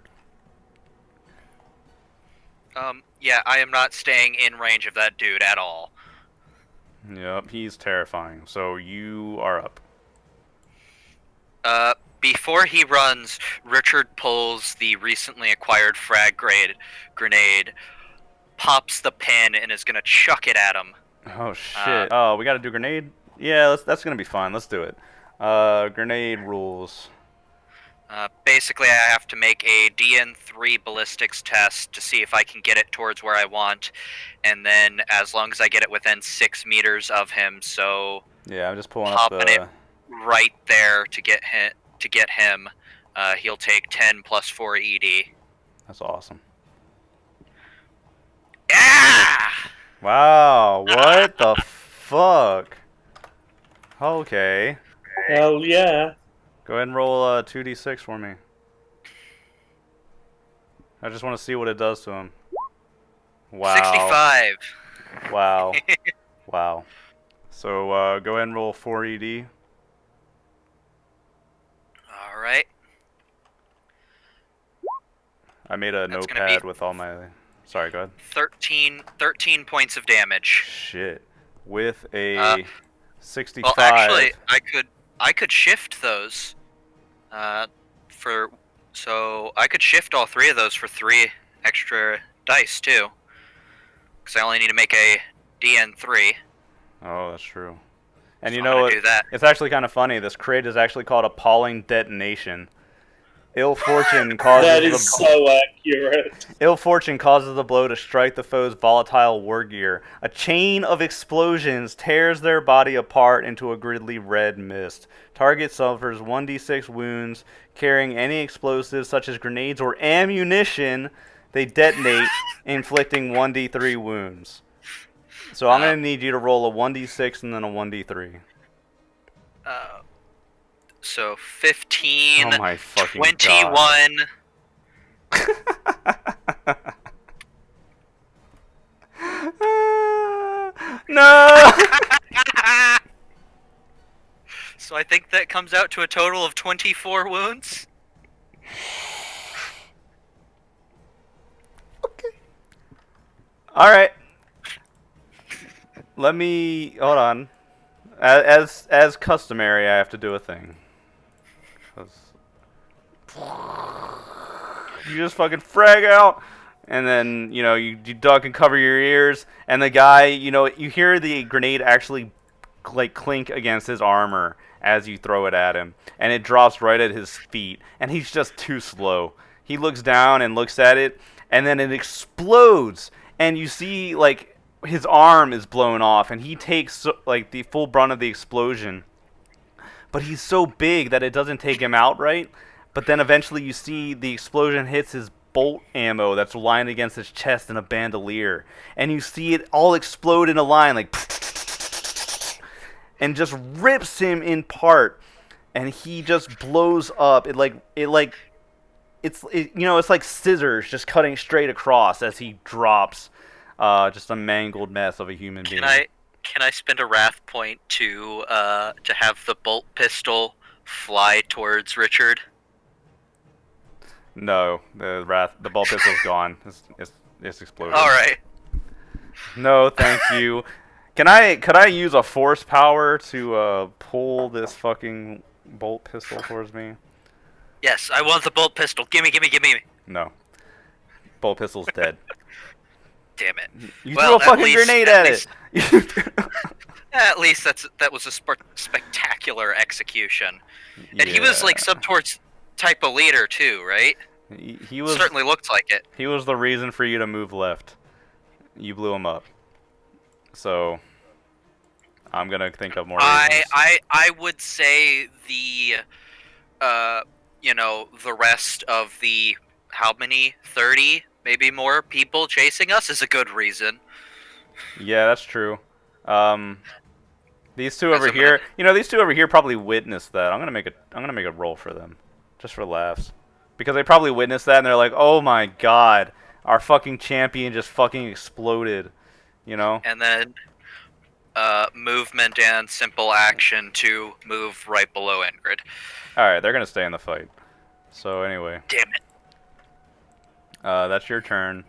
Yeah, I am not staying in range of that dude at all. Yep, he's terrifying. So you are up. Before he runs, Richard pulls the recently acquired grenade, pops the pin, and is gonna chuck it at him. Oh shit. Oh, we gotta do grenade? Yeah, that's gonna be fine. Let's do it. Grenade rules. Basically, I have to make a DN3 ballistics test to see if I can get it towards where I want, and then as long as I get it within 6 meters of him, so Yeah, I'm just pulling up popping it the. right there to get him, he'll take 10 plus 4 ED. That's awesome. Yeah! Wow, what the fuck? Okay. Hell yeah. Go ahead and roll 2d6 for me. I just want to see what it does to him. Wow. 65. Wow. Wow. So go ahead and roll 4 ED. All right. I made a That's gonna notepad be- with all my. Sorry, go ahead. 13 points of damage. Shit. With a Well, 65. actually, I could shift those. So I could shift all 3 of those for 3 extra dice too. Because I only need to make a DN3. Oh, that's true. And So you I'm know gonna what? do that. It's actually kind of funny. This crit is actually called appalling detonation. Ill fortune causes That is so accurate. Ill fortune causes the blow to strike the foe's volatile war gear. A chain of explosions tears their body apart into a gridly red mist. Target suffers 1d6 wounds. Carrying any explosives such as grenades or ammunition, they detonate, inflicting 1d3 wounds. So I'm going to need you to roll a 1d6 and then a 1d3. So 15, Oh my fucking 21. No! So I think that comes out to a total of 24 wounds. All right. Let me hold on. As customary, I have to do a thing. 'Cause you just fucking frag out, and then you duck and cover your ears, and the guy, you hear the grenade actually like clink against his armor as you throw it at him, and it drops right at his feet, and he's just too slow. He looks down and looks at it, and then it explodes, and you see like his arm is blown off, and he takes like the full brunt of the explosion. But he's so big that it doesn't take him outright. But then eventually you see the explosion hits his bolt ammo that's lined against his chest in a bandolier, and you see it all explode in a line like, and just rips him in part, and he just blows up. It's like scissors just cutting straight across as he drops, just a mangled mess of a human being. Can I spend a wrath point to have the bolt pistol fly towards Richard? No, the bolt pistol's gone. It's exploded. All right. No, thank you. Could I use a force power to pull this fucking bolt pistol towards me? Yes, I want the bolt pistol. Gimme. No. Bolt pistol's dead. Damn it. You threw a fucking grenade at it. At least that was a spectacular execution. And he was like some type of leader too, right? He was certainly looked like it. He was the reason for you to move left. You blew him up. So I'm gonna think of more reasons. I would say the the rest of the how many 30 maybe more people chasing us is a good reason. Yeah, that's true. These two over here, these two over here probably witnessed that. I'm gonna make a roll for them, just for laughs, because they probably witnessed that and they're like, "Oh my god, our fucking champion just fucking exploded," And then movement and simple action to move right below Ingrid. All right, they're gonna stay in the fight. So anyway. Damn it. That's your turn.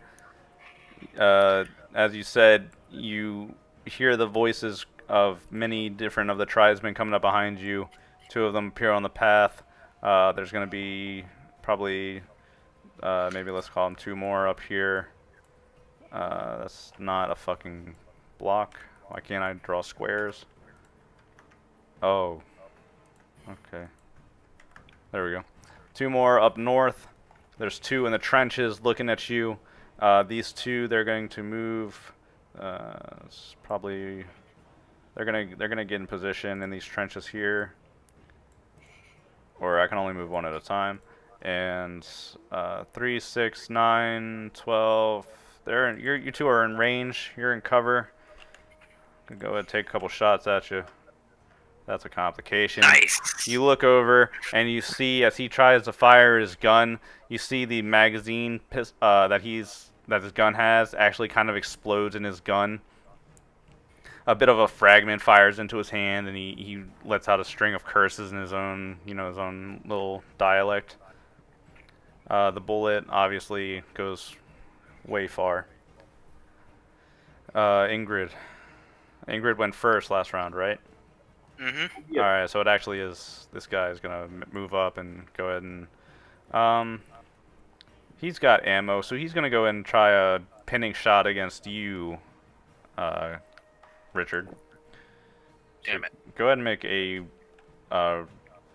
As you said, you hear the voices of many different of the tribesmen coming up behind you. 2 of them appear on the path. There's going to be probably, maybe let's call them 2 more up here. That's not a fucking block. Why can't I draw squares? Oh. Okay. There we go. 2 more up north. There's 2 in the trenches looking at you. These 2, they're going to move. It's probably they're gonna get in position in these trenches here. Or I can only move 1 at a time. And 3, 6, 9, 12. You 2 are in range. You're in cover. I'm gonna go ahead and take a couple shots at you. That's a complication. Nice. You look over and you see as he tries to fire his gun, you see the magazine that his gun has actually kind of explodes in his gun. A bit of a fragment fires into his hand, and he lets out a string of curses in his own his own little dialect. The bullet obviously goes way far. Ingrid went first last round, right? Mm-hmm. Yep. Alright, so it actually is, this guy is gonna move up and go ahead and, he's got ammo, so he's gonna go ahead and try a pinning shot against you, Richard. Damn it. Go ahead and make a,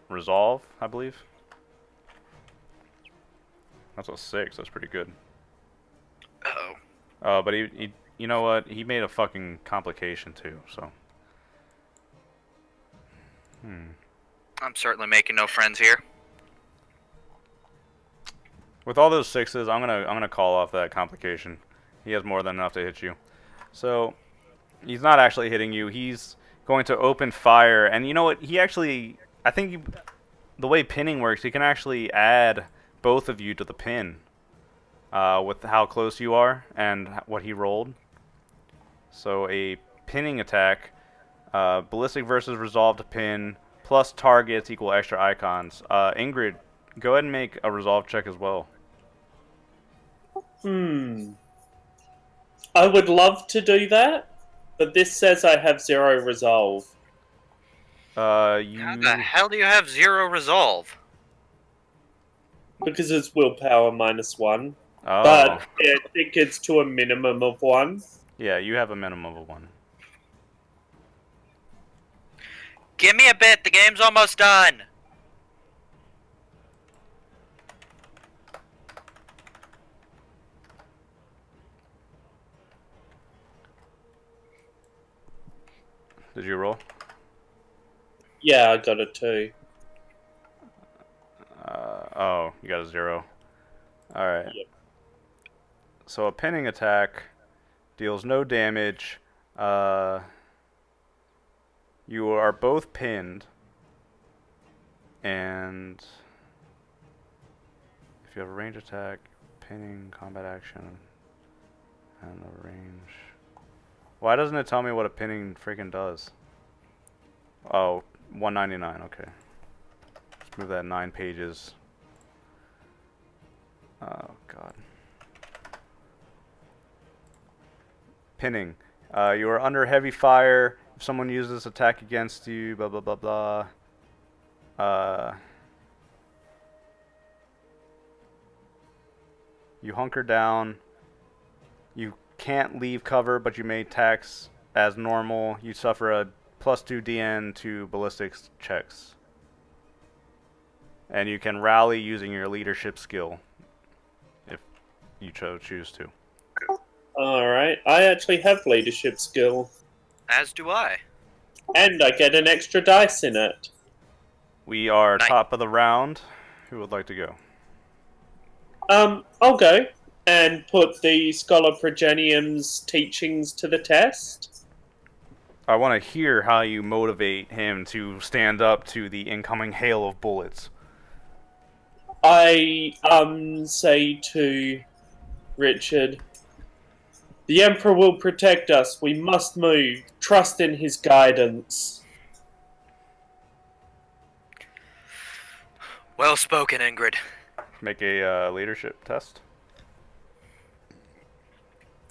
resolve, I believe. That's a 6, that's pretty good. Uh-oh. But he, you know what, he made a fucking complication too, so. I'm certainly making no friends here. With all those 6s, I'm gonna call off that complication. He has more than enough to hit you. So he's not actually hitting you. He's going to open fire, and you know what? He actually, I think the way pinning works, he can actually add both of you to the pin with how close you are and what he rolled. So a pinning attack, ballistic versus resolve to pin, plus targets equal extra icons. Ingrid, go ahead and make a resolve check as well. I would love to do that, but this says I have 0 resolve. How the hell do you have 0 resolve? Because it's willpower -1. Oh. But I think it's to a minimum of 1. Yeah, you have a minimum of 1. Give me a bit, the game's almost done. Did you roll? Yeah, I got a 2. Oh, you got a 0. Alright. Yep. So a pinning attack deals no damage. You are both pinned. And if you have a range attack, pinning, combat action, and a range. Why doesn't it tell me what a pinning freaking does? Oh, 199, okay. Let's move that 9 pages. Oh, God. Pinning. You are under heavy fire. If someone uses this attack against you, blah, blah, blah, blah. You hunker down. You can't leave cover, but you may attacks as normal. You suffer a +2 DN to ballistics checks. And you can rally using your leadership skill if you choose to. Alright, I actually have leadership skill. As do I. And I get an extra dice in it. We are Nice. top of the round. Who would like to go? I'll go and put the Scholar Progenium's teachings to the test. I want to hear how you motivate him to stand up to the incoming hail of bullets. I say to Richard, the Emperor will protect us. We must move. Trust in his guidance. Well spoken, Ingrid. Make a leadership test.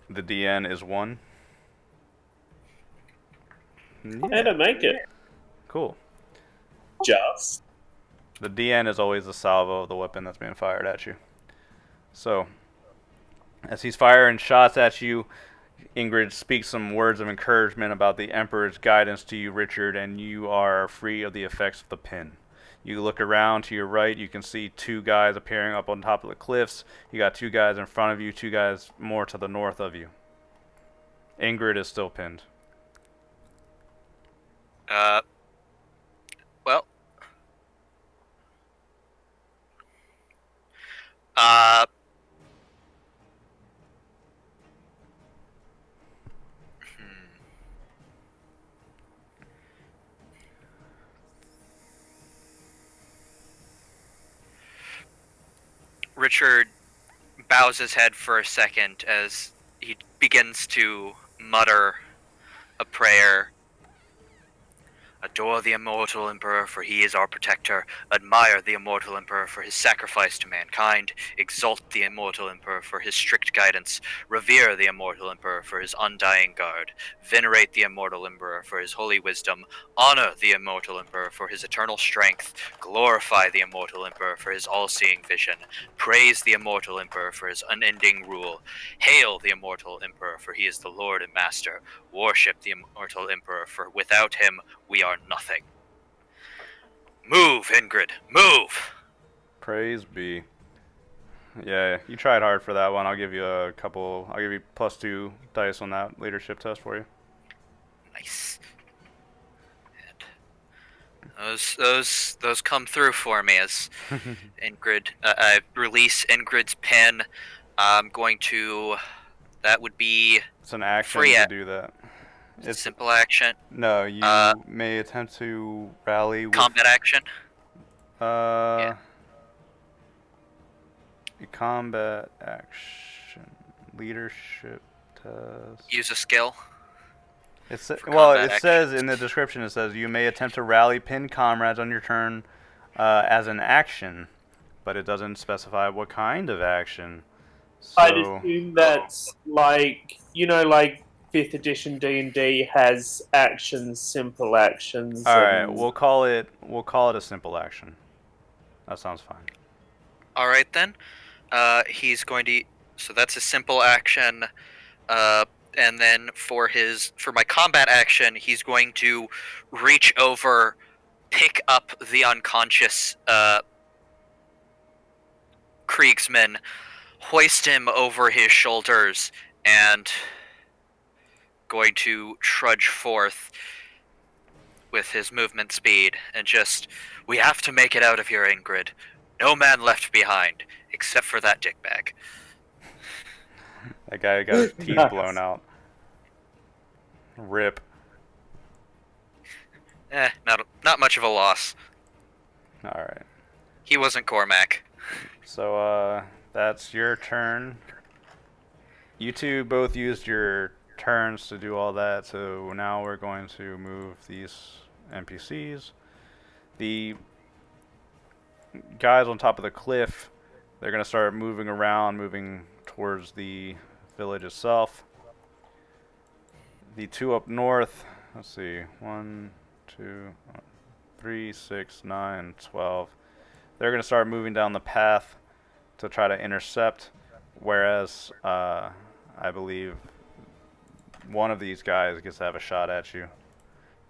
The DN is 1. How to make it? Cool. Just. The DN is always the salvo of the weapon that's being fired at you. So, as he's firing shots at you, Ingrid speaks some words of encouragement about the Emperor's guidance to you, Richard, and you are free of the effects of the pin. You look around to your right, you can see two guys appearing up on top of the cliffs. You got two guys in front of you, two guys more to the north of you. Ingrid is still pinned. Well. Richard bows his head for a second as he begins to mutter a prayer. Adore the immortal Emperor, for he is our protector. Admire the immortal Emperor for his sacrifice to mankind. Exalt the immortal Emperor for his strict guidance. Revere the immortal Emperor for his undying guard. Venerate the immortal Emperor for his holy wisdom. Honor the immortal Emperor for his eternal strength. Glorify the immortal Emperor for his all-seeing vision. Praise the immortal Emperor for his unending rule. Hail the immortal Emperor, for he is the Lord and Master. Worship the immortal Emperor, for without him we are nothing. Move, Ingrid, move! Praise be. Yeah, you tried hard for that one. I'll give you a couple. I'll give you +2 dice on that leadership test for you. Nice. And those come through for me as Ingrid. I release Ingrid's pen. I'm going to. That would be It's an action free to do that. It's simple action. No, you may attempt to rally with combat action. yeah. Combat action leadership test. Use a skill. Well, it combat says in the description. It says you may attempt to rally pinned comrades on your turn as an action, but it doesn't specify what kind of action. So, I'd assume that's like, like 5th edition D&D has actions, simple actions. all right, we'll call it a simple action. That sounds fine. All right then. He's going to. So that's a simple action. And then for my combat action, he's going to reach over, pick up the unconscious Kriegsman, hoist him over his shoulders, and going to trudge forth with his movement speed and just, we have to make it out of here, Ingrid. No man left behind, except for that dickbag. That guy got his teeth blown out. Rip. Not much of a loss. Alright. He wasn't Cormac. So, that's your turn. You two both used your turns to do all that, so now we're going to move these NPCs. The guys on top of the cliff, they're going to start moving around, moving towards the village itself. The two up north, let's see, 1, 2, 3, 6, 9, 12. They're going to start moving down the path to try to intercept, whereas I believe one of these guys gets to have a shot at you.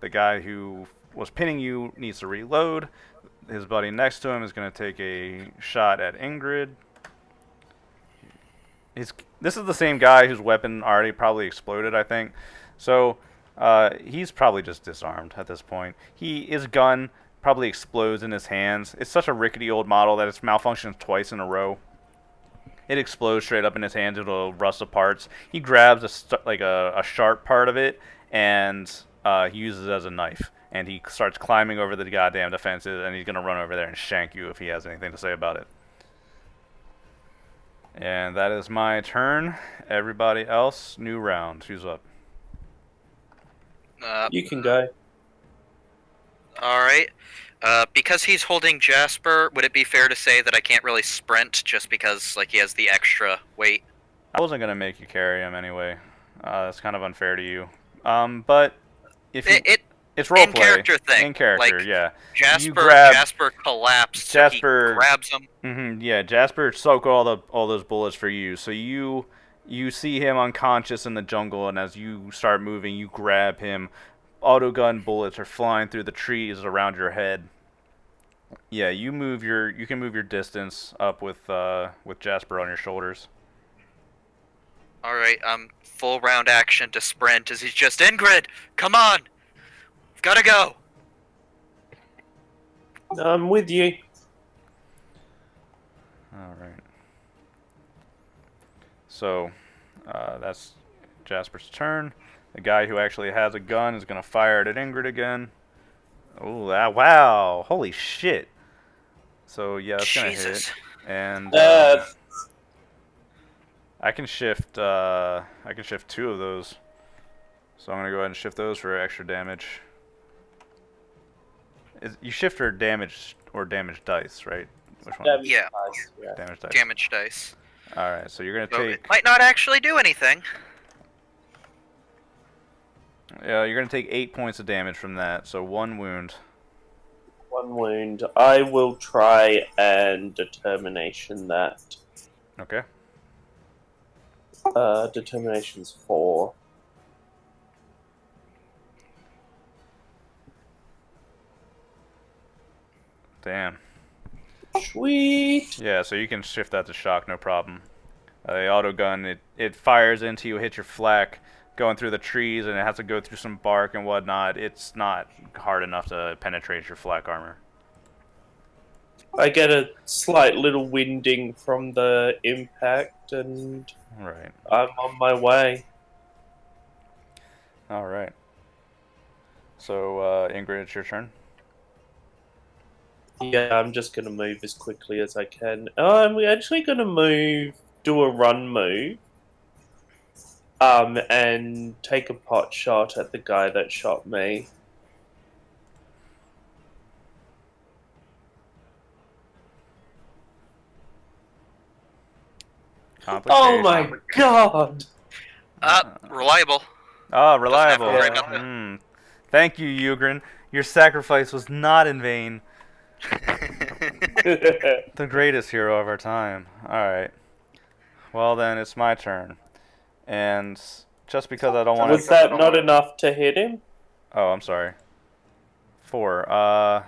The guy who was pinning you needs to reload. His buddy next to him is going to take a shot at Ingrid. This is the same guy whose weapon already probably exploded, I think. So he's probably just disarmed at this point. His gun probably explodes in his hands. It's such a rickety old model that it's malfunctioned twice in a row. It explodes straight up in his hands. It'll rust apart. He grabs a sharp part of it and he uses it as a knife. And he starts climbing over the goddamn defenses, and he's going to run over there and shank you if he has anything to say about it. And that is my turn. Everybody else, new round. Who's up? You can go. Alright. Because he's holding Jasper, would it be fair to say that I can't really sprint just because he has the extra weight? I wasn't going to make you carry him anyway. It's kind of unfair to you. But if It's role in character play. thing. In character, Like yeah. You Jasper, grab Jasper collapsed, so he Jasper. grabs him. Yeah, Jasper soak all those bullets for you. So you see him unconscious in the jungle, and as you start moving, you grab him. Autogun bullets are flying through the trees around your head. Yeah, you can move your distance up with Jasper on your shoulders. All right, full round action to sprint as he's just Ingrid. Come on, we've gotta go. I'm with you. All right. So that's Jasper's turn. The guy who actually has a gun is gonna fire it at Ingrid again. Oh, wow! Holy shit! So yeah, that's gonna hit, Jesus. and Uh, I can shift 2 of those. So I'm gonna go ahead and shift those for extra damage. You shift for damage or damage dice, right? Which one? damage Yeah. dice, yeah. Damage dice. Damage dice. All right, so you're So gonna it take might not actually do anything. you're gonna take 8 points of damage from that. So 1 wound. 1 wound. I will try and determination that. Okay. Determination's 4. Damn. Sweet. Yeah, so you can shift that to shock, no problem. The auto gun, it fires into you, hits your flak, going through the trees, and it has to go through some bark and whatnot. It's not hard enough to penetrate your flak armor. I get a slight little winding from the impact, and Right. I'm on my way. All right. So Ingrid, it's your turn. Yeah, I'm just gonna move as quickly as I can. I'm actually gonna do a run move, and take a pot shot at the guy that shot me. Oh my god! Reliable. Oh, Doesn't have to reliable. worry about that. Thank you, Ugrin. Your sacrifice was not in vain. The greatest hero of our time. Alright. Well then, it's my turn. And just because I don't want to... Was that not enough to hit him? Oh, I'm sorry. 4.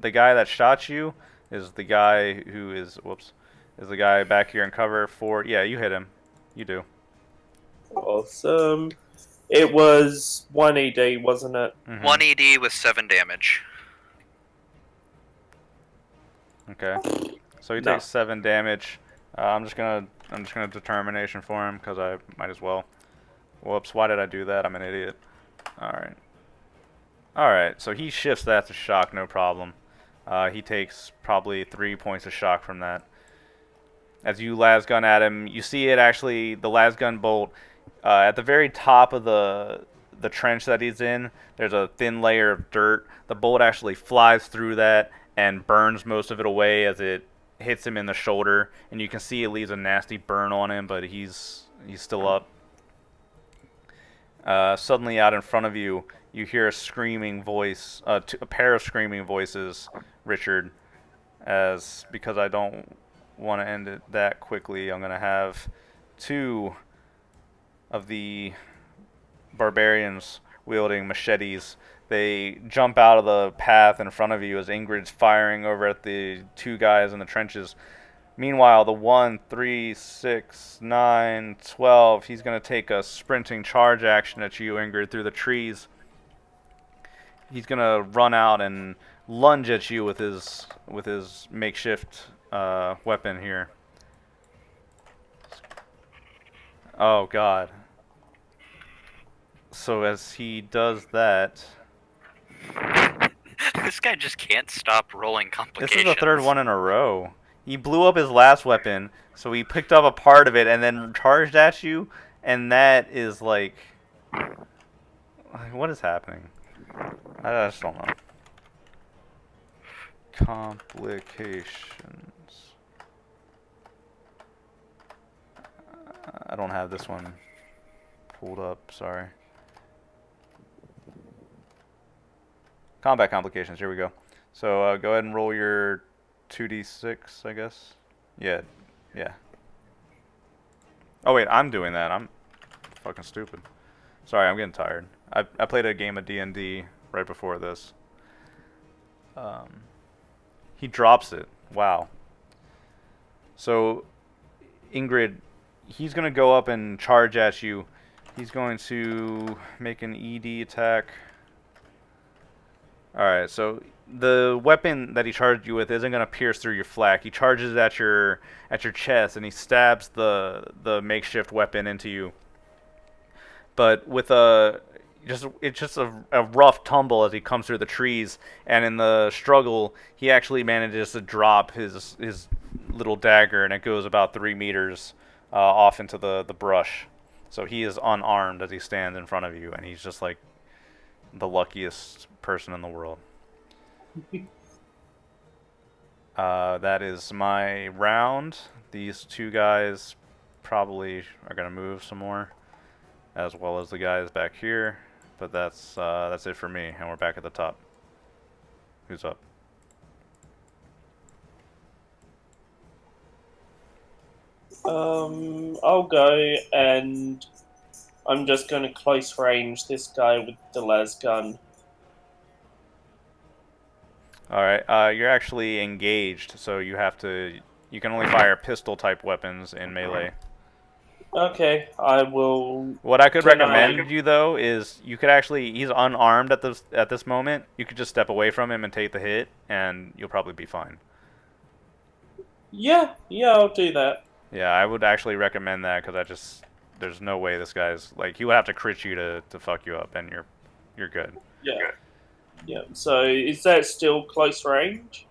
The guy that shot you is the guy who is... Whoops. Is the guy back here in cover. 4. Yeah, you hit him. You do. Awesome. It was 1 ED, wasn't it? 1 ED with 7 damage. Okay. So he No. takes 7 damage. I'm just gonna determination for him because I might as well. Whoops! Why did I do that? I'm an idiot. All right. All right. So he shifts that to shock, no problem. He takes probably 3 points of shock from that. As you las gun at him, you see it actually. The las gun bolt at the very top of the trench that he's in. There's a thin layer of dirt. The bolt actually flies through that and burns most of it away as it hits him in the shoulder, and you can see it leaves a nasty burn on him, but he's still up. Suddenly out in front of you, you hear a screaming voice, a pair of screaming voices, Richard, because I don't want to end it that quickly, I'm going to have 2 of the barbarians wielding machetes. They jump out of the path in front of you as Ingrid's firing over at the 2 guys in the trenches. Meanwhile, the 1, 3, 6, 9, 12, he's going to take a sprinting charge action at you, Ingrid, through the trees. He's going to run out and lunge at you with his makeshift weapon here. Oh, God. So as he does that... This guy just can't stop rolling complications. This is the 3rd one in a row. He blew up his last weapon, so he picked up a part of it and then charged at you, and that is like... What is happening? I just don't know. Complications. I don't have this one pulled up, sorry. Combat complications. Here we go. So go ahead and roll your 2d6, I guess. Yeah, yeah. Oh wait, I'm doing that. I'm fucking stupid. Sorry, I'm getting tired. I played a game of D&D right before this. He drops it. Wow. So Ingrid, he's gonna go up and charge at you. He's going to make an ED attack. Alright, so the weapon that he charged you with isn't gonna pierce through your flak. He charges at your chest and he stabs the makeshift weapon into you. But with it's just a rough tumble as he comes through the trees, and in the struggle he actually manages to drop his little dagger, and it goes about 3 meters off into the brush. So he is unarmed as he stands in front of you, and he's just like the luckiest person in the world. That is my round. These two guys probably are gonna move some more, as well as the guys back here. But that's it for me, and we're back at the top. Who's up? I'll go, and I'm just going to close range this guy with the las gun. Alright, you're actually engaged, so you can only fire pistol type weapons in melee. Okay, I will. What I could Can recommend you though is you could he's unarmed at this moment. You could just step away from him and take the hit, and you'll probably be fine. Yeah, I'll do that. Yeah, I would actually recommend that because there's no way this guy's like he would have to crit you to fuck you up, and you're good. Yeah. So is that still close range?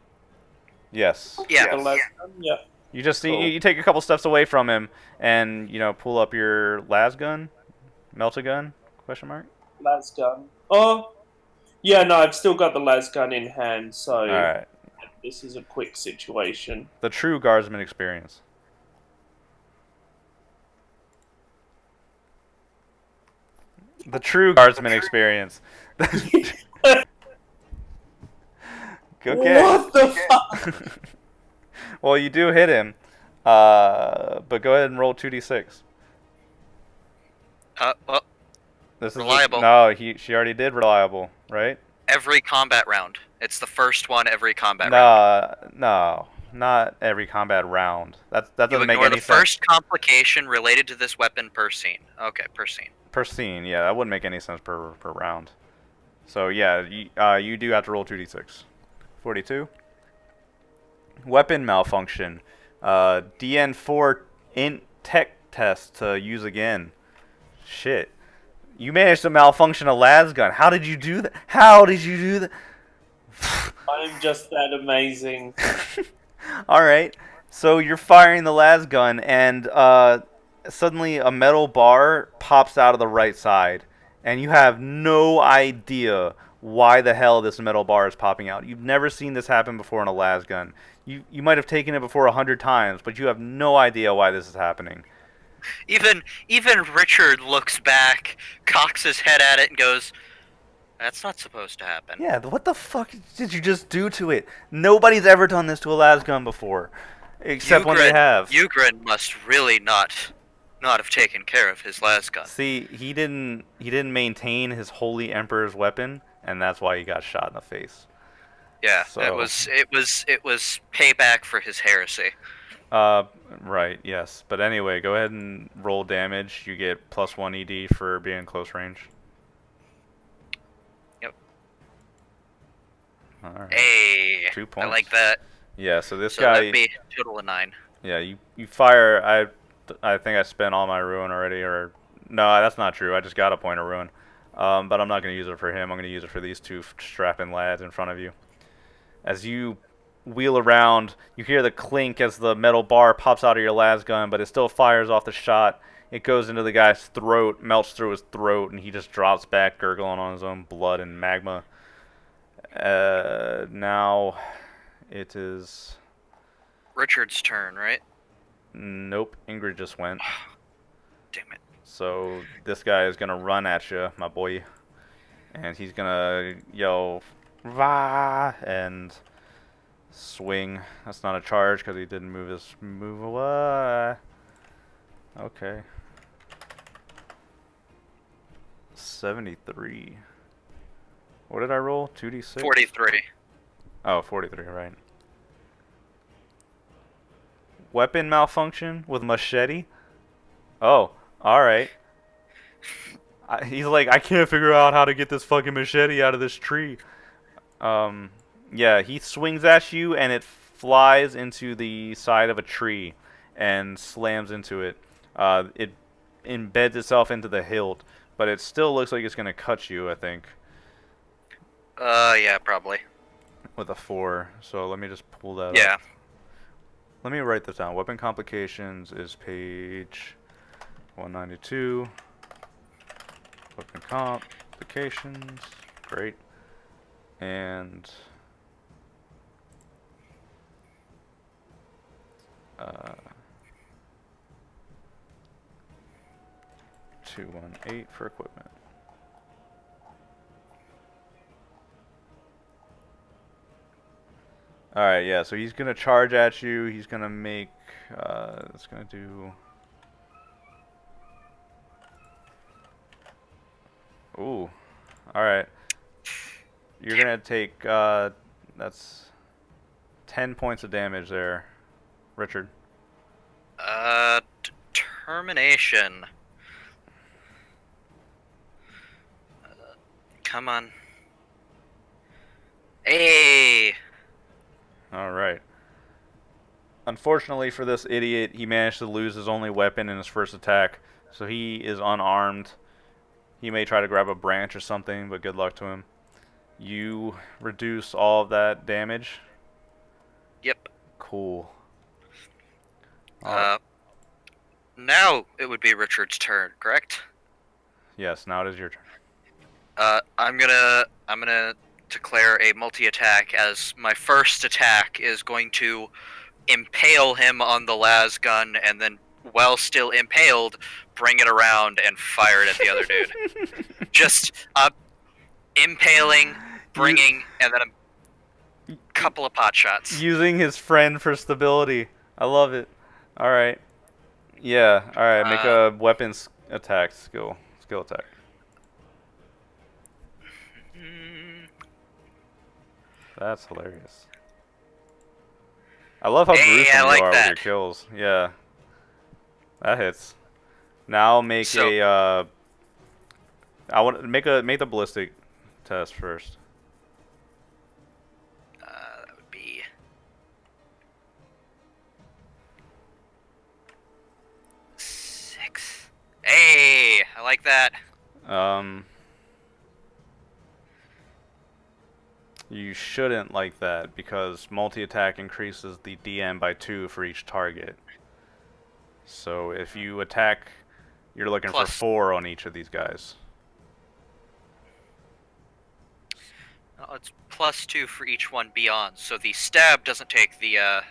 Yes. Yeah. The las gun? Yeah. You just Cool. you take a couple steps away from him, and pull up your las gun, melta gun? Question mark. Las gun. Oh, yeah. No, I've still got the las gun in hand, so All right. this is a quick situation. The true guardsman experience. The true guardsman experience. Okay. What the fuck? Well, you do hit him, but go ahead and roll 2d6. Well, This reliable. She already did reliable, right? every combat round. It's the first one every combat round. No, not every combat round. That You doesn't make ignore any the sense. first complication related to this weapon per scene. Okay, per scene. Per scene, yeah, that wouldn't make any sense per round. So yeah, you do have to roll 2d6. 42. Weapon malfunction. DN4 int tech test to use again. Shit. You managed to malfunction a las gun. How did you do that? How did you do that? I'm just that amazing. Alright. So you're firing the las gun, and suddenly a metal bar pops out of the right side. And you have no idea why the hell this metal bar is popping out. You've never seen this happen before in a las gun. You might have taken it before 100 times, but you have no idea why this is happening. Even Richard looks back, cocks his head at it, and goes, "That's not supposed to happen." Yeah, what the fuck did you just do to it? Nobody's ever done this to a las gun before, except when they have. Ugrin must really not have taken care of his las gun. See, he didn't maintain his holy emperor's weapon, and that's why he got shot in the face. Yeah, So- it was payback for his heresy. Right, yes. But anyway, go ahead and roll damage. You get +1 ED for being in close range. Yep. Alright. Hey, 2 I points. like that. Yeah, so this So guy... that'd be a total of 9. Yeah, you fire... I think I spent all my ruin already, or... No, that's not true. I just got a point of ruin. But I'm not going to use it for him. I'm going to use it for these two strapping lads in front of you. As you wheel around, you hear the clink as the metal bar pops out of your las gun, but it still fires off the shot. It goes into the guy's throat, melts through his throat, and he just drops back, gurgling on his own blood and magma. Now it is... Richard's turn, right? Nope, Ingrid just went. Damn it. So this guy is going to run at you, my boy. And he's going to yell Rah! And swing. That's not a charge because he didn't move his move away. Okay. 73. What did I roll? 2d6? 43. Oh, 43, right. Weapon malfunction with machete? Oh, alright. He's like, I can't figure out how to get this fucking machete out of this tree. Yeah, he swings at you and it flies into the side of a tree and slams into it. It embeds itself into the hilt, but it still looks like it's gonna cut you, I think, Yeah, probably. with a 4. So let me just pull that Yeah. up. Let me write this down. Weapon complications is page 192. Weapon complications. Great. And 218 for equipment. Alright, yeah, so he's gonna charge at you. He's gonna make, it's gonna do... Ooh, alright. You're gonna take, that's 10 points of damage there, Richard. Determination. Come on. Hey! Alright. Unfortunately for this idiot, he managed to lose his only weapon in his first attack, so he is unarmed. He may try to grab a branch or something, but good luck to him. You reduce all of that damage. Yep. Cool. Now it would be Richard's turn, correct? Yes, now it is your turn. I'm gonna declare a multi-attack as my first attack is going to impale him on the las gun and then while still impaled, bring it around and fire it at the other dude. Just impaling, bringing, and then a couple of pot shots. Using his friend for stability. I love it. Alright. Yeah, alright, make a weapons attack skill attack. That's hilarious. I love how Hey, gruesome I like you are with that. your kills. Yeah. That hits. Now make So- I want to make the ballistic test first. That would be 6. Hey, I like that. You shouldn't like that because multi-attack increases the DM by 2 for each target. So if you attack, you're looking for Plus- 4 on each of these guys. Oh, it's +2 for each one beyond. So the stab doesn't take the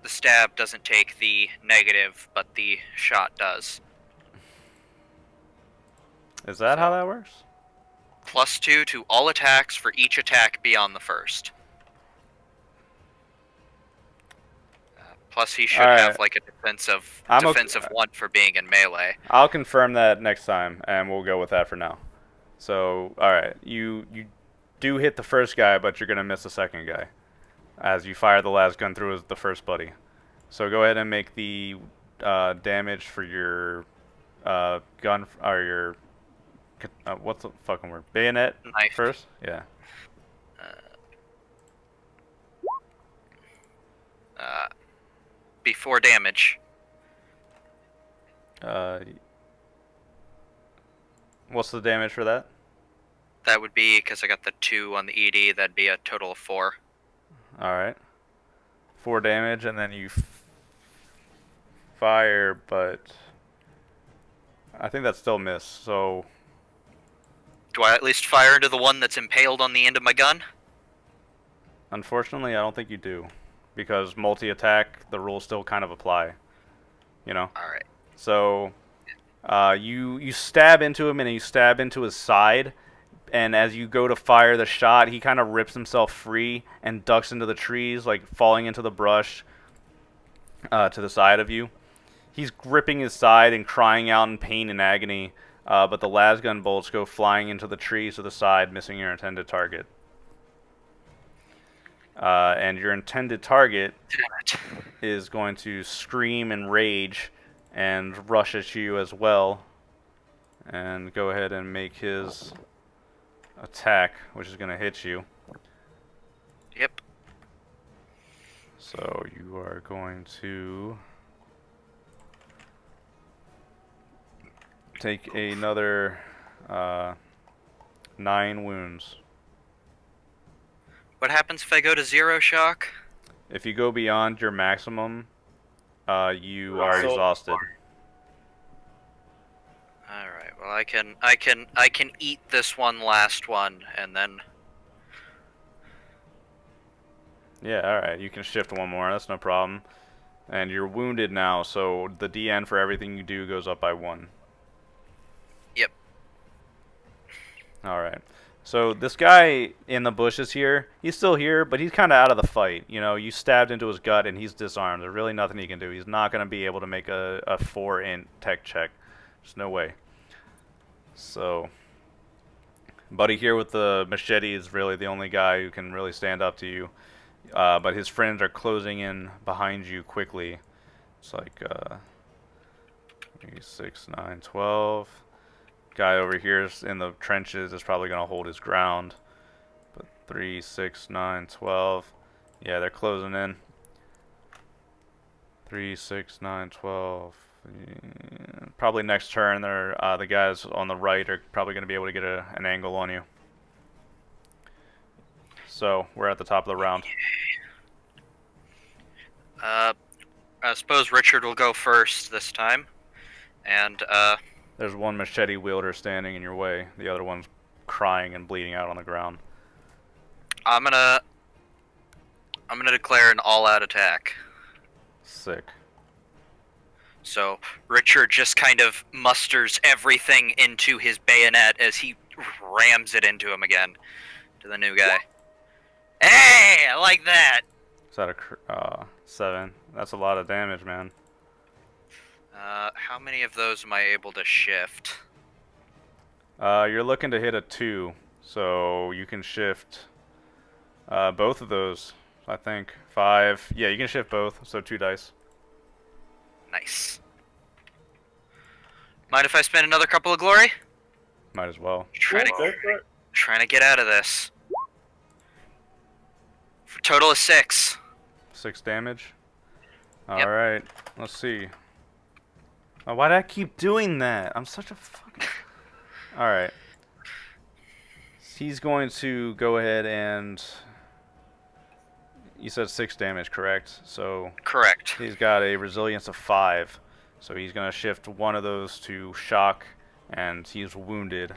stab doesn't take the negative, but the shot does. Is that how that works? +2 to all attacks for each attack beyond the first. Plus, he should have like a defensive 1 for being in melee. I'll confirm that next time, and we'll go with that for now. So, alright, you do hit the first guy, but you're gonna miss the second guy, as you fire the last gun through the first buddy. So go ahead and make the damage for your gun or your what's the fucking word? Bayonet Knife. first? Yeah. Before damage. What's the damage for that? That would be, because I got the 2 on the ED, that'd be a total of 4. Alright. 4 damage, and then you fire, but I think that's still miss, so... Do I at least fire into the one that's impaled on the end of my gun? Unfortunately, I don't think you do. Because multi-attack, the rules still kind of apply. You know? Alright. So, you stab into him and you stab into his side, and as you go to fire the shot, he kind of rips himself free and ducks into the trees, like falling into the brush to the side of you. He's gripping his side and crying out in pain and agony, but the lasgun bolts go flying into the trees to the side, missing your intended target. And your intended target is going to scream and rage and rush at you as well. And go ahead and make his attack, which is going to hit you. Yep. So you are going to take another 9 wounds. What happens if I go to 0 shock? If you go beyond your maximum, you are exhausted. All right. Well, I can eat this one last one, and then. Yeah, alright, you can shift one more, that's no problem. And you're wounded now, so the DN for everything you do goes up by 1. Yep. Alright. So this guy in the bushes here, he's still here, but he's kind of out of the fight. You know, you stabbed into his gut and he's disarmed. There's really nothing he can do. He's not going to be able to make a 4 int tech check. There's no way. So, buddy here with the machete is really the only guy who can really stand up to you. But his friends are closing in behind you quickly. It's like 6, 9, 12. Guy over here in the trenches is probably going to hold his ground. But 3, 6, 9, 12. Yeah, they're closing in. 3, 6, 9, 12. Yeah, probably next turn, the guys on the right are probably going to be able to get an angle on you. So, we're at the top of the round. I suppose Richard will go first this time, and There's one machete wielder standing in your way. The other one's crying and bleeding out on the ground. I'm gonna declare an all-out attack. Sick. So Richard just kind of musters everything into his bayonet as he rams it into him again, to the new guy. Hey, I like that. Is that a 7? That's a lot of damage, man. How many of those am I able to shift? You're looking to hit a 2, so you can shift both of those, I think. 5. Yeah, you can shift both, so 2 dice. Nice. Mind if I spend another couple of glory? Might as well. Trying Go for it. to get out of this. For total of 6. 6 damage? Yep. Alright, let's see. Oh, why did I keep doing that? I'm such a fucking... Alright. He's going to go ahead and... You said 6 damage, correct? So Correct. he's got a resilience of 5. So he's going to shift one of those to shock, and he's wounded.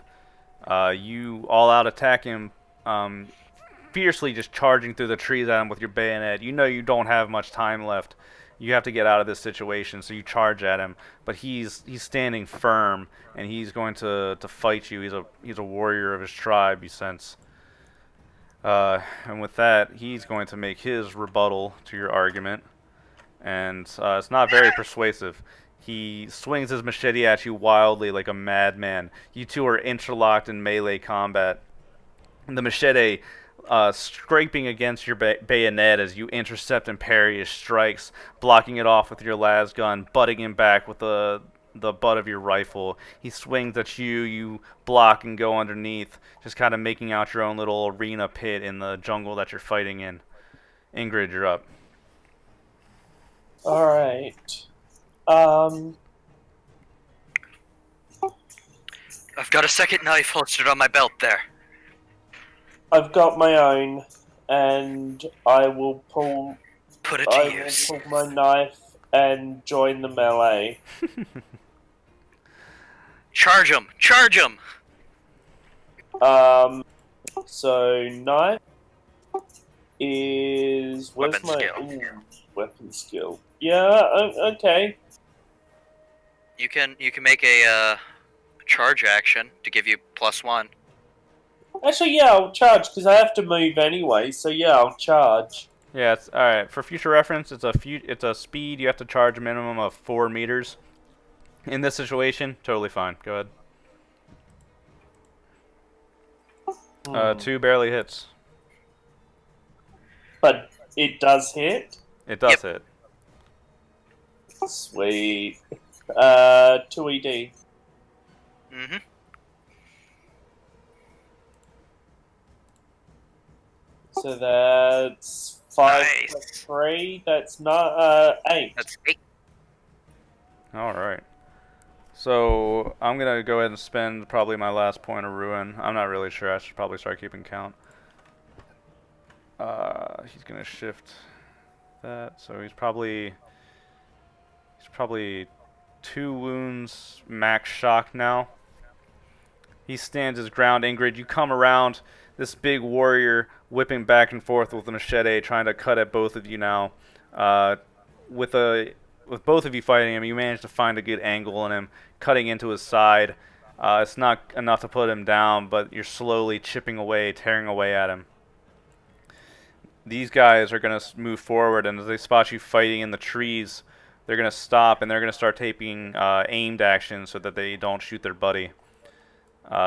You all out attack him, fiercely just charging through the trees at him with your bayonet. You know you don't have much time left. You have to get out of this situation, so you charge at him. But he's standing firm, and he's going to fight you. He's a warrior of his tribe, you sense. And with that, he's going to make his rebuttal to your argument. And it's not very persuasive. He swings his machete at you wildly like a madman. You two are interlocked in melee combat. The machete scraping against your bayonet as you intercept and parry his strikes, blocking it off with your las gun, butting him back with the butt of your rifle. He swings at you, you block and go underneath, just kind of making out your own little arena pit in the jungle that you're fighting in. Ingrid, you're up. Alright. I've got a second knife holstered on my belt there. I've got my own, and I will pull. Put it to I use. will pull my knife and join the melee. Charge him! Charge him! So knife is where's Weapon my skill. Weapon skill? Yeah. Okay. You can make a charge action to give you +1. Actually, yeah, I'll charge because I have to move anyway. So yeah, I'll charge. Yeah, it's all right. For future reference, it's a speed you have to charge a minimum of 4 meters. In this situation, totally fine. Go ahead. Hmm. Two barely hits. But it does hit. It Yep. does hit. Sweet. 2 ED. Mm-hmm. So that's 5 Nice. plus 3. That's not 8. That's 8. All right. So I'm gonna go ahead and spend probably my last point of ruin. I'm not really sure. I should probably start keeping count. He's gonna shift that, so he's probably 2 wounds max shock now. He stands his ground. Ingrid, you come around, this big warrior whipping back and forth with a machete, trying to cut at both of you now. Uh, with both of you fighting him, you manage to find a good angle on him, cutting into his side. It's not enough to put him down, but you're slowly chipping away, tearing away at him. These guys are going to move forward, and as they spot you fighting in the trees, they're going to stop, and they're going to start taking aimed actions so that they don't shoot their buddy.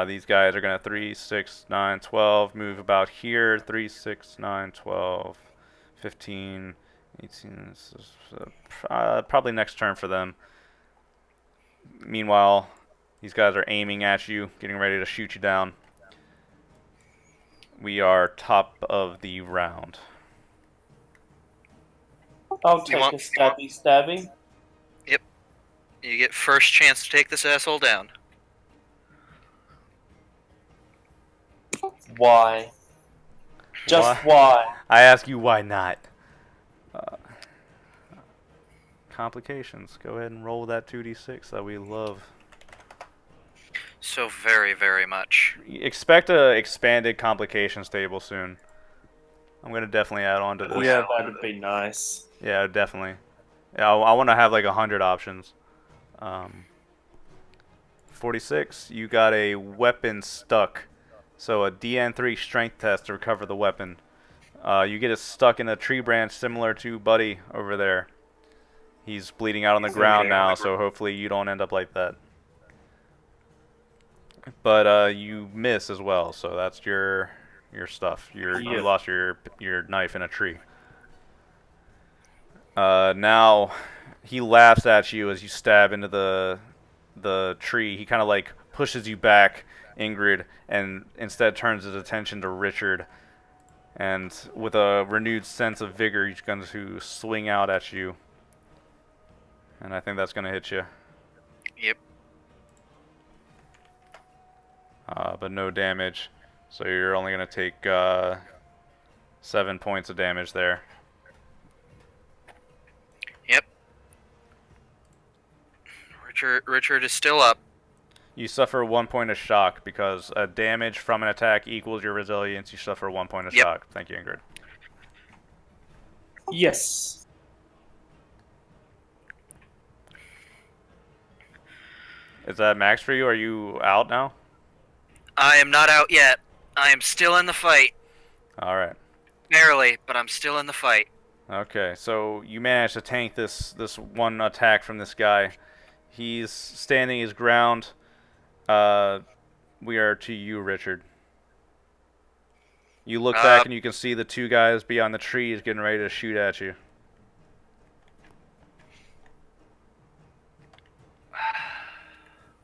These guys are going to 3, 6, 9, 12, move about here, 3, 6, 9, 12, 15, 18, probably next turn for them. Meanwhile, these guys are aiming at you, getting ready to shoot you down. We are top of the round. I'll take a stabby. Yep. You get first chance to take this asshole down. Why? Just why? I ask you why not. Complications. Go ahead and roll that 2d6 that we love. So very, very much. Expect a expanded complications table soon. I'm gonna definitely add on to this. Yeah, that'd be nice. Yeah, definitely. Yeah, I want to have like 100 options. 46. You got a weapon stuck, so a DN3 strength test to recover the weapon. You get it stuck in a tree branch similar to Buddy over there. He's bleeding out on the ground now, so hopefully you don't end up like that. But you miss as well, so that's your stuff. You lost your knife in a tree. Now he laughs at you as you stab into the tree. He kind of like pushes you back, Ingrid, and instead turns his attention to Richard. And with a renewed sense of vigor, he's going to swing out at you. And I think that's going to hit you. Yep. But no damage. So you're only going to take 7 points of damage there. Yep. Richard is still up. You suffer 1 point of shock because a damage from an attack equals your resilience. You suffer 1 point of shock. Thank you, Ingrid. Yes. Is that max for you? Are you out now? I am not out yet. I am still in the fight. Alright. Barely, but I'm still in the fight. Okay, so you managed to tank this one attack from this guy. He's standing his ground. We are to you, Richard. You look back and you can see the two guys beyond the trees getting ready to shoot at you.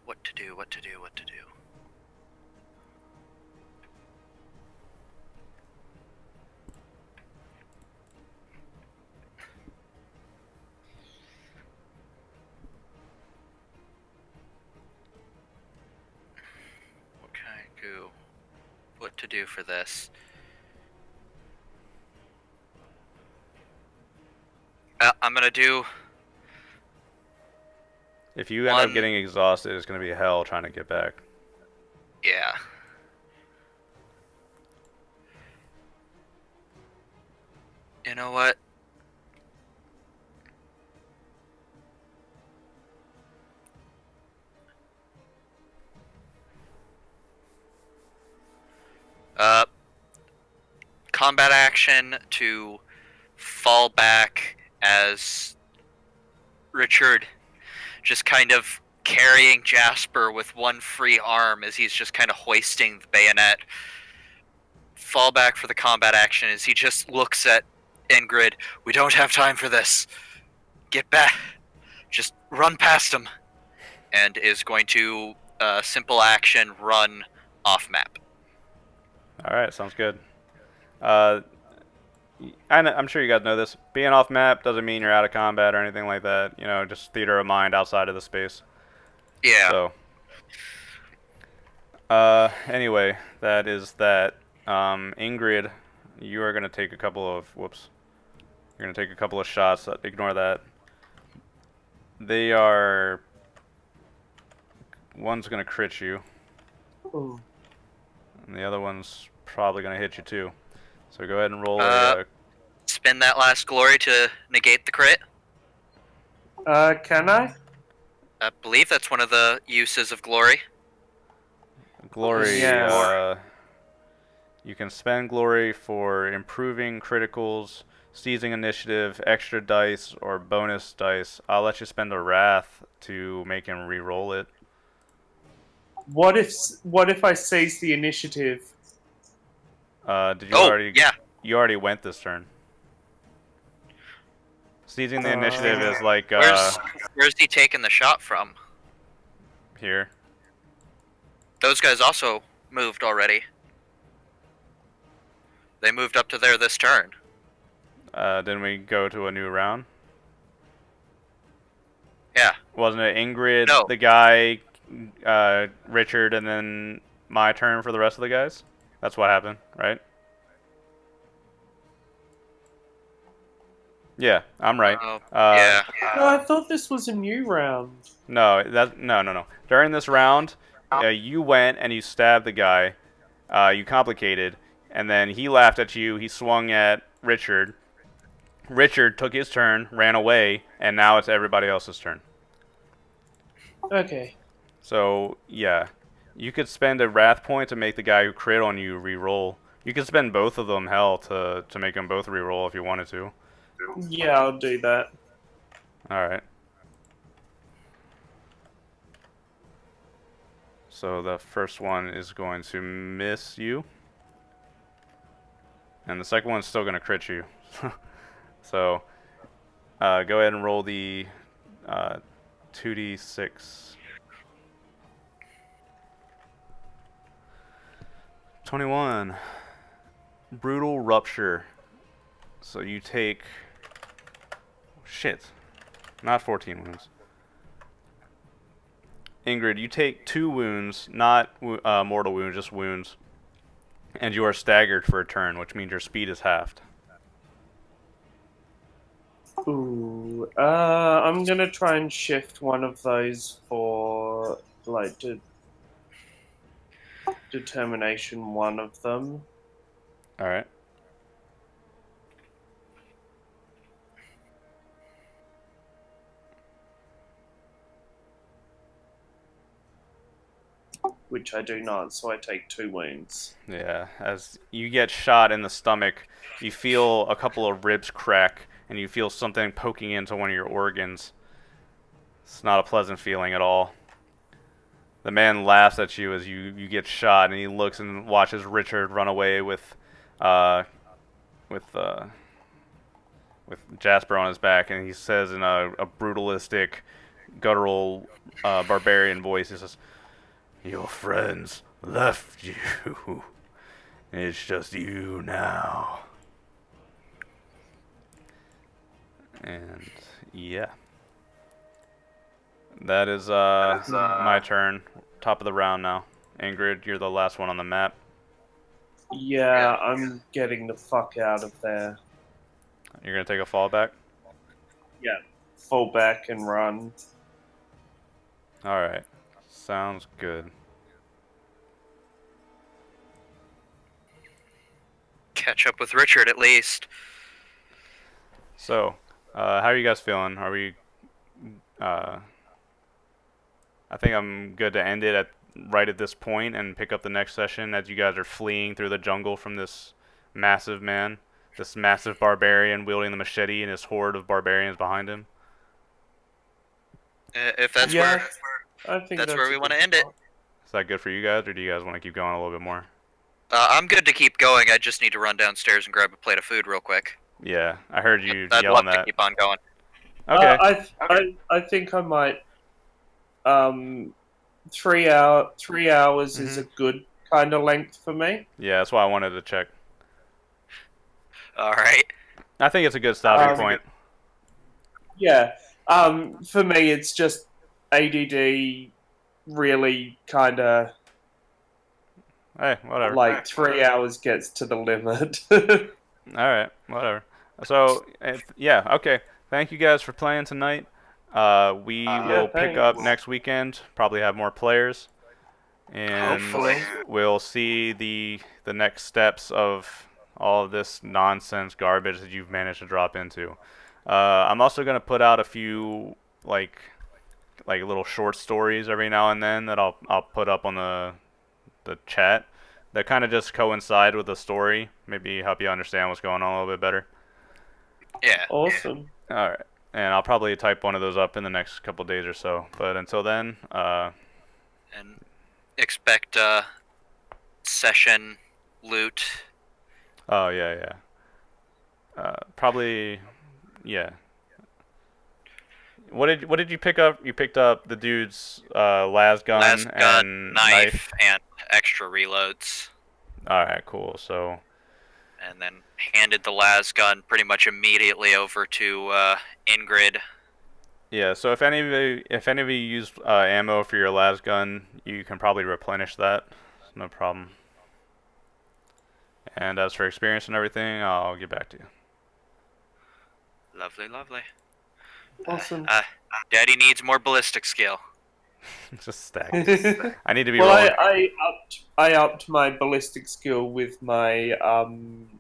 What to do, what to do, what to do. What can I do? What to do for this? I'm gonna do... If you end up getting exhausted, it's going to be hell trying to get back. Yeah. You know what? combat action to fall back as Richard just kind of carrying Jasper with one free arm as he's just kind of hoisting the bayonet. Fall back for the combat action as he just looks at Ingrid. We don't have time for this. Get back. Just run past him. And is going to simple action run off map. All right, sounds good. I'm sure you guys know this. Being off map doesn't mean you're out of combat or anything like that. You know, just theater of mind outside of the space. Yeah. So, anyway, that is that. Ingrid, you are gonna take a couple of whoops. You're gonna take a couple of shots. Ignore that. They are. One's gonna crit you, Ooh. and the other one's probably gonna hit you too. So go ahead and roll Spend that last glory to negate the crit. Can I? I believe that's one of the uses of glory. glory. Yes. You can spend glory for improving criticals, seizing initiative, extra dice, or bonus dice. I'll let you spend a wrath to make him re-roll it. What if I seize the initiative? Did you already? Yeah. You already went this turn. Seizing the initiative is like Where's he taking the shot from? here. Those guys also moved already. They moved up to there this turn. Didn't we go to a new round? Yeah. Wasn't it Ingrid, No. the guy, Richard, and then my turn for the rest of the guys? That's what happened, right? Yeah, I'm right. Yeah. No, I thought this was a new round. No. During this round, you went and you stabbed the guy. You complicated, and then he laughed at you. He swung at Richard. Richard took his turn, ran away, and now it's everybody else's turn. Okay. So, yeah. You could spend a wrath point to make the guy who crit on you re-roll. You could spend both of them, hell, to make them both re-roll if you wanted to. Yeah, I'll do that. Alright. So the first one is going to miss you. And the second one's still going to crit you. So, go ahead and roll the 2d6. 21. Brutal rupture. So you take... Shit. Not 14 wounds. Ingrid, you take 2 wounds, not mortal wounds, just wounds. And you are staggered for a turn, which means your speed is halved. Ooh. I'm gonna try and shift one of those for like determination. One of them. Alright. Which I do not, so I take 2 wounds. Yeah, as you get shot in the stomach, you feel a couple of ribs crack, and you feel something poking into one of your organs. It's not a pleasant feeling at all. The man laughs at you as you get shot, and he looks and watches Richard run away with Jasper on his back, and he says in a brutalistic, guttural, barbarian voice, he says, "Your friends left you. It's just you now." And yeah. That is my turn. Top of the round now. Ingrid, you're the last one on the map. Yeah, I'm getting the fuck out of there. You're gonna take a fallback? Yeah. Fall back and run. Alright. Sounds good. Catch up with Richard at least. So, how are you guys feeling? Are we I think I'm good to end it right at this point and pick up the next session as you guys are fleeing through the jungle from this massive man, this massive barbarian wielding the machete and his horde of barbarians behind him. If that's Yeah, where I think that's where we a want to good end it. spot. Is that good for you guys, or do you guys want to keep going a little bit more? I'm good to keep going. I just need to run downstairs and grab a plate of food real quick. Yeah, I heard you I'd yelling love to that. keep on going. Okay. I think I might. 3 hours is a good kind of length for me. Yeah, that's why I wanted to check. All right. I think it's a good stopping Um, point. Yeah. For me, it's just ADD. Really, kind of Hey, whatever. like 3 hours gets to the limit. All right, whatever. So, yeah, okay. Thank you guys for playing tonight. We will pick up thanks. next weekend. Probably have more players, and Hopefully. we'll see the next steps of all of this nonsense garbage that you've managed to drop into. I'm also gonna put out a few like little short stories every now and then that I'll put up on the chat that kind of just coincide with the story. Maybe help you understand what's going on a little bit better. Yeah. Awesome. All right, and I'll probably type one of those up in the next couple days or so. But until then, And expect session loot. oh yeah, probably, yeah. What did you pick up? You picked up the dude's las gun Las gun, and knife, and extra reloads. All right, cool. So And then handed the las gun pretty much immediately over to Ingrid. yeah, so if any of you use ammo for your las gun, you can probably replenish that. No problem. And as for experience and everything, I'll get back to you. Lovely, lovely. Awesome. Daddy needs more ballistic skill. Just stack. I need to be Well, rolling. I upped my ballistic skill with my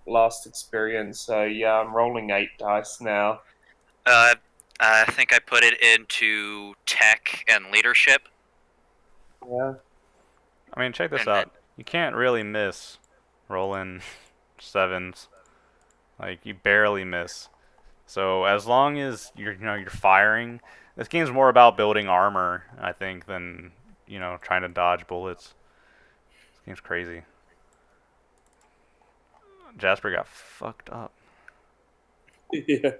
last experience. So yeah, I'm rolling 8 dice now. I think I put it into tech and leadership. Yeah. I mean, check this And out. You can't really miss rolling sevens. Like you barely miss. So as long as you're firing, this game's more about building armor, I think, than trying to dodge bullets. This game's crazy. Jasper got fucked up. Yeah.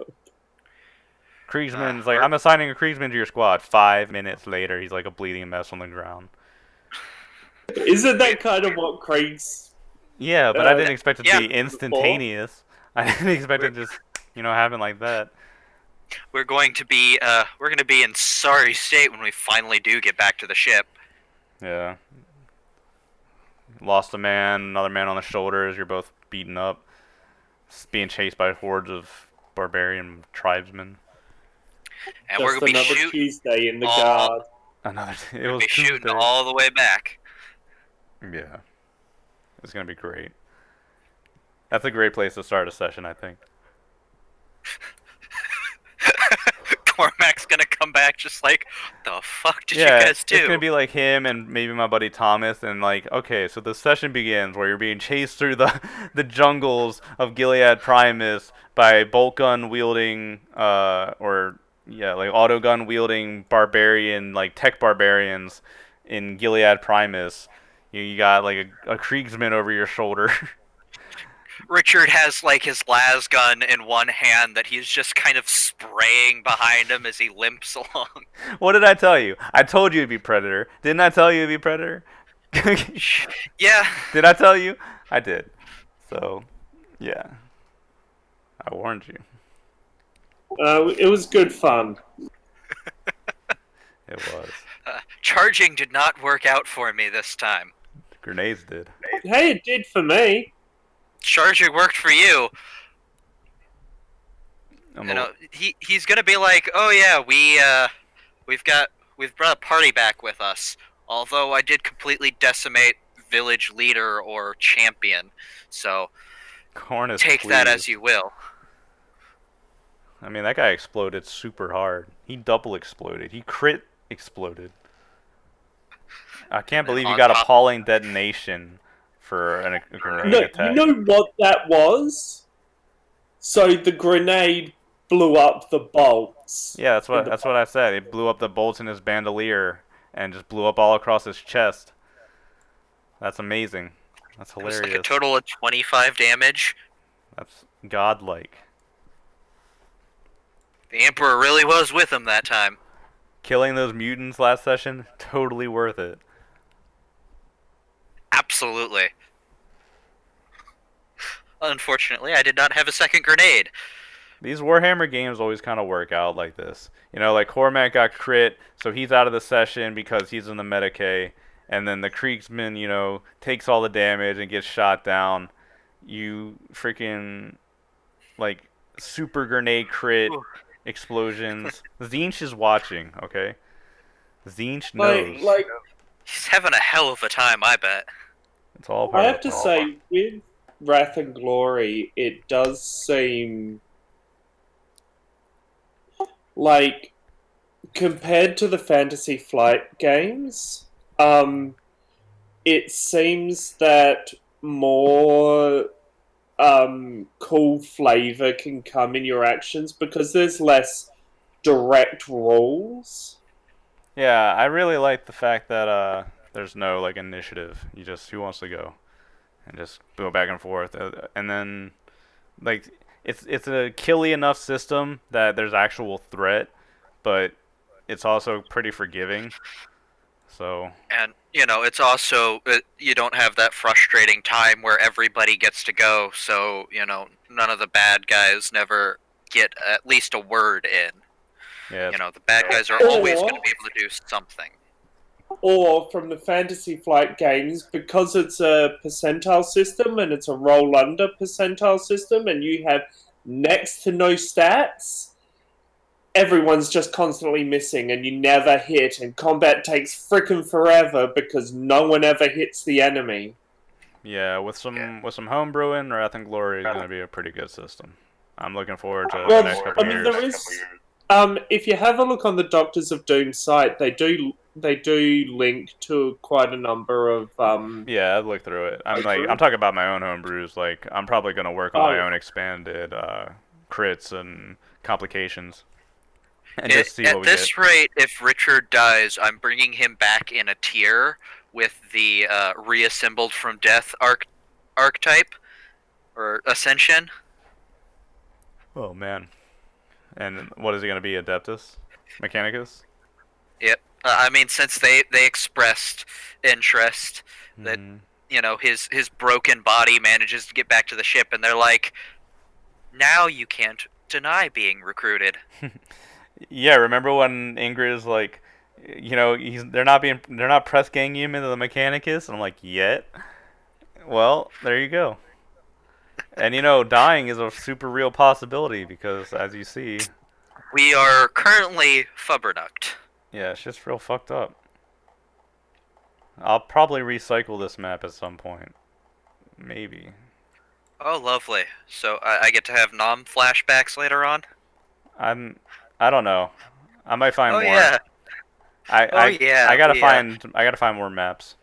Kriegsman's like, I'm assigning a Kriegsman to your squad. 5 minutes later, he's like a bleeding mess on the ground. Isn't that kind of what Craig's? Yeah, but I didn't expect it to yeah, be instantaneous. I didn't expect it to just, happen like that. we're going to be in sorry state when we finally do get back to the ship. Yeah. Lost a man, another man on the shoulders. You're both beaten up, being chased by hordes of barbarian tribesmen. And Just we're gonna be another shooting. Tuesday in the all- guard. Another. It We'll was be shooting Tuesday. all the way back. Yeah. It's gonna be great. That's a great place to start a session, I think. Cormac's gonna come back just like, the fuck did Yeah, you guys do? it's gonna be like him and maybe my buddy Thomas, and like, okay, so the session begins where you're being chased through the jungles of Gilead Primus by bolt gun wielding like auto gun wielding barbarian, like tech barbarians in Gilead Primus. You got like a Kriegsman over your shoulder. Richard has like his las gun in one hand that he's just kind of spraying behind him as he limps along. What did I tell you? I told you it'd be Predator. Didn't I tell you it'd be Predator? Yeah. Did I tell you? I did. So, yeah. I warned you. It was good fun. It was. Charging did not work out for me this time. Grenades did. Hey, it did for me. Charging worked for you. I'm You a- know, he's gonna be like, oh yeah, we've brought a party back with us. Although I did completely decimate village leader or champion, so Corn is take that as pleased. you will. I mean, that guy exploded super hard. He double exploded. He crit exploded. I can't then believe you on got top- appalling detonation for a grenade No, attack. you know what that was? So the grenade blew up the bolts. Yeah, that's in what the that's what I said. It blew up the bolts in his bandolier and just blew up all across his chest. That's amazing. That's It was like a hilarious. total of 25 damage. That's godlike. The Emperor really was with him that time. Killing those mutants last session, totally worth it. Absolutely. Unfortunately, I did not have a second grenade. These Warhammer games always kind of work out like this. You know, like Cormac got crit, so he's out of the session because he's in the Medicae, and then the Kriegsman, you know, takes all the damage and gets shot down. You freaking, like, super grenade crit Ooh. explosions. Zinch is watching, okay? Zinch Like, knows. like He's having a hell of a time, I bet. It's all part I of have the to plan. say, with Wrath and Glory, it does seem like compared to the Fantasy Flight games, it seems that more cool flavor can come in your actions because there's less direct rules. Yeah, I really like the fact that there's no like initiative. You just who wants to go and just go back and forth, and then like it's a killy enough system that there's actual threat, but it's also pretty forgiving. So And, you know, it's also, you don't have that frustrating time where everybody gets to go, so, you know, none of the bad guys never get at least a word in. yeah, You know, the bad guys are Or- always going to be able to do something. Or from the Fantasy Flight games, because it's a percentile system and it's a roll under percentile system, and you have next to no stats, everyone's just constantly missing and you never hit, and combat takes frickin' forever because no one ever hits the enemy. yeah. With some homebrewing, Wrath and Glory is gonna be a pretty good system. I'm looking forward to the Well, next couple I mean, years. there is. If you have a look on the Doctors of Doom site, they do link to quite a number of Yeah, I'd look through it. I'm talking about my own homebrews. Like I'm probably gonna work on my Oh, own expanded crits and complications, and just see what At we get. this rate, if Richard dies, I'm bringing him back in a tier with the reassembled from death archetype or ascension. Oh man. And what is he gonna be, Adeptus, Mechanicus? Yep. I mean, since they expressed interest that, Hmm. you know, his broken body manages to get back to the ship, and they're like, now you can't deny being recruited. Yeah, remember when Ingrid's like, you know, they're not press ganging him into the Mechanicus, and I'm like, yet. Well, there you go. And you know, dying is a super real possibility because, as you see, We are currently Fubberducked. yeah, it's just real fucked up. I'll probably recycle this map at some point, maybe. Oh, lovely. So I get to have nom flashbacks later on. I'm, I don't know. I might find Oh more. yeah. I, Oh I, yeah. I gotta find more maps.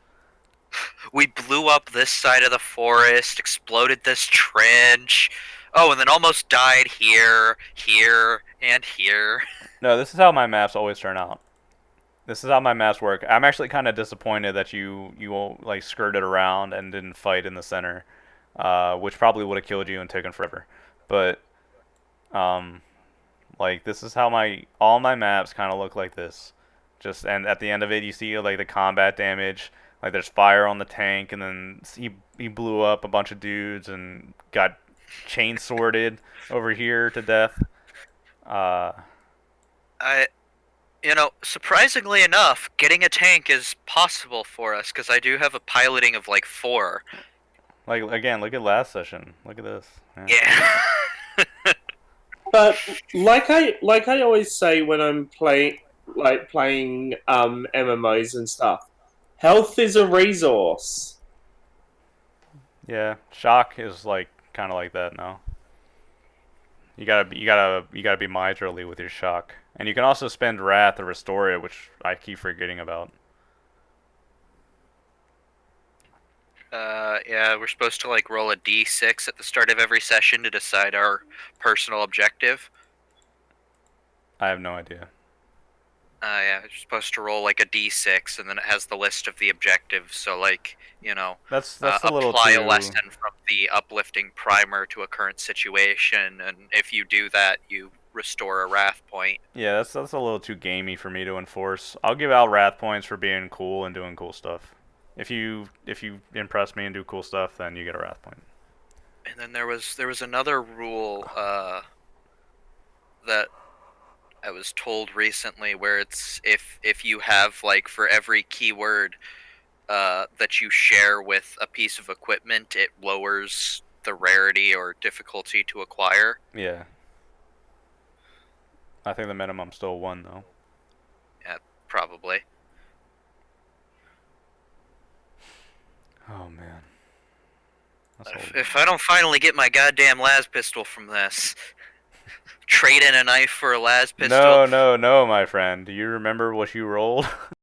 We blew up this side of the forest, exploded this trench. Oh, and then almost died here, here, and here. No, this is how my maps always turn out. This is how my maps work. I'm actually kind of disappointed that you all like skirted around and didn't fight in the center, which probably would have killed you and taken forever. But um, like this is how my all my maps kind of look like this. Just and at the end of it, you see like the combat damage. Like there's fire on the tank, and then he blew up a bunch of dudes and got chain sworded over here to death. Uh, I, you know, surprisingly enough, getting a tank is possible for us because I do have a piloting of like 4. like again, look at last session. Look at this. Yeah. but like I always say when I'm playing MMOs and stuff, health is a resource. Yeah, shock is like kind of like that now. You gotta be miserly with your shock, and you can also spend wrath or restore it, which I keep forgetting about. Yeah, we're supposed to like roll a d6 at the start of every session to decide our personal objective. I have no idea. Yeah, you're supposed to roll like a d6, and then it has the list of the objectives. So, like, That's a little apply a too. lesson from the uplifting primer to a current situation, and if you do that, you restore a wrath point. Yeah, that's a little too gamey for me to enforce. I'll give out wrath points for being cool and doing cool stuff. If you impress me and do cool stuff, then you get a wrath point. And then there was another rule that I was told recently where it's if you have like for every keyword that you share with a piece of equipment, it lowers the rarity or difficulty to acquire. Yeah. I think the minimum's still 1 though. Yeah, probably. Oh man. That's If I don't finally get my goddamn las pistol from this, trade in a knife for a las pistol. No, no, no, my friend. Do you remember what you rolled?